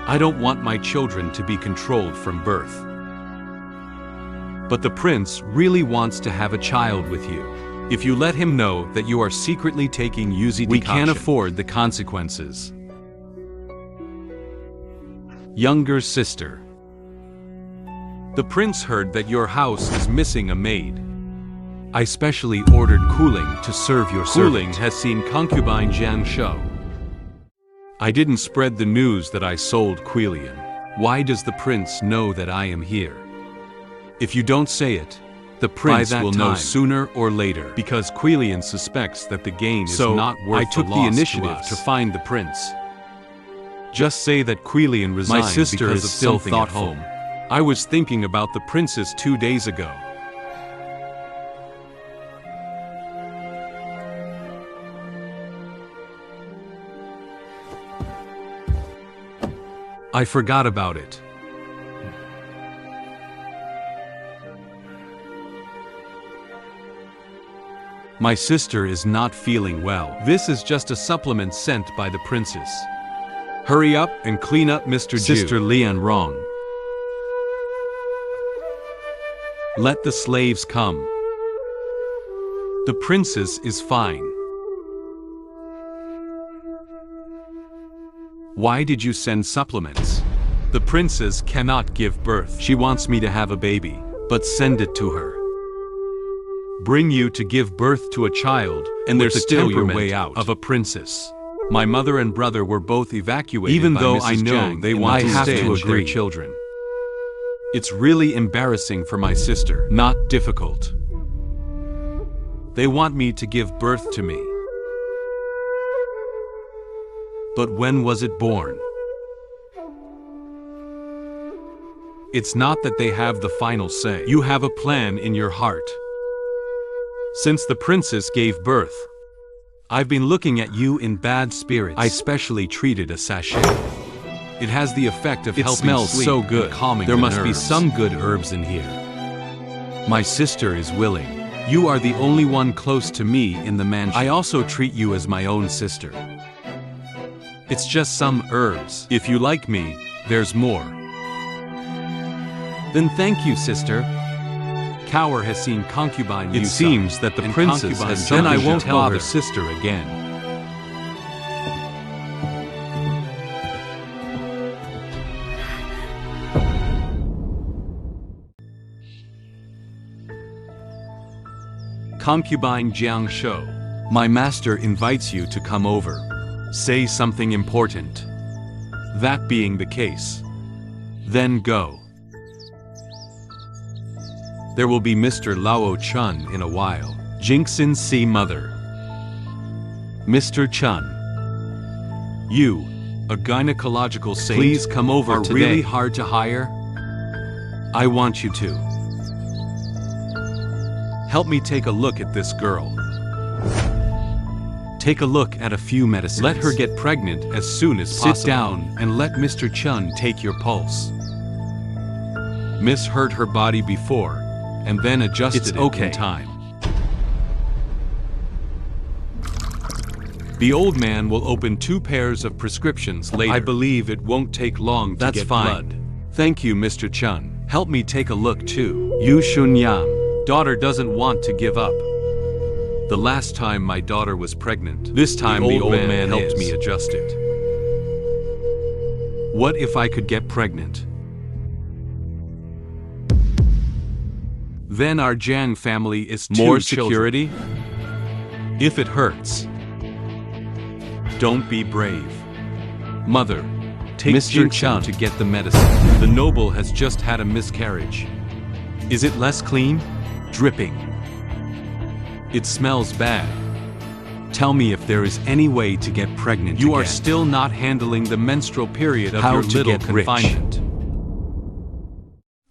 I don't want my children to be controlled from birth. But the prince really wants to have a child with you. If you let him know that you are secretly taking Yuzi decoction, we can't afford the consequences. Younger sister. The prince heard that your house is missing a maid. I specially ordered Kuling to serve your servant. Kuling has seen concubine Jiang Shou. I didn't spread the news that I sold Quilian. Why does the prince know that I am here? If you don't say it, the prince will know sooner or later. Because Quilian suspects that the gain is not worth the loss. I took the initiative to find the prince. Just say that Quilian resigned. My sister is still thoughtful. I was thinking about the princess 2 days ago. I forgot about it. My sister is not feeling well. This is just a supplement sent by the princess. Hurry up and clean up Mr. Sister Lian Rong. Let the slaves come. The princess is fine. Why did you send supplements? The princess cannot give birth. She wants me to have a baby, but send it to her. Bring you to give birth to a child, and there's still your way out of a princess. My mother and brother were both evacuated. Even though I know they want to stay with their children. It's really embarrassing for my sister, not difficult. They want me to give birth to me. But when was it born? It's not that they have the final say. You have a plan in your heart. Since the princess gave birth, I've been looking at you in bad spirits. I specially treated a sachet. It has the effect of helping sleep. It smells so good. Calming there must be some good herbs in here. My sister is willing. You are the only one close to me in the mansion. I also treat you as my own sister. It's just some herbs. If you like me, there's more. Then thank you, sister. Cower has seen concubine Yusa. It seems that the princess has. Then I won't bother sister again. Concubine Jiang Shou, my master invites you to come over. Say something important. That being the case, then go. There will be Mr. Lao Chun in a while. Jingxin C. Mother. Mr. Chun. You, a gynecological saint, please come over today. Really hard to hire? I want you to. Help me take a look at this girl. Take a look at a few medicines. Let her get pregnant as soon as possible. Sit down and let Mr. Chun take your pulse. Miss hurt her body before, and then adjusted it in time. The old man will open 2 pairs of prescriptions later. I believe it won't take long to get blood. Thank you, Mr. Chun. Help me take a look too. Yu Shunyang. Daughter doesn't want to give up. The last time my daughter was pregnant, this time the old man helped me adjust it. What if I could get pregnant? Then our Jiang family is more security? If it hurts, don't be brave. Mother, take Mr. Chun to get the medicine. The noble has just had a miscarriage. Is it less clean? Dripping. It smells bad. Tell me if there is any way to get pregnant again. You are still not handling the menstrual period of your little confinement.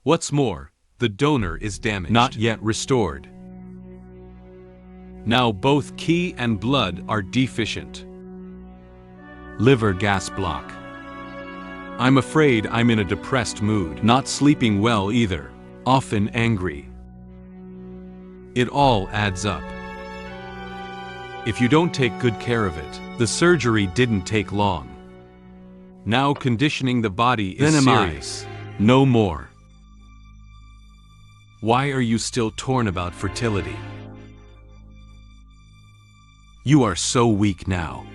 What's more, the donor is damaged, not yet restored. Now both qi and blood are deficient. Liver gas block. I'm afraid I'm in a depressed mood, not sleeping well either, often angry. It all adds up. If you don't take good care of it, the surgery didn't take long. Now conditioning the body is serious. No more. Why are you still torn about fertility? You are so weak now.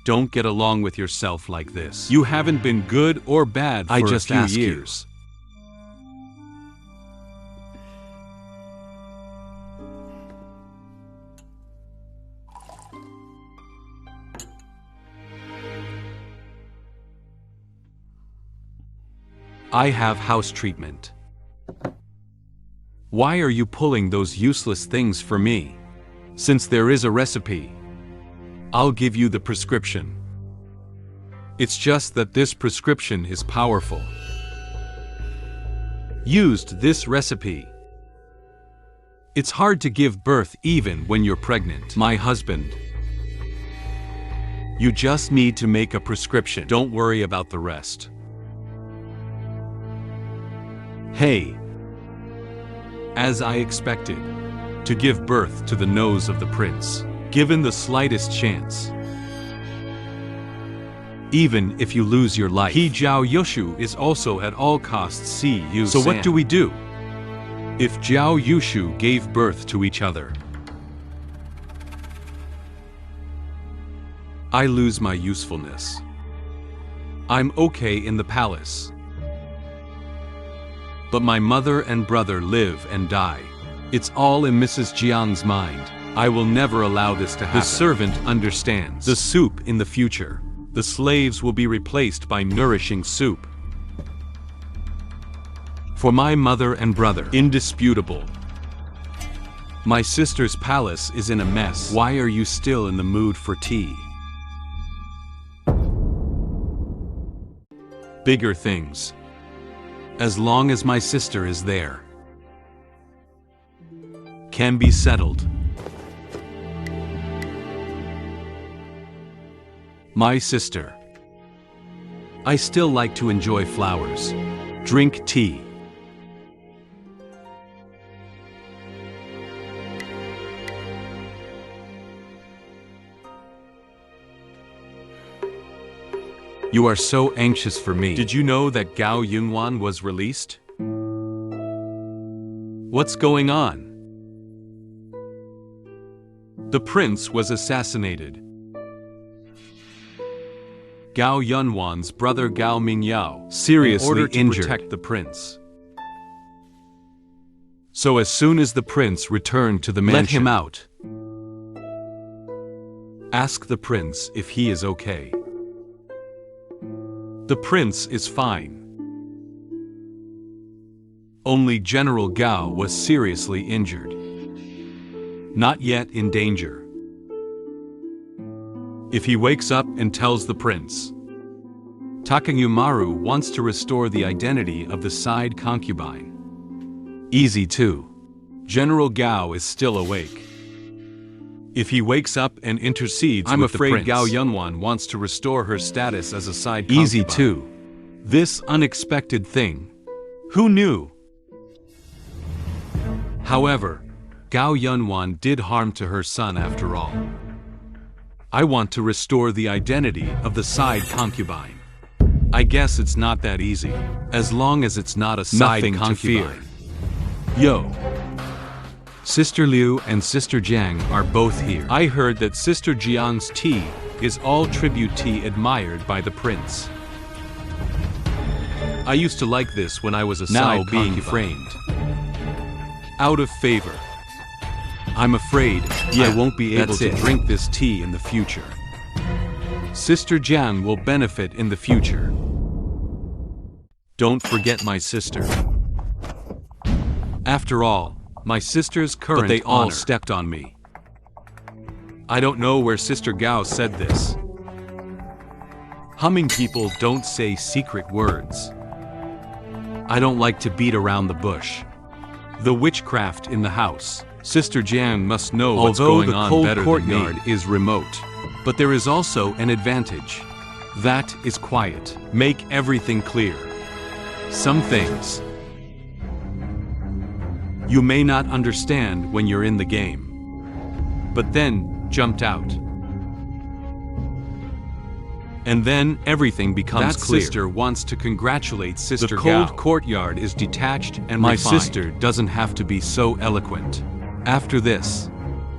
Don't get along with yourself like this. You haven't been good or bad for a few years. I have house treatment. Why are you pulling those useless things for me? Since there is a recipe, I'll give you the prescription. It's just that this prescription is powerful. Used this recipe. It's hard to give birth even when you're pregnant. My husband. You just need to make a prescription. Don't worry about the rest. Hey. As I expected, to give birth to the nose of the prince, given the slightest chance. Even if you lose your life. He Zhao Yushu is also at all costs see you. So what do we do? If Zhao Yushu gave birth to each other, I lose my usefulness. I'm okay in the palace. But my mother and brother live and die. It's all in Mrs. Jiang's mind. I will never allow this to happen. The servant understands. The soup in the future. The slaves will be replaced by nourishing soup. For my mother and brother, indisputable. My sister's palace is in a mess. Why are you still in the mood for tea? Bigger things. As long as my sister is there. Can be settled. My sister. I still like to enjoy flowers. Drink tea. You are so anxious for me. Did you know that Gao Yunwan was released? What's going on? The prince was assassinated. Gao Yunwan's brother Gao Mingyao seriously injured to protect the prince. So as soon as the prince returned to the mansion, let him out. Ask the prince if he is okay. The prince is fine. Only General Gao was seriously injured. Not yet in danger. If he wakes up and tells the prince, Takayumaru wants to restore the identity of the side concubine. Easy too. General Gao is still awake. If he wakes up and intercedes with the prince, I'm afraid Gao Yunwan wants to restore her status as a side concubine. Easy too. This unexpected thing. Who knew? However, Gao Yunwan did harm to her son after all. I want to restore the identity of the side concubine. I guess it's not that easy, as long as it's not a side concubine. Yo. Sister Liu and Sister Jiang are both here. I heard that Sister Jiang's tea is all tribute tea admired by the prince. I used to like this when I was a side concubine. Now being framed. Out of favor. I'm afraid I won't be able to drink this tea in the future. Sister Jiang will benefit in the future. Don't forget my sister. After all, my sister's current honor. But they all stepped on me. I don't know where Sister Gao said this. Humming people don't say secret words. I don't like to beat around the bush. The witchcraft in the house. Sister Jiang must know what's going on better than me. Although the cold courtyard is remote, but there is also an advantage. That is quiet. Make everything clear. Some things you may not understand when you're in the game, but then jumped out. And then everything becomes clear. That sister wants to congratulate Sister Gao. The cold courtyard is detached and my sister doesn't have to be so eloquent. After this,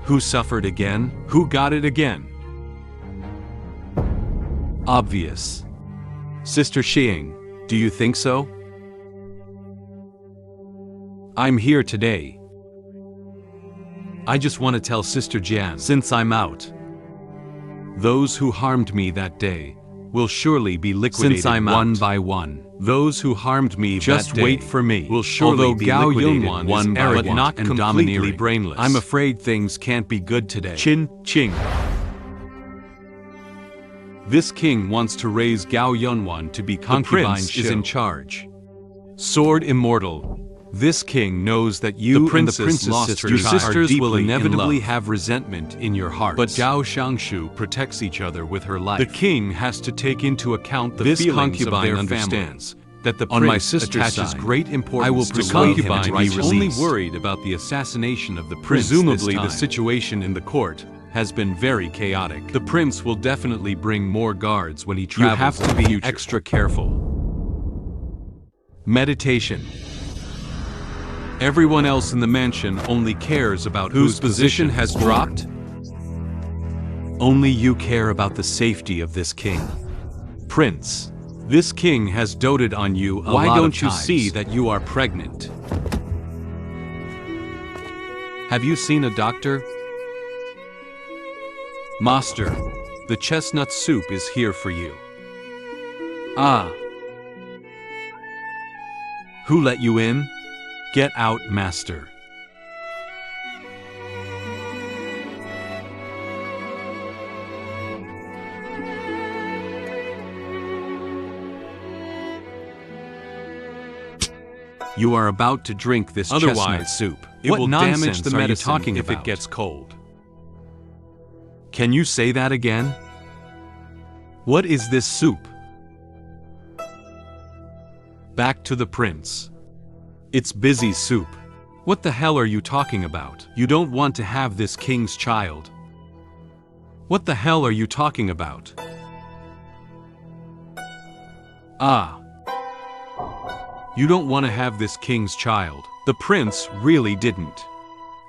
who suffered again? Who got it again? Obvious. Sister Xing, do you think so? I'm here today. I just want to tell Sister Jiang, since I'm out, those who harmed me that day will surely be liquidated one by one. Those who harmed me just that day wait for me will surely be liquidated one by one, but not and completely brainless. I'm afraid things can't be good today. Chin Ching. This king wants to raise Gao Yunwan to be concubine. The prince is in charge. Sword immortal. This king knows that you and the princess lost her sisters will inevitably have resentment in your hearts. But Gao Shangshu protects each other with her life. The king has to take into account the feelings of their families. That the prince attaches great importance to concubine. He's only worried about the assassination of the prince. Presumably the situation in the court has been very chaotic. The prince will definitely bring more guards when he travels. You have to be extra careful. Meditation. Everyone else in the mansion only cares about whose position has dropped. Only you care about the safety of this king. Prince, this king has doted on you a lot of times. Why don't you see that you are pregnant? Have you seen a doctor? Master, the chestnut soup is here for you. Ah. Who let you in? Get out, master. You are about to drink this chestnut soup. It will damage the medicine if it gets cold. Can you say that again? What is this soup? Back to the prince. It's busy soup. What the hell are you talking about? You don't want to have this king's child. What the hell are you talking about? Ah. You don't want to have this king's child. The prince really didn't.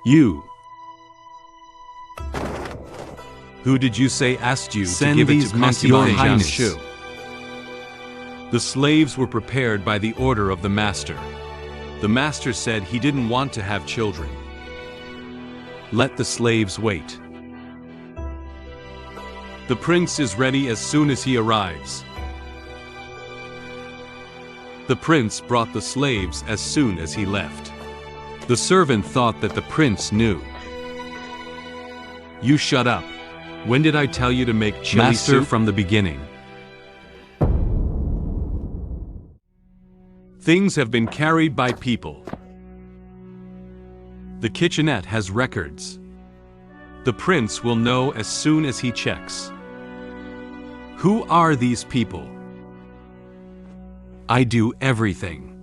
You. Who did you say asked you to give it to concubine Shangshu? The slaves were prepared by the order of the master. The master said he didn't want to have children. Let the slaves wait. The prince is ready as soon as he arrives. The prince brought the slaves as soon as he left. The servant thought that the prince knew. You shut up. When did I tell you to make chili soup? From the beginning. Things have been carried by people. The kitchenette has records. The prince will know as soon as he checks. Who are these people? I do everything.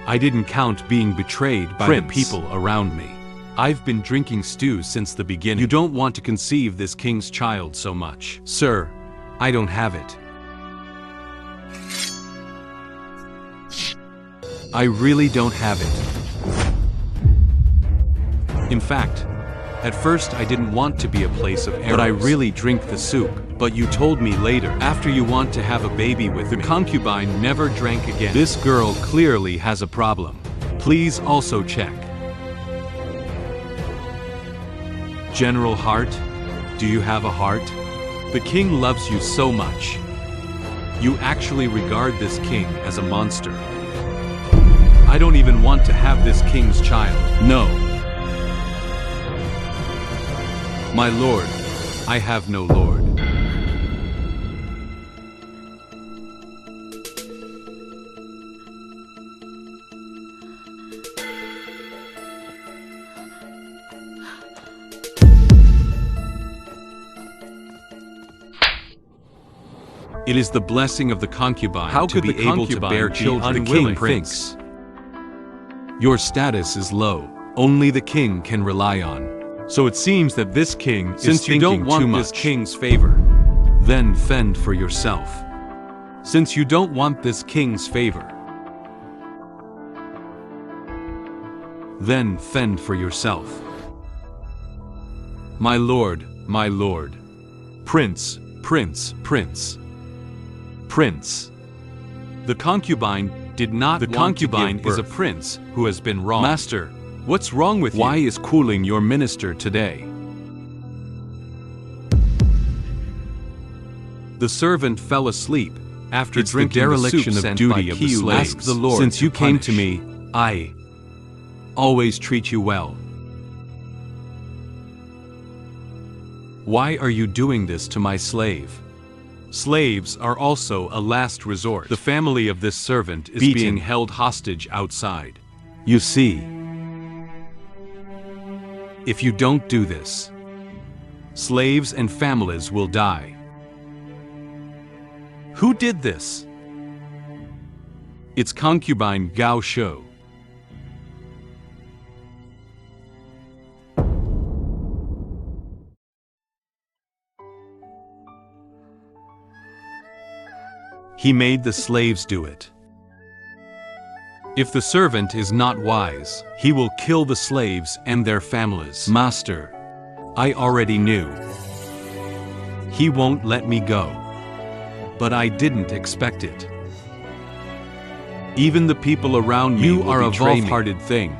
I didn't count being betrayed by the people around me. I've been drinking stew since the beginning. You don't want to conceive this king's child so much. Sir, I don't have it. I really don't have it. In fact, at first I didn't want to be a place of errors. But I really drink the soup. But you told me later, after you want to have a baby with me. The concubine never drank again. This girl clearly has a problem. Please also check. General Heart, do you have a heart? The king loves you so much. You actually regard this king as a monster. I don't even want to have this king's child. No. My lord, I have no lord. It is the blessing of the concubine to be able to bear children. The king thinks. Your status is low. Only the king can rely on. So it seems that this king is thinking too much. Since you don't want this king's favor, then fend for yourself. Since you don't want this king's favor, then fend for yourself. My lord, my lord. Prince, prince, prince. Prince. The concubine did not want to give birth. The concubine is a prince who has been wronged. Master, what's wrong with you? Why is cooling your minister today? The servant fell asleep after drinking the dereliction of duty of the slaves. Ask the Lord. Since you came to me, I always treat you well. Why are you doing this to my slave? Slaves are also a last resort. The family of this servant is being held hostage outside. You see, if you don't do this, slaves and families will die. Who did this? It's concubine Gao Shou. He made the slaves do it. If the servant is not wise, he will kill the slaves and their families. Master, I already knew. He won't let me go. But I didn't expect it. Even the people around me will betray me. You are a wolf-hearted thing.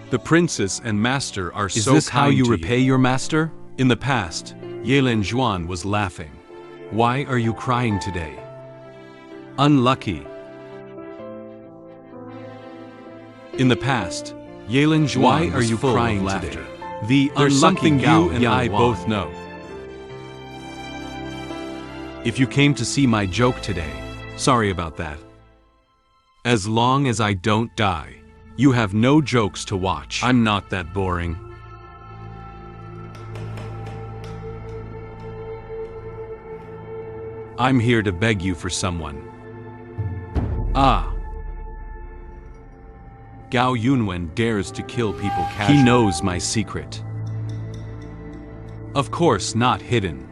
The princess and master are so kind to you. Is this how you repay your master? In the past, Yelin Zhuan was laughing. Why are you crying today? Unlucky. In the past, Yelin Zhuan Why are you crying today? There's something you and I both know. If you came to see my joke today, sorry about that. As long as I don't die, you have no jokes to watch. I'm not that boring. I'm here to beg you for someone. Ah. Gao Yunwen dares to kill people casually. He knows my secret. Of course, not hidden.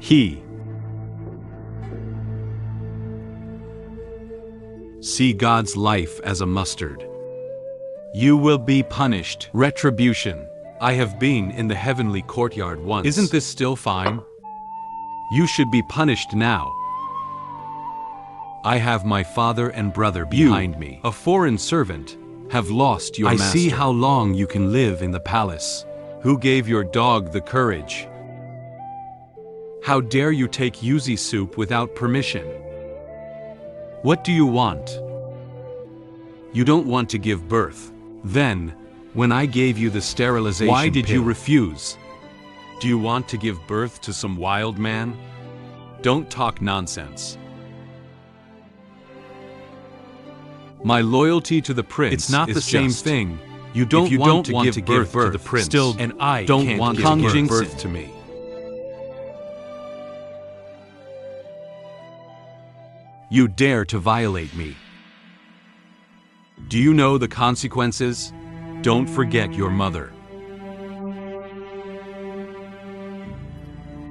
He. See God's life as a mustard. You will be punished. Retribution. I have been in the heavenly courtyard once. Isn't this still fine? You should be punished now. I have my father and brother behind me. A foreign servant, have lost your master. I see how long you can live in the palace. Who gave your dog the courage? How dare you take yuzu soup without permission? What do you want? You don't want to give birth. Then, when I gave you the sterilization pill, why did you refuse? Do you want to give birth to some wild man? Don't talk nonsense. My loyalty to the prince It's not is the same just, thing. You don't want to give birth to the prince, still, and I don't can't want give to birth to me. You dare to violate me. Do you know the consequences? Don't forget your mother.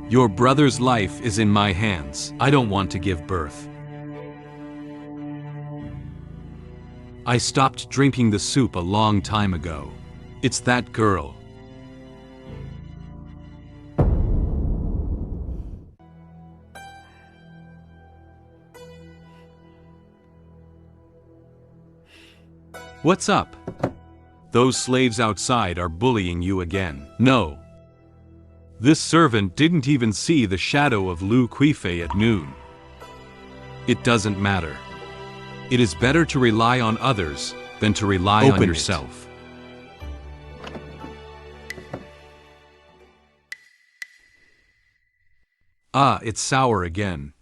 Your brother's life is in my hands. I don't want to give birth. I stopped drinking the soup a long time ago. It's that girl. What's up? Those slaves outside are bullying you again. No. This servant didn't even see the shadow of Lu Kuifei at noon. It doesn't matter. It is better to rely on others than to rely on yourself. Ah, it's sour again.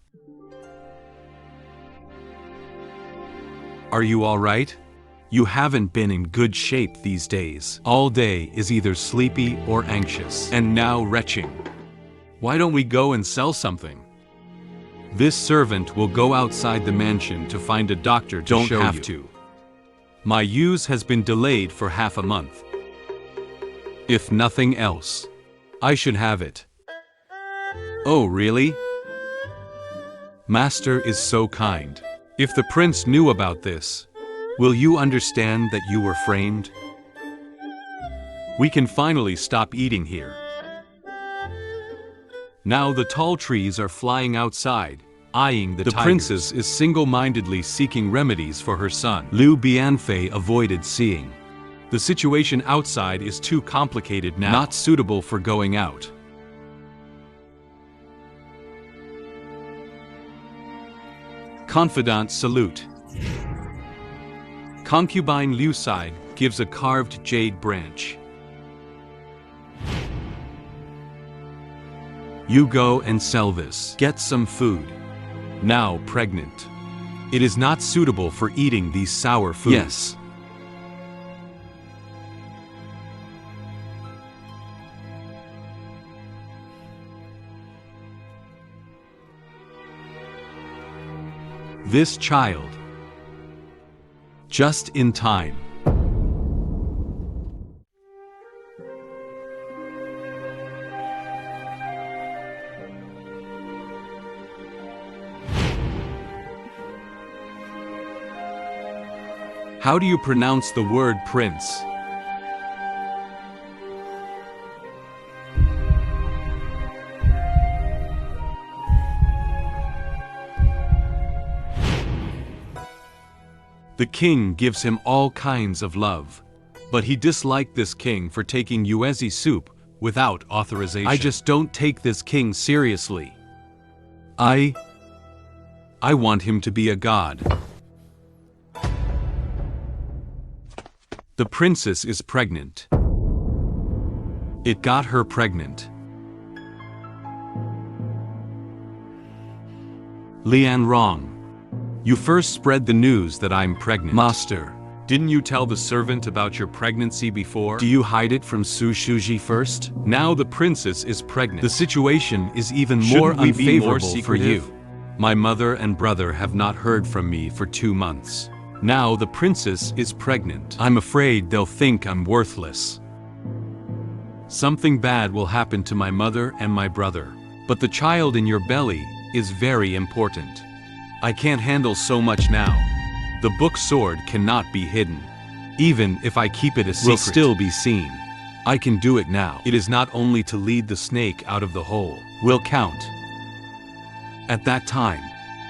Are you all right? You haven't been in good shape these days. All day is either sleepy or anxious, and now retching. Why don't we go and sell something? This servant will go outside the mansion to find a doctor to show you. Don't have to. My use has been delayed for half a month. If nothing else, I should have it. Oh, really? Master is so kind. If the prince knew about this, will you understand that you were framed? We can finally stop eating here. Now the tall trees are flying outside, eyeing the tigers. The princess is single-mindedly seeking remedies for her son. Liu Bianfei avoided seeing. The situation outside is too complicated now. Not suitable for going out. Confidant salute. Concubine Liu side gives a carved jade branch. You go and sell this. Get some food. Now pregnant. It is not suitable for eating these sour foods. Yes. This child. Just in time. How do you pronounce the word prince? The king gives him all kinds of love, but he disliked this king for taking yuezi soup without authorization. I just don't take this king seriously. I want him to be a god. The princess is pregnant. It got her pregnant. Lian Rong. You first spread the news that I'm pregnant. Master, didn't you tell the servant about your pregnancy before? Do you hide it from Su Shuji first? Now the princess is pregnant. The situation is even more unfavorable for you. My mother and brother have not heard from me for 2 months. Now the princess is pregnant. I'm afraid they'll think I'm worthless. Something bad will happen to my mother and my brother. But the child in your belly is very important. I can't handle so much now. The book sword cannot be hidden. Even if I keep it a secret, will still be seen. I can do it now. It is not only to lead the snake out of the hole. We'll count. At that time,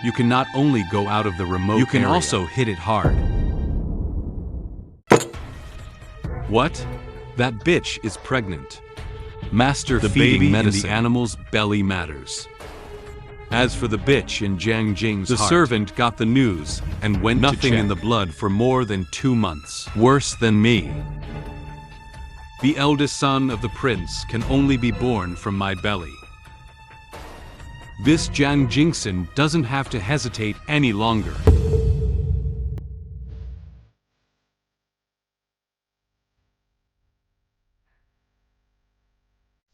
You can not only go out of the remote You can area, also hit it hard. What? That bitch is pregnant. Master, The feeding baby medicine. in the animal's belly matters. As for the bitch in Jiang Jing's The heart, servant got the news and went to nothing check. in the blood for more than 2 months. Worse than me. The eldest son of the prince can only be born from my belly. This Jiang Jingsen doesn't have to hesitate any longer.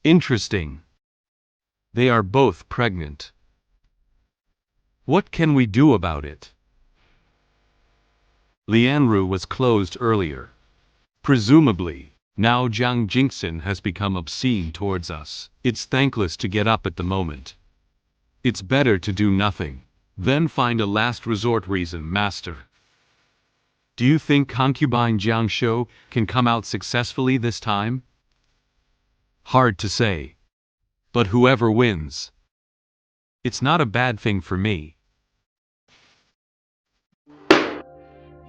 Interesting. They are both pregnant. What can we do about it? Lianru was closed earlier. Presumably, now Jiang Jingsen has become obscene towards us. It's thankless to get up at the moment. It's better to do nothing, then find a last resort reason, master. Do you think concubine Jiang Shou can come out successfully this time? Hard to say. But whoever wins, it's not a bad thing for me.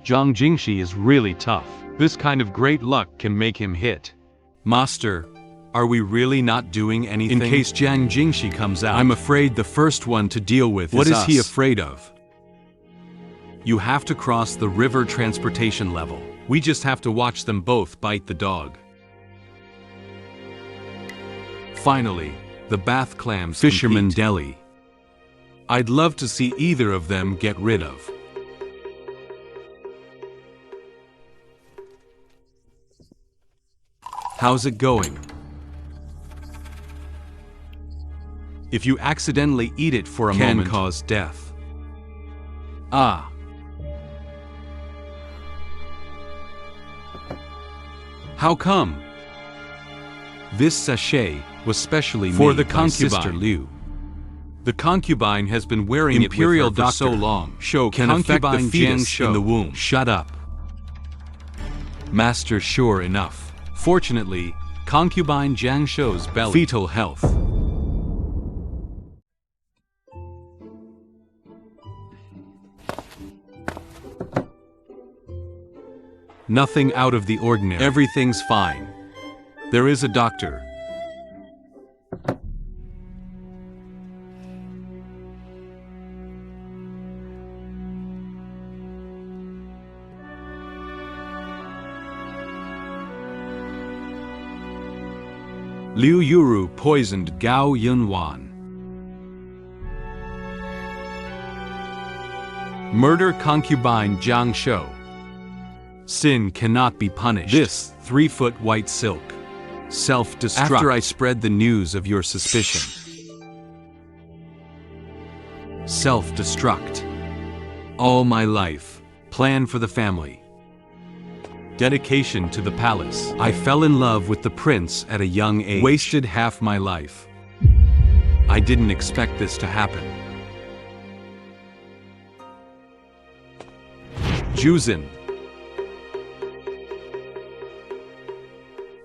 Zhang Jingshi is really tough. This kind of great luck can make him hit. Master, are we really not doing anything? In case Jiang Jingshi comes out, I'm afraid the first one to deal with what is us. he afraid of? You have to cross the river transportation level. We just have to watch them both bite the dog. Finally, the bath clams Fisherman compete. Deli. I'd love to see either of them get rid of. How's it going? If you accidentally eat it for a moment, Can cause death. Ah. How come? This sachet was specially For made the by Sister concubine. Liu. The concubine has been wearing Imperial it with her for so doctor. long. Show can affect the concubine fetus Jiang in the Shou. womb. Shut up. Master, sure enough. Fortunately, concubine Jiang Shou's belly. Fetal health. Nothing out of the ordinary. Everything's fine. There is a doctor. Liu Yuru poisoned Gao Yunwan. Murder concubine Jiang Shou. Sin cannot be punished. This 3-foot white silk. Self-destruct. After I spread the news of your suspicion. Self-destruct. All my life. Plan for the family. Dedication to the palace. I fell in love with the prince at a young age. Wasted half my life. I didn't expect this to happen. Juzin.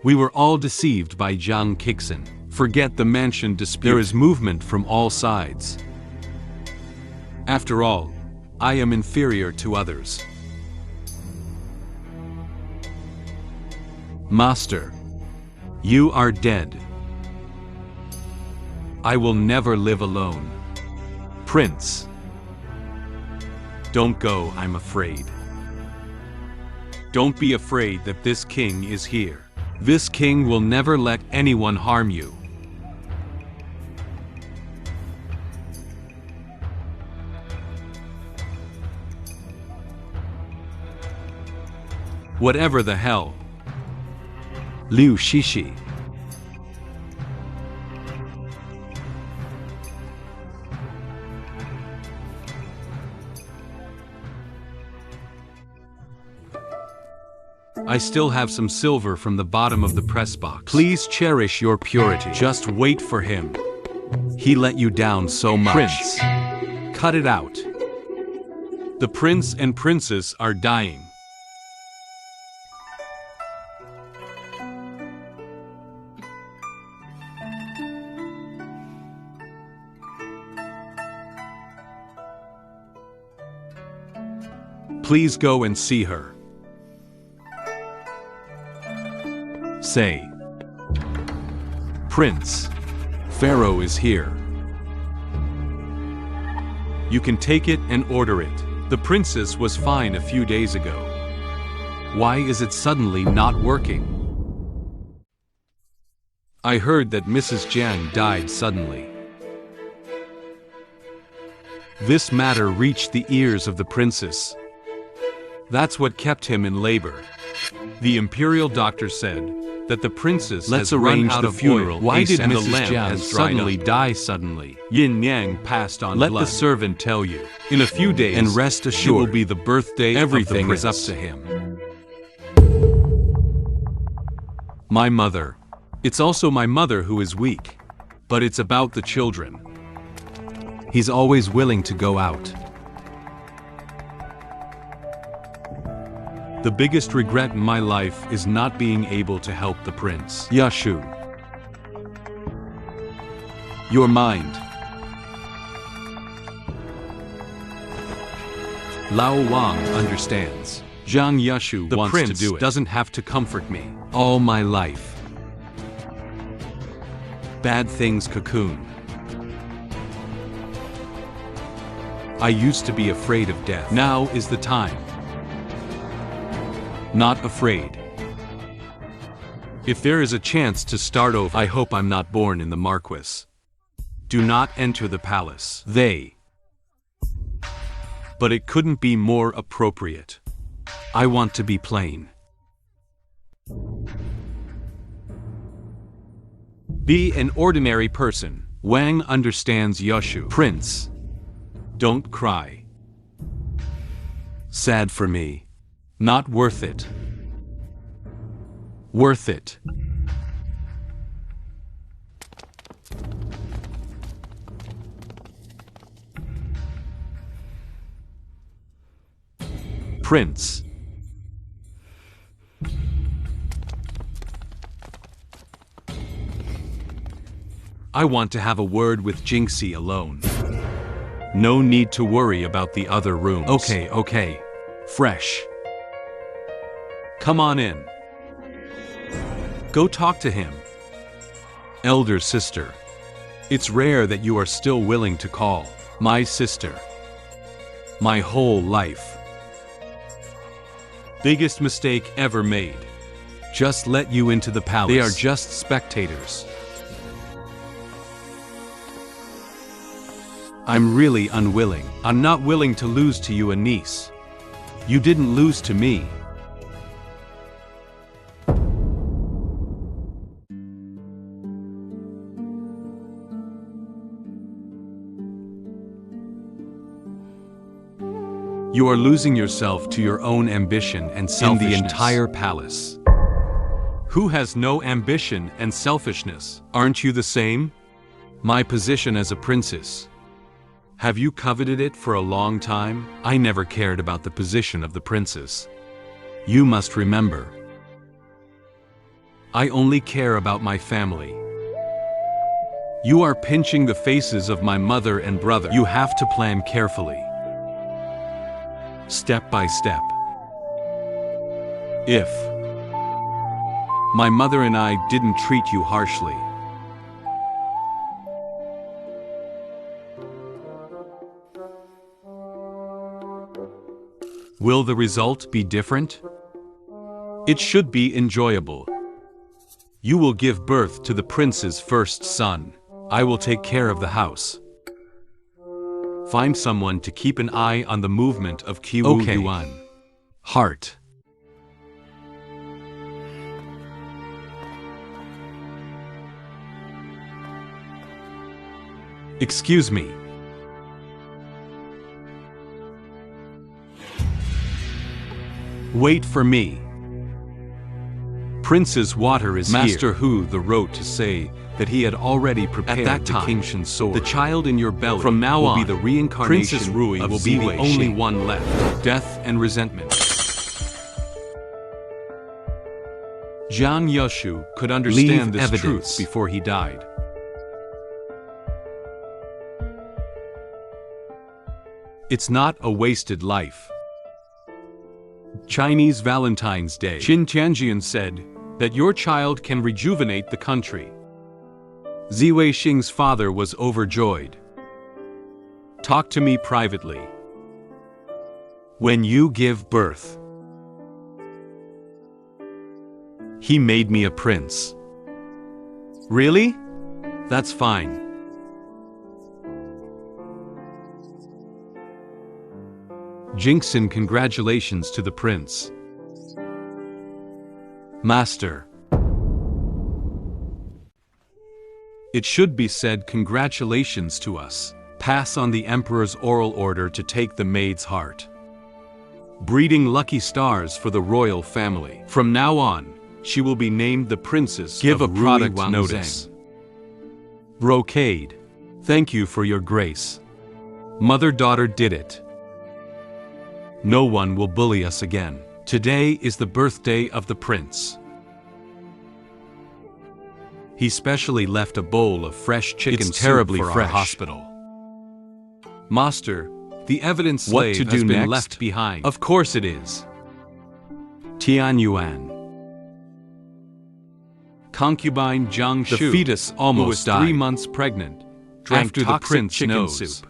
We were all deceived by Jiang Kixin. Forget the mansion dispute. There is movement from all sides. After all, I am inferior to others. Master, you are dead. I will never live alone. Prince, don't go, I'm afraid. Don't be afraid that this king is here. This king will never let anyone harm you. Whatever the hell. Liu Shishi. I still have some silver from the bottom of the press box. Please cherish your purity. Just wait for him. He let you down so much. Prince, cut it out. The prince and princess are dying. Please go and see her. Say, Prince, Pharaoh is here. You can take it and order it. The princess was fine a few days ago. Why is it suddenly not working? I heard that Mrs. Jiang died suddenly. This matter reached the ears of the princess. That's what kept him in labor. The imperial doctor said that the princess has run out of funeral. Why did Mrs. Jiang suddenly die suddenly? Yin Yang passed on blood. Let the servant tell you. In a few days, and rest assured, it will be the birthday. Everything is up to him. My mother. It's also my mother who is weak. But it's about the children. He's always willing to go out. The biggest regret in my life is not being able to help the prince. Yashu. Your mind. Lao Wang understands. Zhang Yashu wants to do it. Doesn't have to comfort me. All my life. Bad things cocoon. I used to be afraid of death. Now is the time. Not afraid. If there is a chance to start over, I hope I'm not born in the Marquis. Do not enter the palace. But it couldn't be more appropriate. I want to be plain. Be an ordinary person. Wang understands Yashu. Prince, don't cry. Sad for me. Not worth it. Worth it. Prince. I want to have a word with Jinxie alone. No need to worry about the other rooms. Okay. Fresh. Come on in. Go talk to him. Elder sister. It's rare that you are still willing to call my sister. My whole life. Biggest mistake ever made. Just let you into the palace. They are just spectators. I'm really unwilling. I'm not willing to lose to you a niece. You didn't lose to me. You are losing yourself to your own ambition and selfishness. In the entire palace. Who has no ambition and selfishness? Aren't you the same? My position as a princess. Have you coveted it for a long time? I never cared about the position of the princess. You must remember. I only care about my family. You are pinching the faces of my mother and brother. You have to plan carefully. Step by step. If my mother and I didn't treat you harshly, will the result be different? It should be enjoyable. You will give birth to the prince's first son. I will take care of the house. Find someone to keep an eye on the movement of Qiwu Yuan. Heart. Excuse me. Wait for me. Prince's water is Master Hu the wrote to say that he had already prepared the Qingshan sword. The child in your belly from now on will be the reincarnation Princess Rui will be the only one left. Death and resentment. Zhang Yashu could understand this truth before he died. It's not a wasted life. Chinese Valentine's Day. Qin Tianjian said that your child can rejuvenate the country. Ziwei Xing's father was overjoyed. Talk to me privately. When you give birth. He made me a prince. Really? That's fine. Jingxin, congratulations to the prince. Master. It should be said congratulations to us. Pass on the emperor's oral order to take the maid's heart. Breeding lucky stars for the royal family. From now on, she will be named the princess. Give a product notice. Brocade. Thank you for your grace. Mother-daughter did it. No one will bully us again. Today is the birthday of the prince. He specially left a bowl of fresh chicken soup terribly for our hospital. Master, the evidence slave has been left behind. Of course it is. Tianyuan. Concubine Jiang Shu, the fetus almost died. 3 months pregnant, drank after the prince's chicken soup.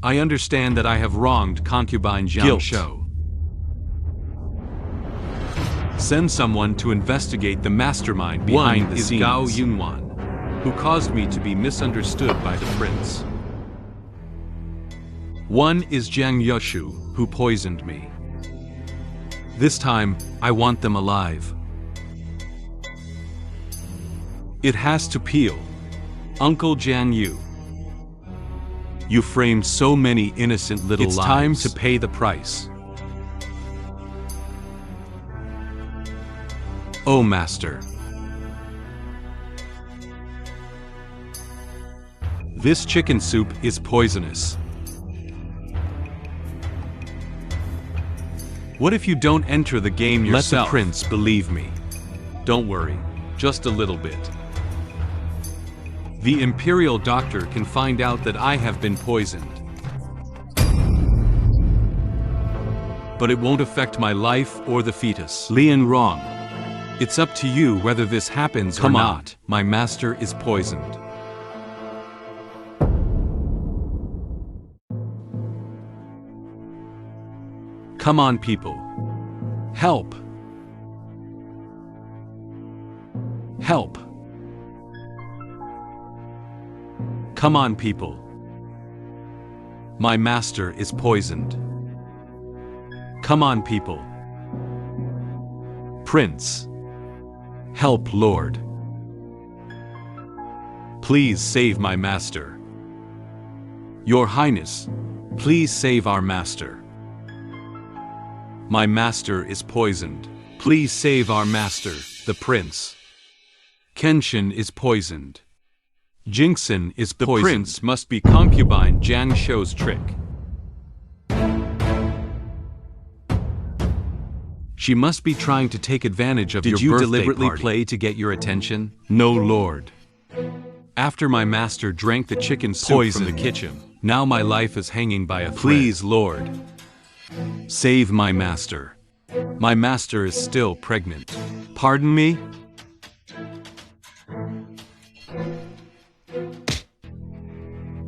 I understand that I have wronged concubine Jiang Shu. Send someone to investigate the mastermind behind the scenes. One is Gao Yunwan, who caused me to be misunderstood by the prince. One is Jiang Yushu, who poisoned me. This time, I want them alive. It has to peel. Uncle Jiang Yu. You framed so many innocent little lives. It's time to pay the price. Oh, Master. This chicken soup is poisonous. What if you don't enter the game yourself? Let the prince believe me. Don't worry, just a little bit. The imperial doctor can find out that I have been poisoned. But it won't affect my life or the fetus. Lian Rong. It's up to you whether this happens or not. My master is poisoned. Come on, people. Help. Help. Come on, people. My master is poisoned. Come on, people. Prince. Help, Lord. Please save my master. Your Highness, please save our master. My master is poisoned. Please save our master, the prince. Kenshin is poisoned. Jingxin is poisoned. The prince must be concubine Jiang Shu's trick. She must be trying to take advantage of your birthday party. Did you deliberately play to get your attention? No, Lord. After my master drank the chicken soup from the kitchen, now my life is hanging by a thread. Please, Lord. Save my master. My master is still pregnant. Pardon me?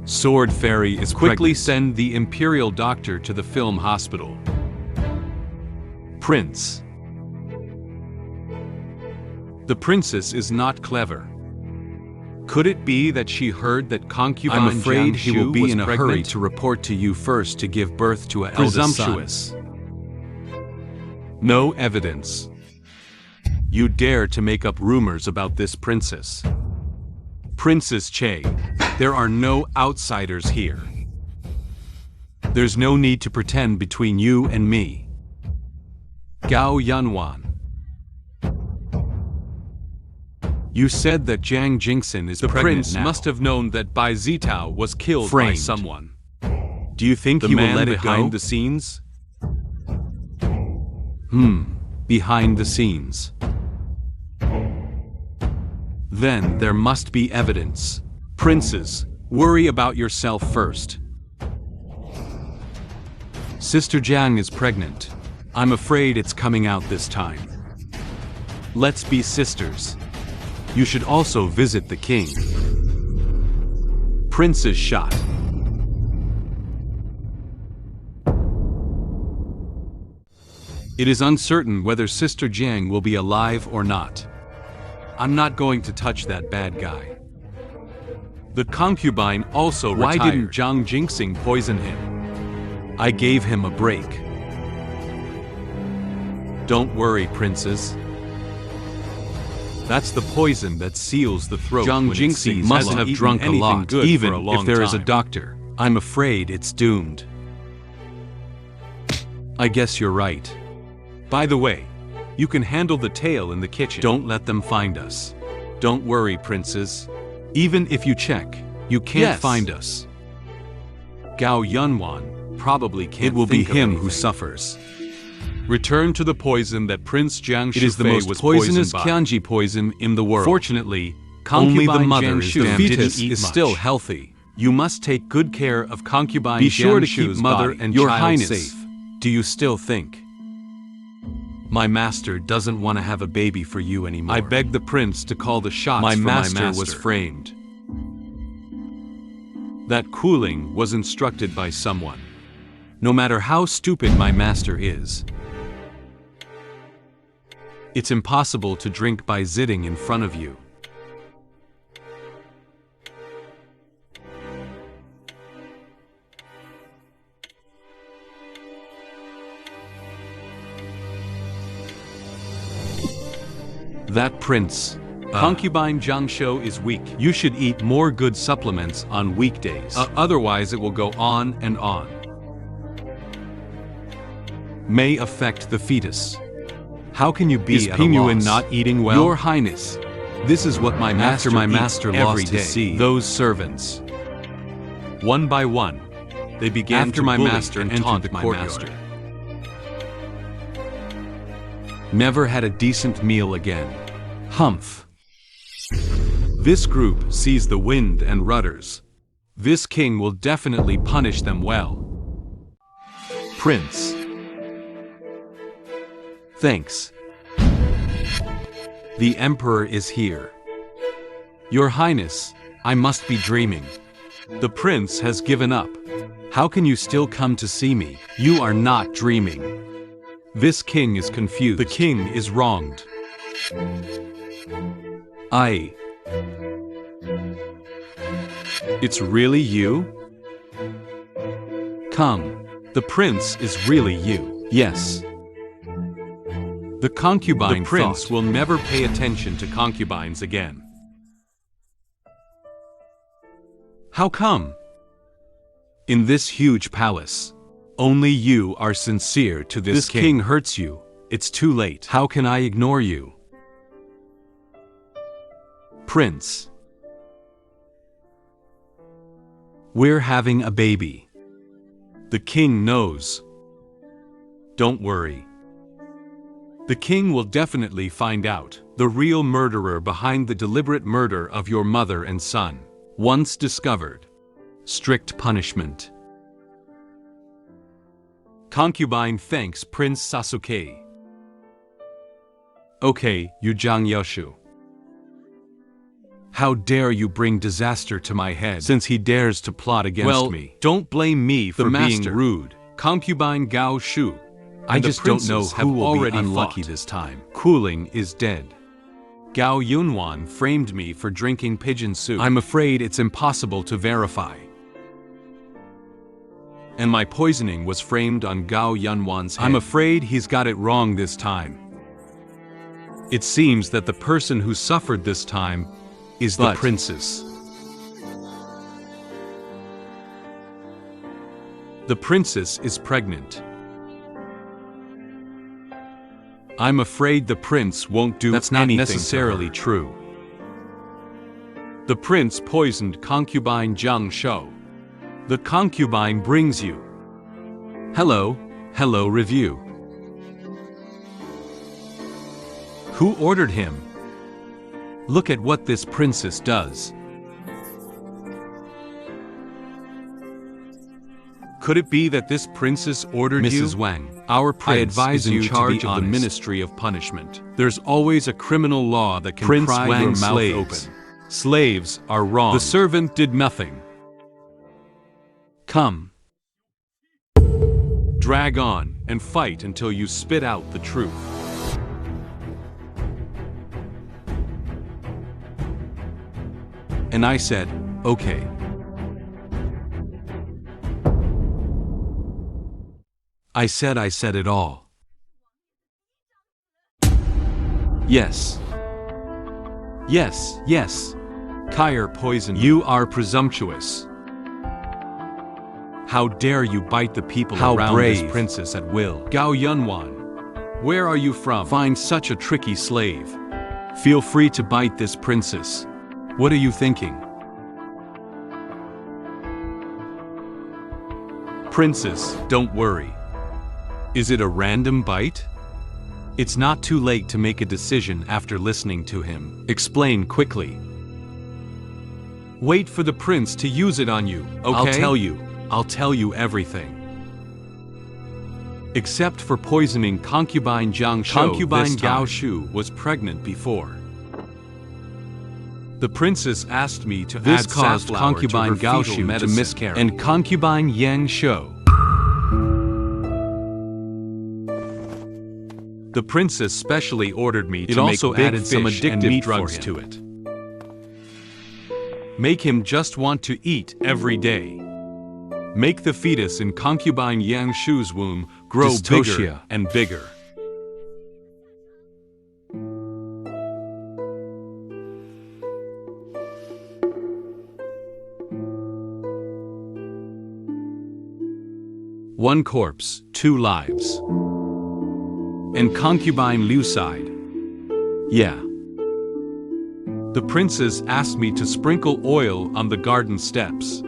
Sword Fairy is quickly pregnant. Send the imperial doctor to the film hospital. Prince. The princess is not clever. Could it be that she heard that concubine I'm afraid Jiang he will be in a pregnant? Hurry to report to you first to give birth to a presumptuous. No evidence. You dare to make up rumors about this princess. Princess Che, there are no outsiders here. There's no need to pretend between you and me. Gao Yanwan. You said that Jiang Jingxin is pregnant. The prince must have known that Bai Zitao was killed by someone. Do you think he will let it go? Behind the scenes? behind the scenes. Then there must be evidence. Princes, worry about yourself first. Sister Jiang is pregnant. I'm afraid it's coming out this time. Let's be sisters. You should also visit the king. Prince is shot. It is uncertain whether Sister Jiang will be alive or not. I'm not going to touch that bad guy. The concubine also retired. Why didn't Zhang Jingxing poison him? I gave him a break. Don't worry, princes. That's the poison that seals the throat. Zhang Jingxing must have drunk a lot, even if there is a doctor. I'm afraid it's doomed. I guess you're right. By the way, you can handle the tail in the kitchen. Don't let them find us. Don't worry, princes. Even if you check, you can't find us. Gao Yunwan probably can't. It will be him who suffers. Return to the poison that Prince Jiang Shufei was poisoned by. It is the most poisonous Qianji poison in the world. Fortunately, only the mother is damaged. The fetus is still healthy. You must take good care of concubine. Be sure to keep mother and child safe. Do you still think? My master doesn't want to have a baby for you anymore. I begged the prince to call the shots. My master was framed. That cooling was instructed by someone. No matter how stupid my master is, it's impossible to drink by sitting in front of you. That prince, concubine Zhang Shou, is weak. You should eat more good supplements on weekdays. Otherwise it will go on and on. May affect the fetus. How can you be at a loss? Is Pingyuan not eating well? Your Highness, this is what my master lost to see. Those servants. One by one, they began to bully and taunt my master. Never had a decent meal again. Humph. This group sees the wind and rudders. This king will definitely punish them well. Prince. Thanks. The Emperor is here. Your Highness, I must be dreaming. The prince has given up. How can you still come to see me? You are not dreaming. This king is confused. The king is wronged. It's really you? Come, the prince is really you. Yes. The concubine prince will never pay attention to concubines again. How come? In this huge palace, only you are sincere to this king. This king hurts you. It's too late. How can I ignore you? Prince. We're having a baby. The king knows. Don't worry. The king will definitely find out. The real murderer behind the deliberate murder of your mother and son. Once discovered, strict punishment. Concubine thanks Prince Sasuke. Okay, you Zhang Yoshu. How dare you bring disaster to my head, since he dares to plot against me. Don't blame me for being rude. Concubine Gao Shu. I just don't know who will be unlucky this time. Cooling is dead. Gao Yunwan framed me for drinking pigeon soup. I'm afraid it's impossible to verify. And my poisoning was framed on Gao Yunwan's head. I'm afraid he's got it wrong this time. It seems that the person who suffered this time is the princess. The princess is pregnant. I'm afraid the prince won't do anything. That's not necessarily true. The prince poisoned concubine Zhang Shou. The concubine brings you. Hello review. Who ordered him? Look at what this princess does. Could it be that this princess ordered you? Mrs. Wang, Our prince I advise is in you charge to be of the honest. Ministry of Punishment. There's always a criminal law that can Prince pry Wang your mouth slaves. open. Slaves are wrong. The servant did nothing. Come. Drag on and fight until you spit out the truth. And I said, okay. I said it all. Yes. Yes, yes. Kyre poisoned. You are presumptuous. How dare you bite the people around this princess at will? Gao Yunwan, where are you from? Find such a tricky slave. Feel free to bite this princess. What are you thinking? Princess, don't worry. Is it a random bite? It's not too late to make a decision after listening to him. Explain quickly. Wait for the prince to use it on you, okay? I'll tell you everything. Except for poisoning concubine Jiang Shou. Concubine Gao Shu was pregnant before. The princess asked me to add caused concubine Gao Shu to miscarry, and concubine Yang Shou. The princess specially ordered me to make big fish some addictive drugs to it. Make him just want to eat every day. Make the fetus in concubine Yang Shu's womb grow bigger and bigger. One corpse, 2 lives. And concubine Liu sighed. Yeah. The princess asked me to sprinkle oil on the garden steps.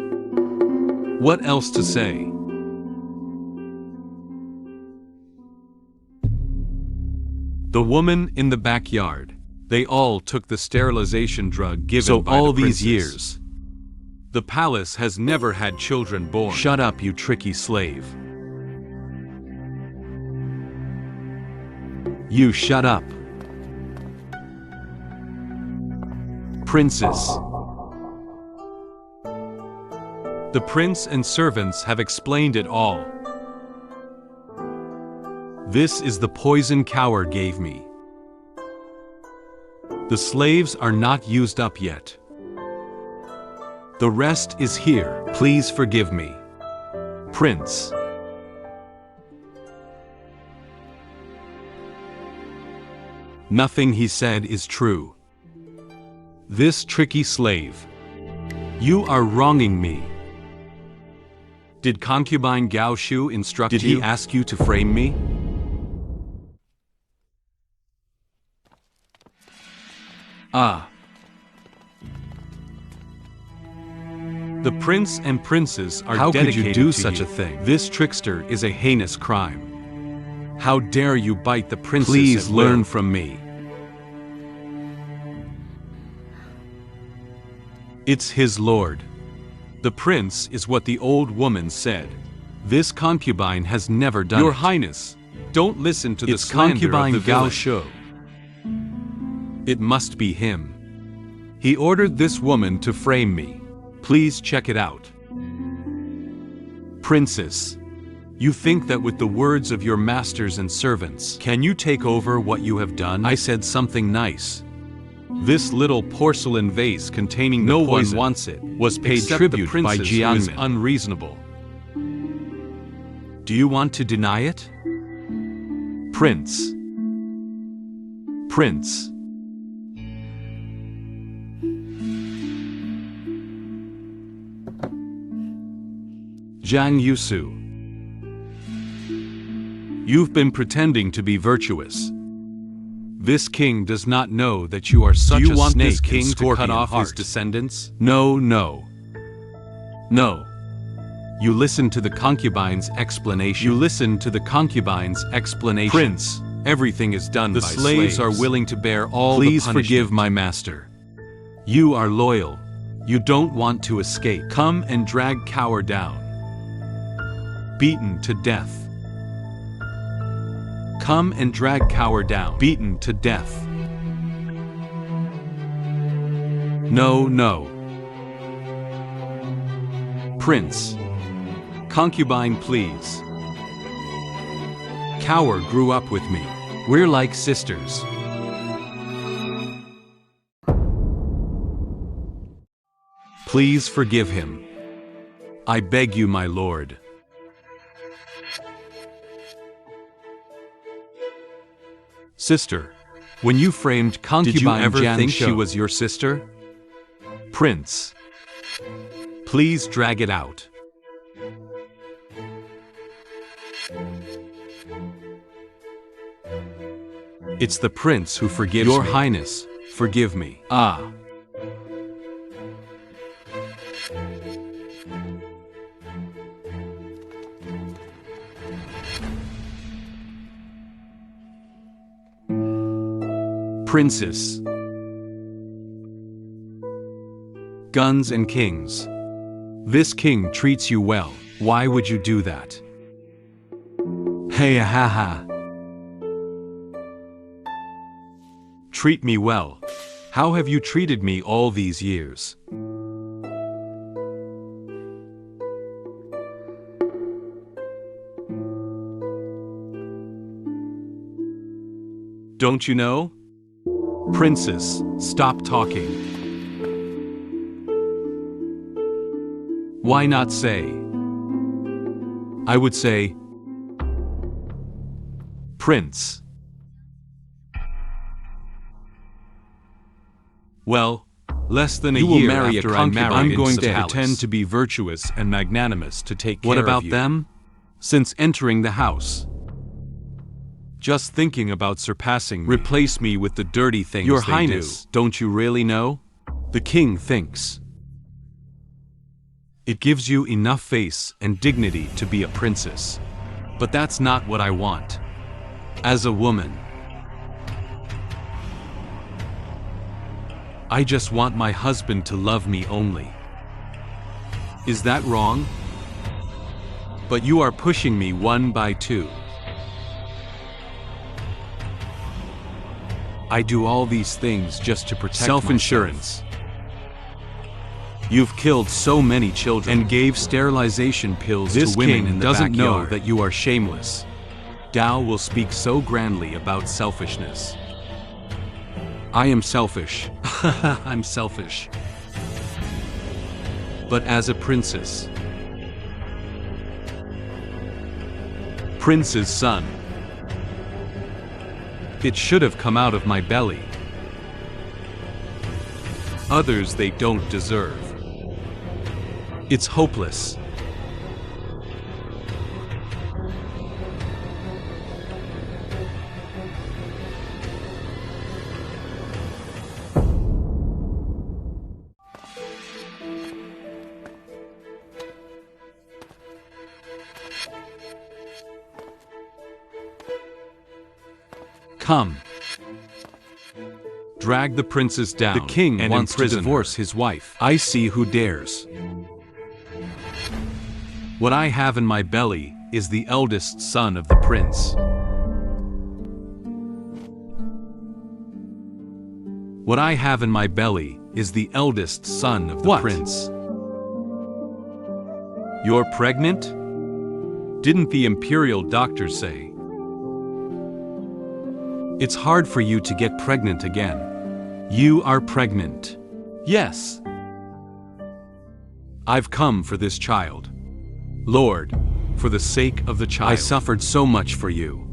What else to say? The woman in the backyard. They all took the sterilization drug given by all these years. The palace has never had children born. Shut up, you tricky slave. You shut up. Princess. The prince and servants have explained it all. This is the poison Coward gave me. The slaves are not used up yet. The rest is here. Please forgive me. Prince. Nothing he said is true. This tricky slave. You are wronging me. Did concubine Gao Shu instruct you? Did he ask you to frame me? Ah. The prince and princess are dedicated to you. How could you do such a thing? This trickster is a heinous crime. How dare you bite the princess? Please learn from me. It's his lord. The prince is what the old woman said. This concubine has never done it. Your Highness, don't listen to the slander of the Gao Shu. It must be him. He ordered this woman to frame me. Please check it out. Princess, you think that with the words of your masters and servants, can you take over what you have done? I said something nice. This little porcelain vase containing the poison, no one wants it, was paid tribute by Jiangmen. Unreasonable. Do you want to deny it? Prince. Prince. Zhang Yusu. You've been pretending to be virtuous. This king does not know that you are such a snake. Do you want this king to cut off his descendants? No, no. No. You listen to the concubine's explanation. Prince, Everything is done The by slaves are willing to bear all the Please punishment. forgive my master. You are loyal. You don't want to escape. Come and drag Cower down. Beaten to death. Come and drag Cower down. Beaten to death. No, no. Prince. Concubine, please. Cower grew up with me. We're like sisters. Please forgive him. I beg you, my lord. Sister, when you framed concubine, Did you ever Jan think she so? was your sister? Prince, please drag it out. It's the prince who forgives Your me. Highness, forgive me. Ah. Princess. Guns and kings. This king treats you well. Why would you do that? Hey ha ha. Treat me well. How have you treated me all these years? Don't you know? Princess, stop talking. Why not say? I would say, Prince. Well, less than a You will year marry after a I concubine marry, I'm in going such to a palace. pretend to be virtuous and magnanimous to take care What of about you. them? Since entering the house, just thinking about surpassing me. Replace me with the dirty things Your they Highness, do. Don't you really know? The king thinks it gives you enough face and dignity to be a princess. But that's not what I want. As a woman, I just want my husband to love me only. Is that wrong? But you are pushing me one by two. I do all these things just to protect Self-insurance. myself. You've killed so many children and gave sterilization pills This to women king in the doesn't know backyard. That you are shameless. Tao will speak so grandly about selfishness. I am selfish. I'm selfish. But as a princess, prince's son, it should have come out of my belly. Others they don't deserve. It's hopeless. Come. Drag the princess down. The king and wants to imprison divorce his wife. I see who dares. What I have in my belly is the eldest son of the prince. What I have in my belly is the eldest son of the prince. You're pregnant? Didn't the imperial doctor say? It's hard for you to get pregnant again. You are pregnant. Yes. I've come for this child. Lord, for the sake of the child. I suffered so much for you.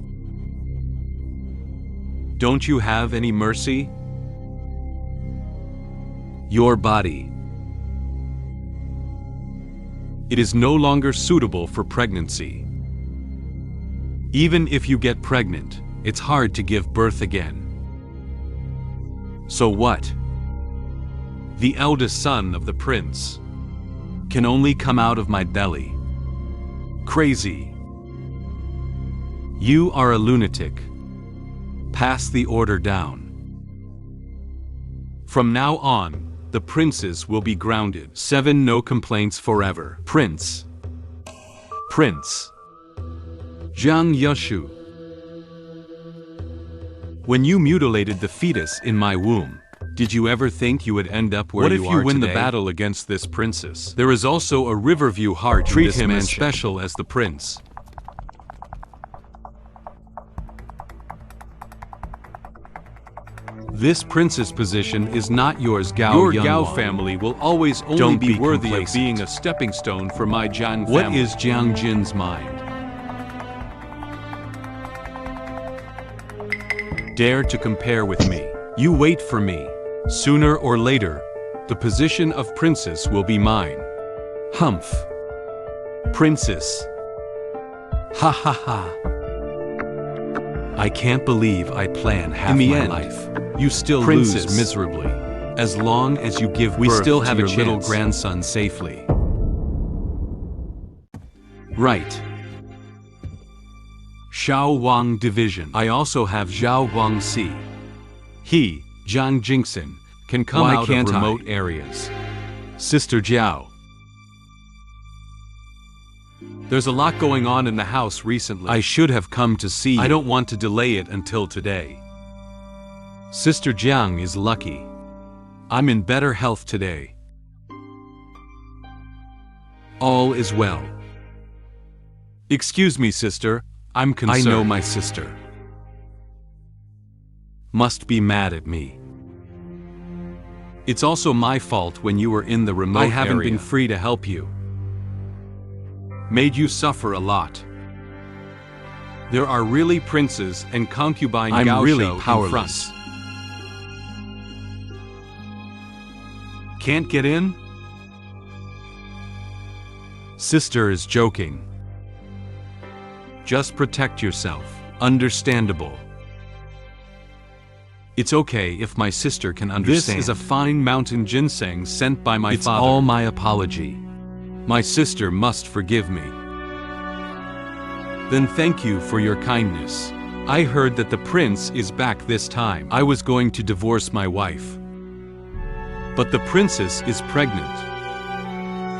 Don't you have any mercy? Your body. It is no longer suitable for pregnancy. Even if you get pregnant, it's hard to give birth again. So what? The eldest son of the prince can only come out of my belly. Crazy. You are a lunatic. pass the order down. From now on, the princes will be grounded. 7 No complaints forever. Prince Jiang Yoshu. When you mutilated the fetus in my womb, did you ever think you would end up where you are today? What if you win the battle against this princess? There is also a Riverview heart. Treat him as special as the prince. This prince's position is not yours, Gao. Your Gao family will always only be worthy of being a stepping stone for my Jiang family. What is Jiang Jin's mind? Dare to compare with me. You wait for me. Sooner or later, the position of princess will be mine. Humph. Princess. Ha ha ha. I can't believe I plan half my life. You still lose miserably. As long as you give birth to your little grandson safely. Right. Xiao Wang Division. I also have Zhao Wang Si. He, Jiang Jingxin, can come out of remote areas. Sister Jiao. There's a lot going on in the house recently. I should have come to see you. I don't want to delay it until today. Sister Jiang is lucky. I'm in better health today. All is well. Excuse me, sister. I'm concerned. I know my sister must be mad at me. It's also my fault when you were in the remote area. I haven't been free to help you. Made you suffer a lot. There are really princes and concubine Gao really powerless. Can't get in? Sister is joking. Just protect yourself. Understandable. It's okay if my sister can understand. This is a fine mountain ginseng sent by my father. It's all my apology. My sister must forgive me. Then thank you for your kindness. I heard that the prince is back this time. I was going to divorce my wife. But the princess is pregnant.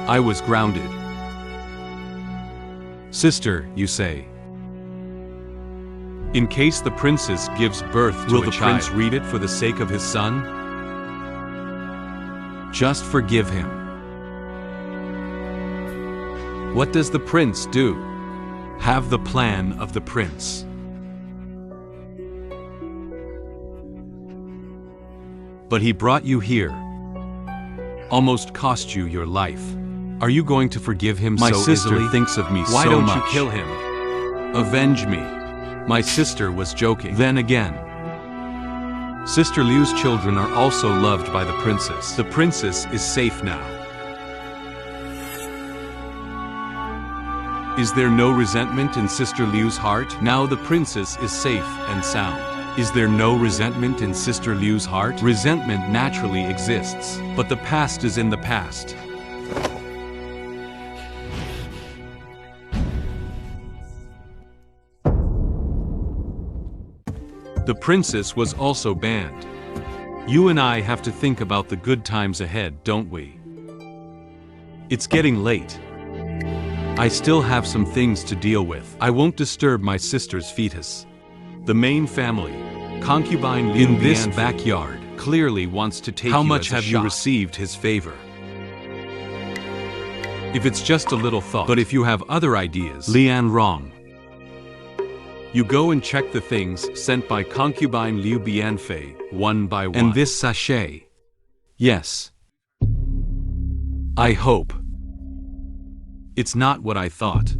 I was grounded. Sister, you say. In case the princess gives birth to a child, will the prince read it for the sake of his son? Just forgive him. What does the prince do? Have the plan of the prince. But he brought you here. Almost cost you your life. Are you going to forgive him so easily? My sister thinks of me so much. Why don't you kill him? Avenge me. My sister was joking. Then again, Sister Liu's children are also loved by the princess. The princess is safe now. Is there no resentment in Sister Liu's heart? Now the princess is safe and sound. Is there no resentment in Sister Liu's heart? Resentment naturally exists, but the past is in the past. The princess was also banned. You and I have to think about the good times ahead, don't we? It's getting late. I still have some things to deal with. I won't disturb my sister's fetus. The main family, concubine Liu in this backyard, clearly wants to take you as a shot. How much have you received his favor? If it's just a little thought, but if you have other ideas, Lian Rong. You go and check the things sent by concubine Liu Bianfei, one by one. And this sachet. Yes. I hope. It's not what I thought.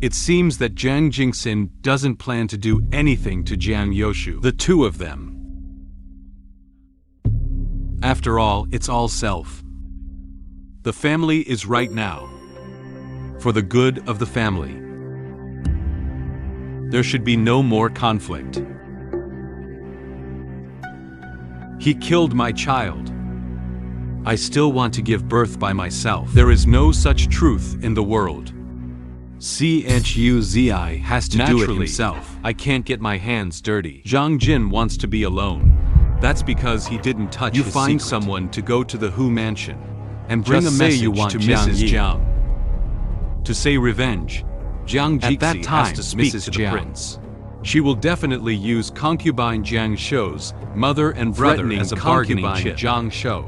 It seems that Jiang Jingxin doesn't plan to do anything to Jiang Yoshu, the two of them. After all, it's all self. The family is right now. For the good of the family. There should be no more conflict. He killed my child. I still want to give birth by myself. There is no such truth in the world. Chuzi has to do it himself. I can't get my hands dirty. Zhang Jin wants to be alone. That's because he didn't touch his secret. You find someone to go to the Hu mansion and bring a message to Mrs. Jiang. To say revenge, Jiang Jixi has to speak to the prince. She will definitely use concubine Jiang Shou's mother and brother as a bargaining chip. Jiang Shou.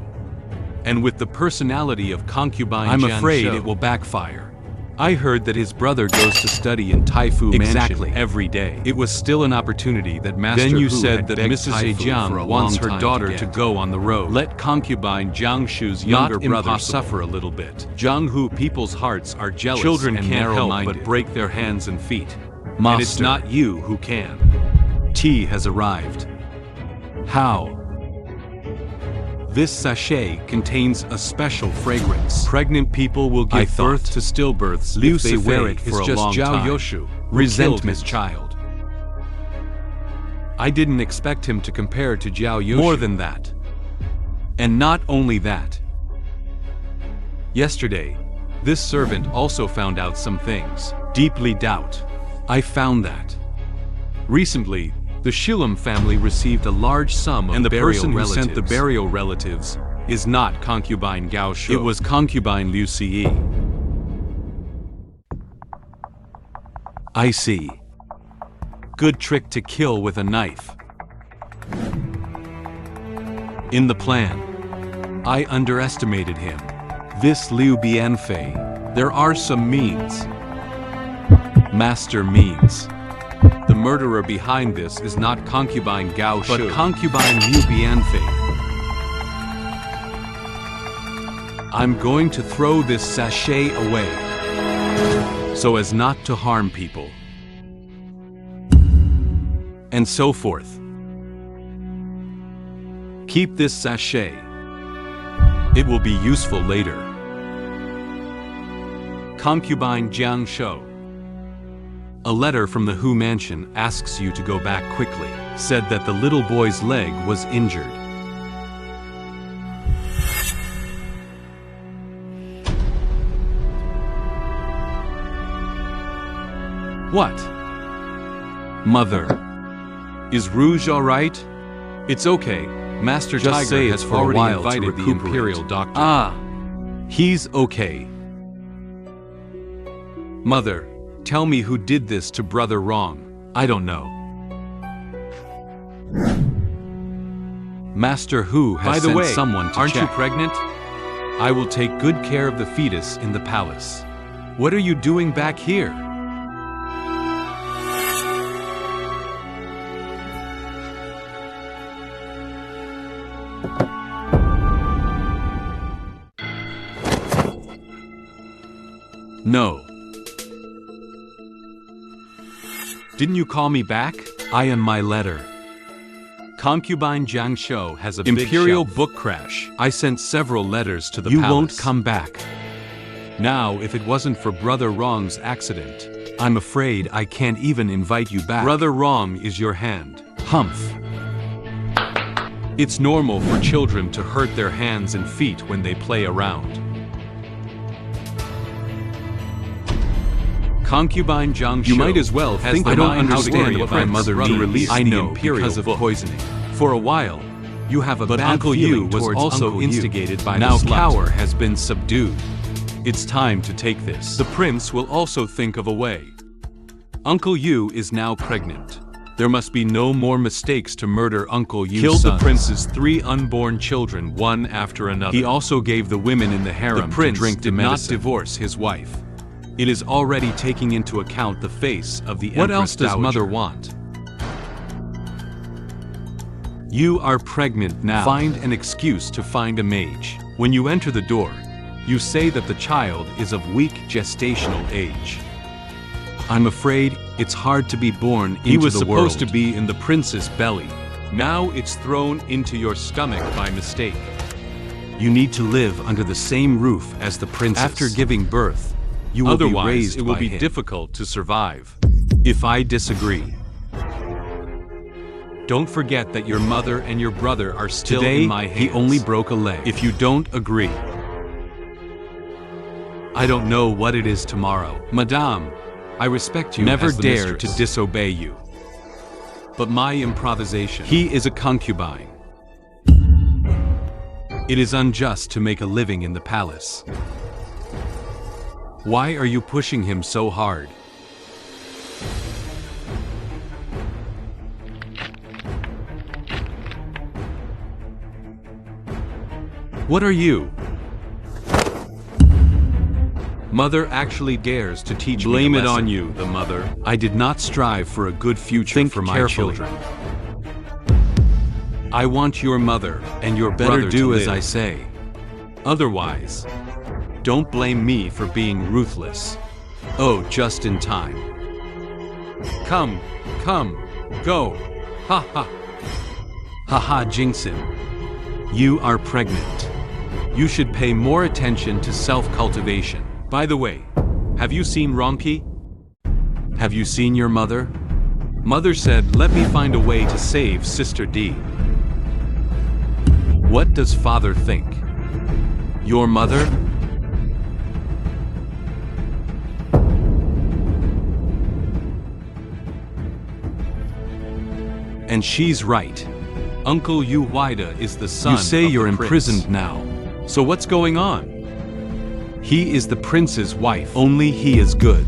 And with the personality of concubine I'm afraid it will backfire. I heard that his brother goes to study in Taifu Mansion every day. It was still an opportunity that Master Then you Hu said that Mrs. Jiang wants her daughter to go on the road. Let concubine Jiang Shu's younger brother suffer a little bit. Jiang Hu people's hearts are jealous. Children and can't help but break their hands and feet. And it's not you who can. Tea has arrived. How? This sachet contains a special fragrance. Pregnant people will give birth to stillbirths if they wear it for a long time. Yoshu resentment child. I didn't expect him to compare to Zhao Yoshu. More than that. And not only that. Yesterday, this servant also found out some things. Deeply doubt. I found that. Recently, the Shilum family received a large sum of burial relatives. And the person who sent the burial relatives is not concubine Gao Shu. It was concubine Liu Siyi. I see. Good trick to kill with a knife. In the plan, I underestimated him. This Liu Bianfei, there are some means. Master means. The murderer behind this is not concubine Gao Shu, but concubine Liu Bianfei. I'm going to throw this sachet away, so as not to harm people. And so forth. Keep this sachet. It will be useful later. Concubine Jiang Shou. A letter from the Hu mansion asks you to go back quickly. Said that the little boy's leg was injured. What? Mother. Is Rouge all right? It's okay. Master Tiger has already invited the Imperial Doctor. Ah, he's okay. Mother, tell me who did this to Brother Wrong. I don't know. Master Hu has sent someone to check. Aren't you pregnant? I will take good care of the fetus in the palace. What are you doing back here? No. Didn't you call me back? I am my letter. Concubine Jiang Shou has a Imperial book crash. I sent several letters to the palace. You won't come back. Now, if it wasn't for Brother Wrong's accident, I'm afraid I can't even invite you back. Brother Wrong is your hand. Humph. It's normal for children to hurt their hands and feet when they play around. Concubine Jiang Shou. You might as well think I don't understand what my mother means. I know because of poisoning. For a while, you have a bad Uncle Yu was also instigated by now Cower has been subdued. It's time to take this. The prince will also think of a way. Uncle Yu is now pregnant. There must be no more mistakes to murder Uncle Yu's sons. Killed the prince's 3 unborn children one after another. He also gave the women in the harem to drink the medicine. The prince did not divorce his wife. It is already taking into account the face of the Empress. What else does Mother want? You are pregnant now. Find an excuse to find a mage. When you enter the door, you say that the child is of weak gestational age. I'm afraid it's hard to be born into the world. He was supposed to be in the prince's belly. Now it's thrown into your stomach by mistake. You need to live under the same roof as the princess. After giving birth, you will be raised by him. Otherwise, it will be difficult to survive. If I disagree. Don't forget that your mother and your brother are still in my hands. He only broke a leg. If you don't agree, I don't know what it is tomorrow. Madame, I respect you Never as the dare mistress. to disobey you. But my improvisation. He is a concubine. It is unjust to make a living in the palace. Why are you pushing him so hard? What are you? Mother actually dares to teach me a Blame it lesson. on you, the mother. I did not strive for a good future Think for my carefully. children. I want your mother and your brother Better to do live. as I say. Otherwise, don't blame me for being ruthless. Oh, just in time. Come, go. Ha ha. Ha ha, Jingxin. You are pregnant. You should pay more attention to self-cultivation. By the way, have you seen Ronki? Have you seen your mother? Mother said, let me find a way to save Sister D. What does father think? Your mother? And she's right. Uncle Yu Huida is the son of the prince. You say you're imprisoned now. So what's going on? He is the prince's wife. Only he is good.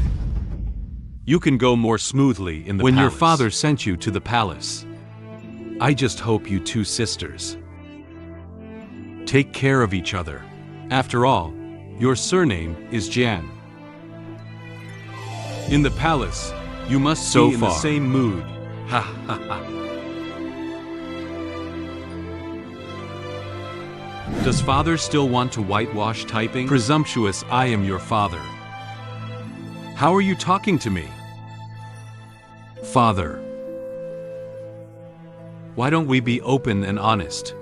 You can go more smoothly in the palace. When your father sent you to the palace, I just hope you two sisters take care of each other. After all, your surname is Jian. In the palace, you must be in the same mood. Ha ha ha. Does father still want to whitewash typing? Presumptuous, I am your father. How are you talking to me? Father. Why don't we be open and honest?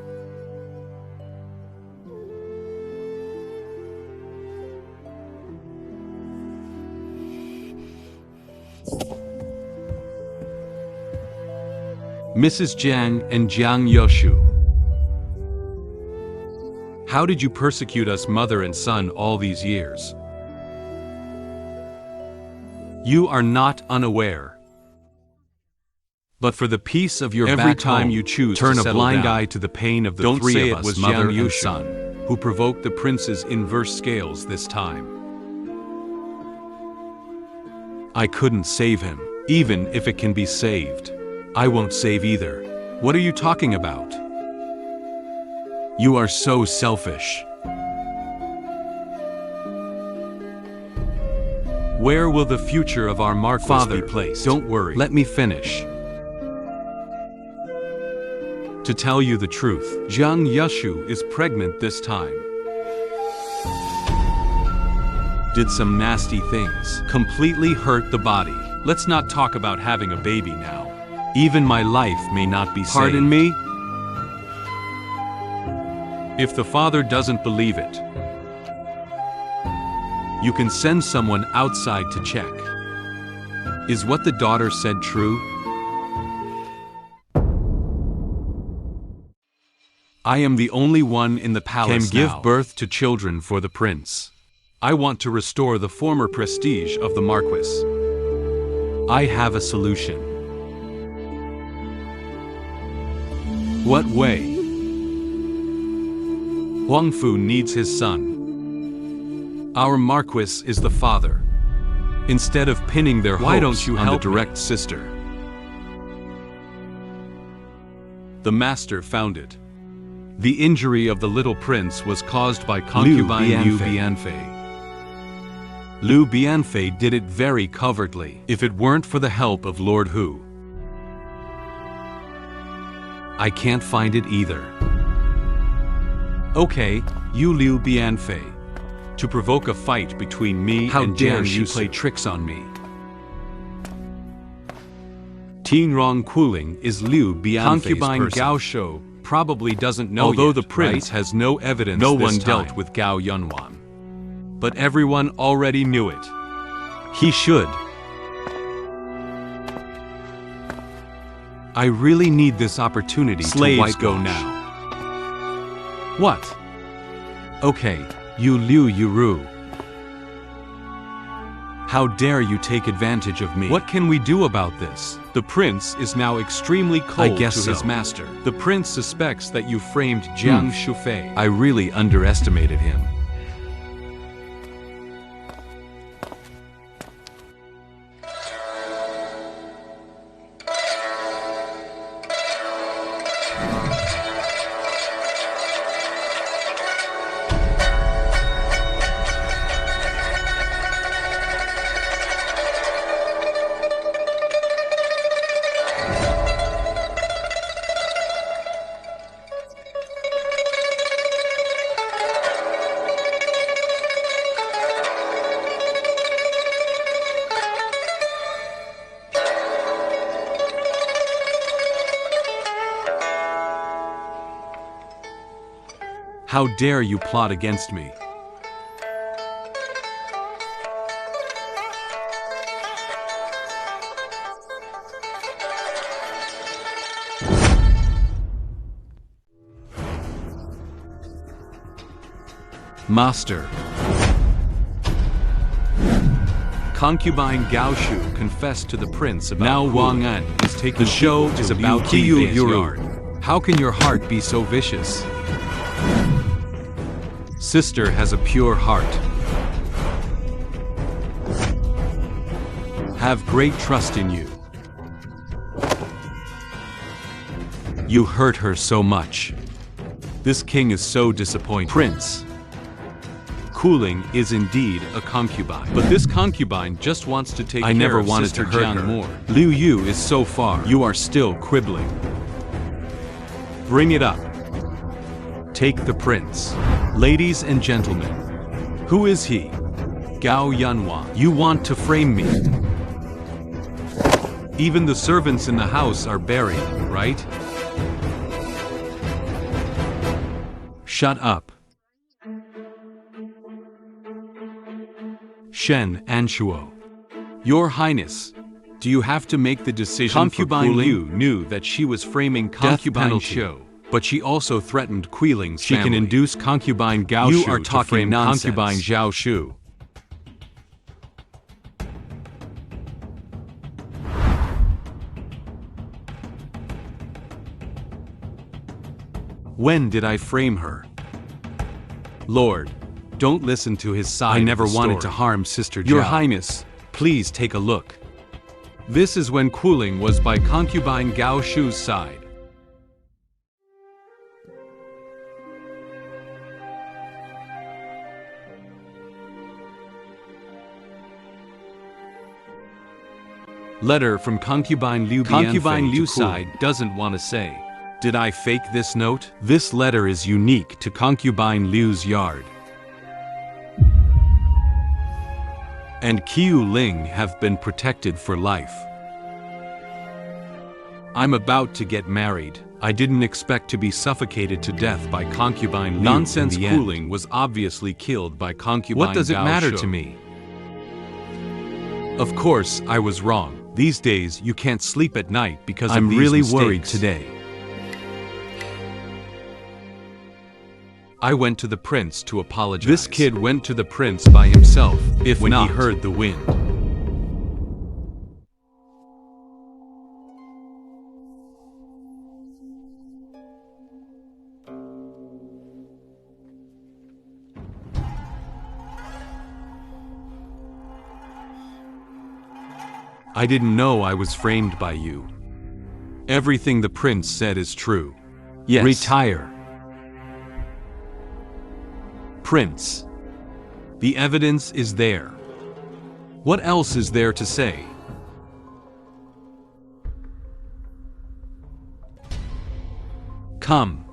Mrs. Jiang and Jiang Yoshu. How did you persecute us mother and son all these years? You are not unaware. But for the peace of your Every back time home, you choose turn to a settle blind down. eye to the pain of the Don't three say of it us, was mother Jiang and Yushu son, who provoked the prince's inverse scales this time. I couldn't save him, even if it can be saved. I won't save either. What are you talking about? You are so selfish. Where will the future of our Marquis be placed? Don't worry. Let me finish. To tell you the truth, Jiang Yushu is pregnant this time. Did some nasty things. Completely hurt the body. Let's not talk about having a baby now. Even my life may not be saved. Pardon me? If the father doesn't believe it, you can send someone outside to check. Is what the daughter said true? I am the only one in the palace Can give now. Birth to children for the prince. I want to restore the former prestige of the Marquis. I have a solution. What way? Huang Fu needs his son. Our Marquis is the father. Instead of pinning their hopes on the direct sister. The master found it. The injury of the little prince was caused by concubine Liu Bianfei. Liu Bianfei did it very covertly. If it weren't for the help of Lord Hu, I can't find it either. Okay, you Liu Bianfei. To provoke a fight between me and Jiang Yushu, play tricks on me. Tinrong Kuling is Liu Bianfei's concubine Gao Shou probably doesn't know Although yet, the prince has no evidence no this one time. dealt with Gao Yunwan. But everyone already knew it. He should. I really need this opportunity Slaves to whitewash. go now. What? Okay, you Liu Yuru. How dare you take advantage of me? What can we do about this? The prince is now extremely cold to his master. The prince suspects that you framed Jiang Shufei. I really underestimated him. How dare you plot against me? Master. Concubine Gao Shu confessed to the prince about now Wang An is taking the show is about Liu Yard. How can your heart be so vicious? Sister has a pure heart. Have great trust in you. You hurt her so much. This king is so disappointed. Prince. Kuling is indeed a concubine. But this concubine just wants to take care of Sister Jiang more. Liu Yu is so far. You are still quibbling. Bring it up. Take the prince. Ladies and gentlemen, who is he? Gao Yanhua. You want to frame me. Even the servants in the house are buried, right? Shut up. Shen Anshuo. Your Highness, do you have to make the decision? Concubine Liu knew that she was framing concubine Shou, but she also threatened Quiling's family. She can induce concubine Gao Shu. You are talking nonsense. Concubine Zhao Shu. When did I frame her? Lord, don't listen to his side. I never wanted to harm Sister Jiao. Your Highness, please take a look. This is when Kuling was by concubine Gao Shu's side. Letter from concubine Liu. Concubine Liu's side doesn't want to say. Did I fake this note? This letter is unique to concubine Liu's yard. And Qiu Ling have been protected for life. I'm about to get married. I didn't expect to be suffocated to death by concubine Liu. Nonsense. Kuling was obviously killed by concubine. What does it matter to me? Of course, I was wrong. These days, you can't sleep at night because I'm really worried today. I went to the prince to apologize. This kid went to the prince by himself, when he heard the wind. I didn't know I was framed by you. Everything the prince said is true. Yes. Retire. Prince. The evidence is there. What else is there to say? Come.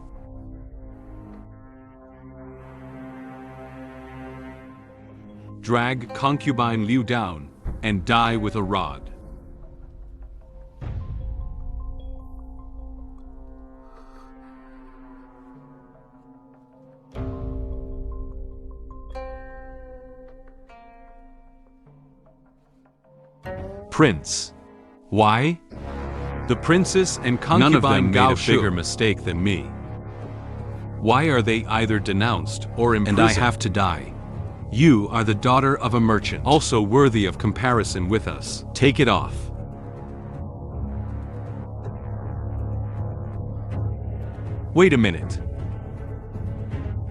Drag concubine Liu down and die with a rod. Prince. Why? The princess and concubine made a bigger mistake than me. Why are they either denounced or imprisoned? And I have to die? You are the daughter of a merchant, also worthy of comparison with us. Take it off. Wait a minute.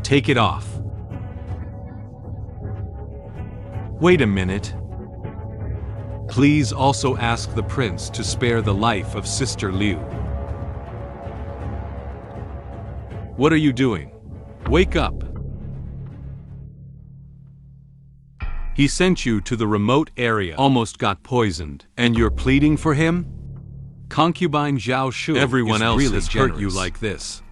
Take it off. Wait a minute. Please also ask the prince to spare the life of Sister Liu. What are you doing? Wake up. He sent you to the remote area, almost got poisoned, and you're pleading for him? Concubine Zhao Shu, everyone else really has hurt you like this.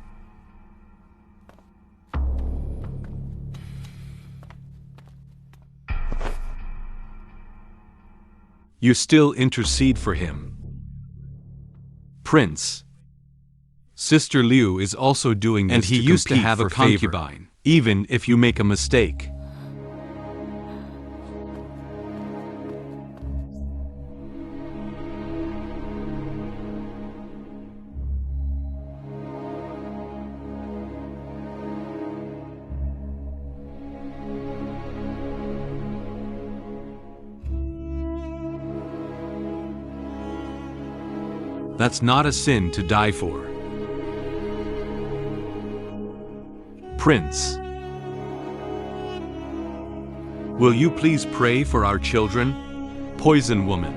You still intercede for him. Prince. Sister Liu is also doing this, and he used to have a concubine, even if you make a mistake. That's not a sin to die for. Prince, will you please pray for our children? Poison woman.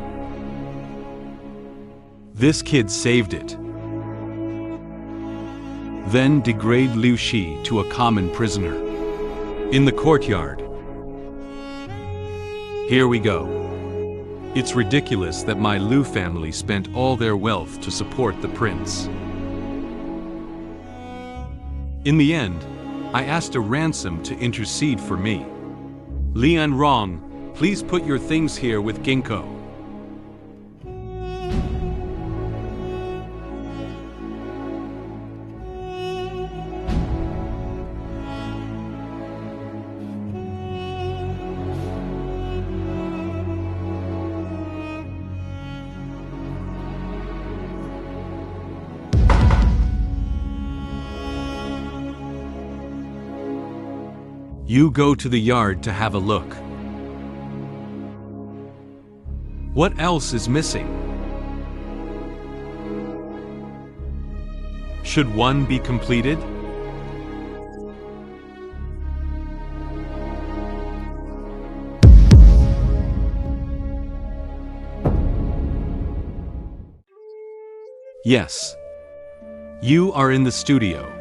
This kid saved it. Then degrade Liu Shi to a common prisoner. In the courtyard. Here we go. It's ridiculous that my Liu family spent all their wealth to support the prince. In the end, I asked a ransom to intercede for me. Lian Rong, please put your things here with Ginkgo. You go to the yard to have a look. What else is missing? Should one be completed? Yes. You are in the studio.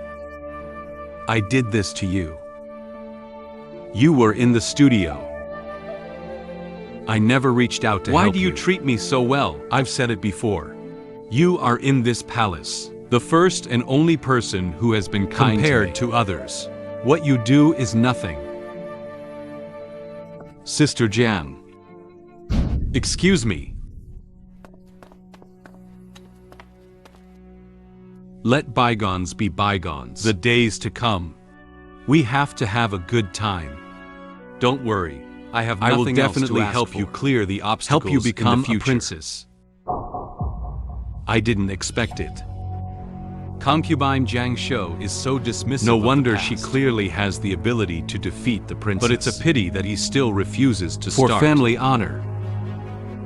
I did this to you. You were in the studio. I never reached out to help you. Why do you treat me so well? I've said it before. You are in this palace, the first and only person who has been kind compared to others. What you do is nothing. Sister Jiang. Excuse me. Let bygones be bygones. The days to come. We have to have a good time. Don't worry, I have nothing else to ask for. I will definitely help you clear the obstacles, help you become a princess. I didn't expect it. Concubine Jiang Shou is so dismissive. No wonder she clearly has the ability to defeat the princess. But it's a pity that he still refuses to start. For family honor.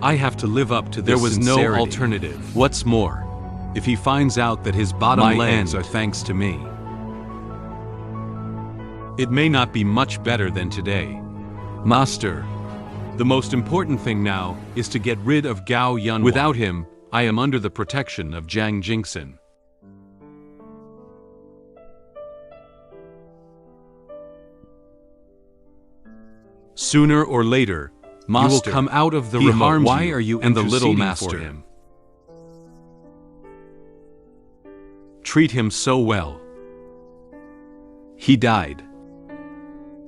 I have to live up to this sincerity. There was no alternative. What's more, if he finds out that his bottom legs are thanks to me, it may not be much better than today. Master, the most important thing now is to get rid of Gao Yunwan. Without him, I am under the protection of Jiang Jingxin. Sooner or later, Master, you will come out of the remote. Why are you and the little master him? Treat him so well. He died.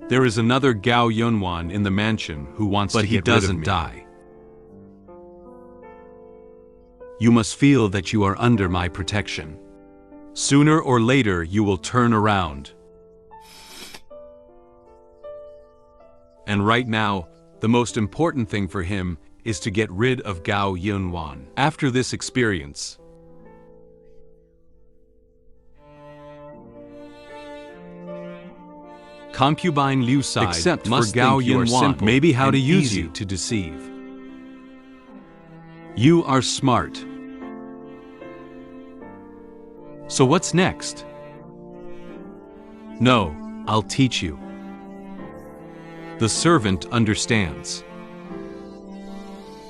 There is another Gao Yunwan in the mansion who wants to get rid of me. But he doesn't die. You must feel that you are under my protection. Sooner or later you will turn around. And right now, the most important thing for him is to get rid of Gao Yunwan. After this experience, Concubine Liu side Except must for Gao think you are Yinwan, simple maybe how and to use easy you. to deceive. You are smart. So what's next? No, I'll teach you. The servant understands.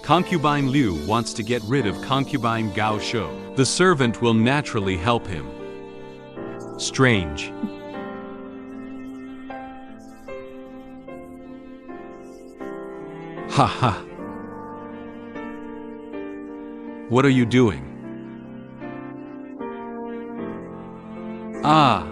Concubine Liu wants to get rid of concubine Gao Shou. The servant will naturally help him. Strange. Ha ha. What are you doing? Ah.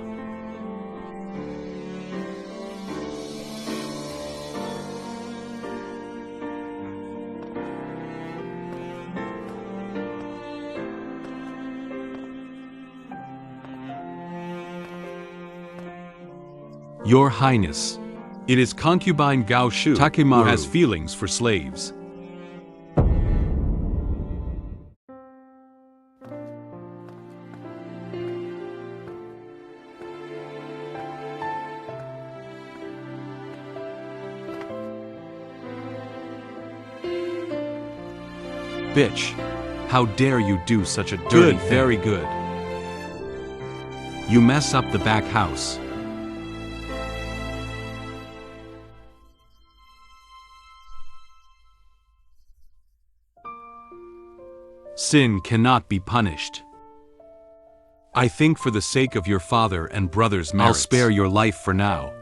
Your Highness, it is concubine Gao Shu who has feelings for slaves. Bitch, how dare you do such a dirty thing? Very good. You mess up the back house. Sin cannot be punished. I think for the sake of your father and brother's merits, I'll spare your life for now.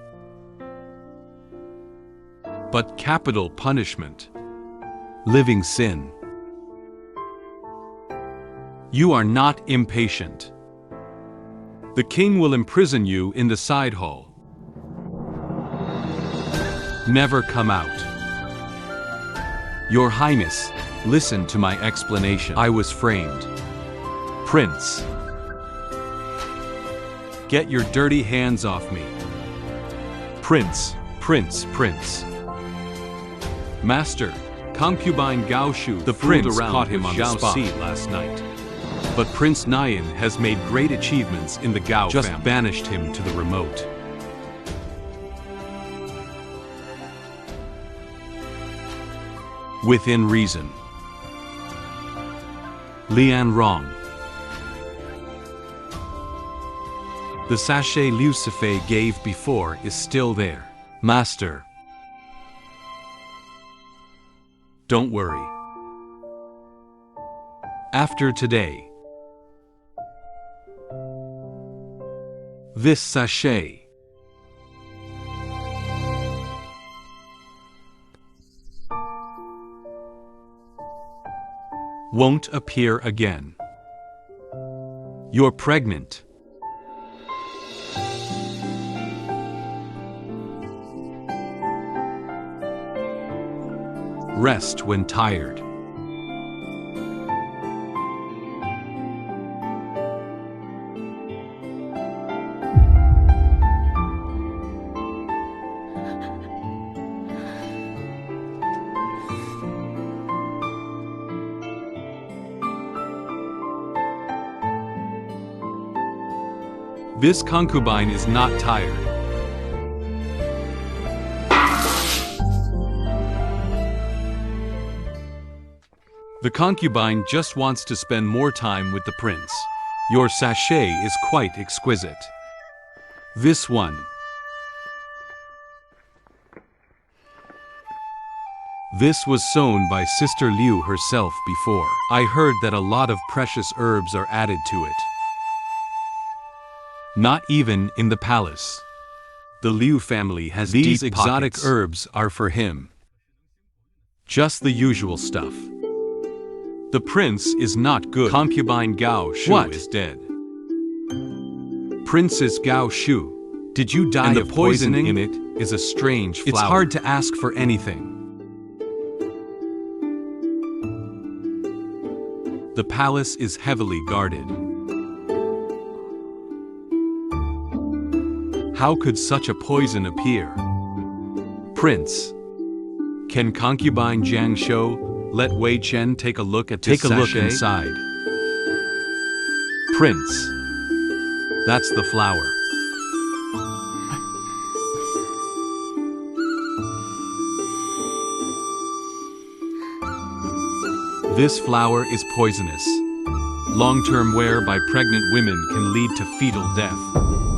But capital punishment. Living sin. You are not impatient. The king will imprison you in the side hall. Never come out. Your Highness, listen to my explanation. I was framed. Prince. Get your dirty hands off me. Prince, prince, prince. Master, concubine Gao Shu, the prince caught him on the spot last night. But Prince Nian has made great achievements in the Gao family. Just banished him to the remote. Within reason. Lian wrong. The sachet Liu Sifei gave before is still there. Master. Don't worry. After today, this sachet won't appear again. You're pregnant. Rest when tired. This concubine is not tired. The concubine just wants to spend more time with the prince. Your sachet is quite exquisite. This one. This was sewn by Sister Liu herself before. I heard that a lot of precious herbs are added to it. Not even in the palace. The Liu family has these exotic herbs are for him. Just the usual stuff. The prince is not good. Concubine Gao Shu is dead. Princess Gao Shu, did you die of poisoning? And the poison in it is a strange flower. It's hard to ask for anything. The palace is heavily guarded. How could such a poison appear? Prince, can concubine Jiang Shou let Wei Chen take a look at this sachet? Take a look inside. Prince, that's the flower. This flower is poisonous. Long-term wear by pregnant women can lead to fetal death.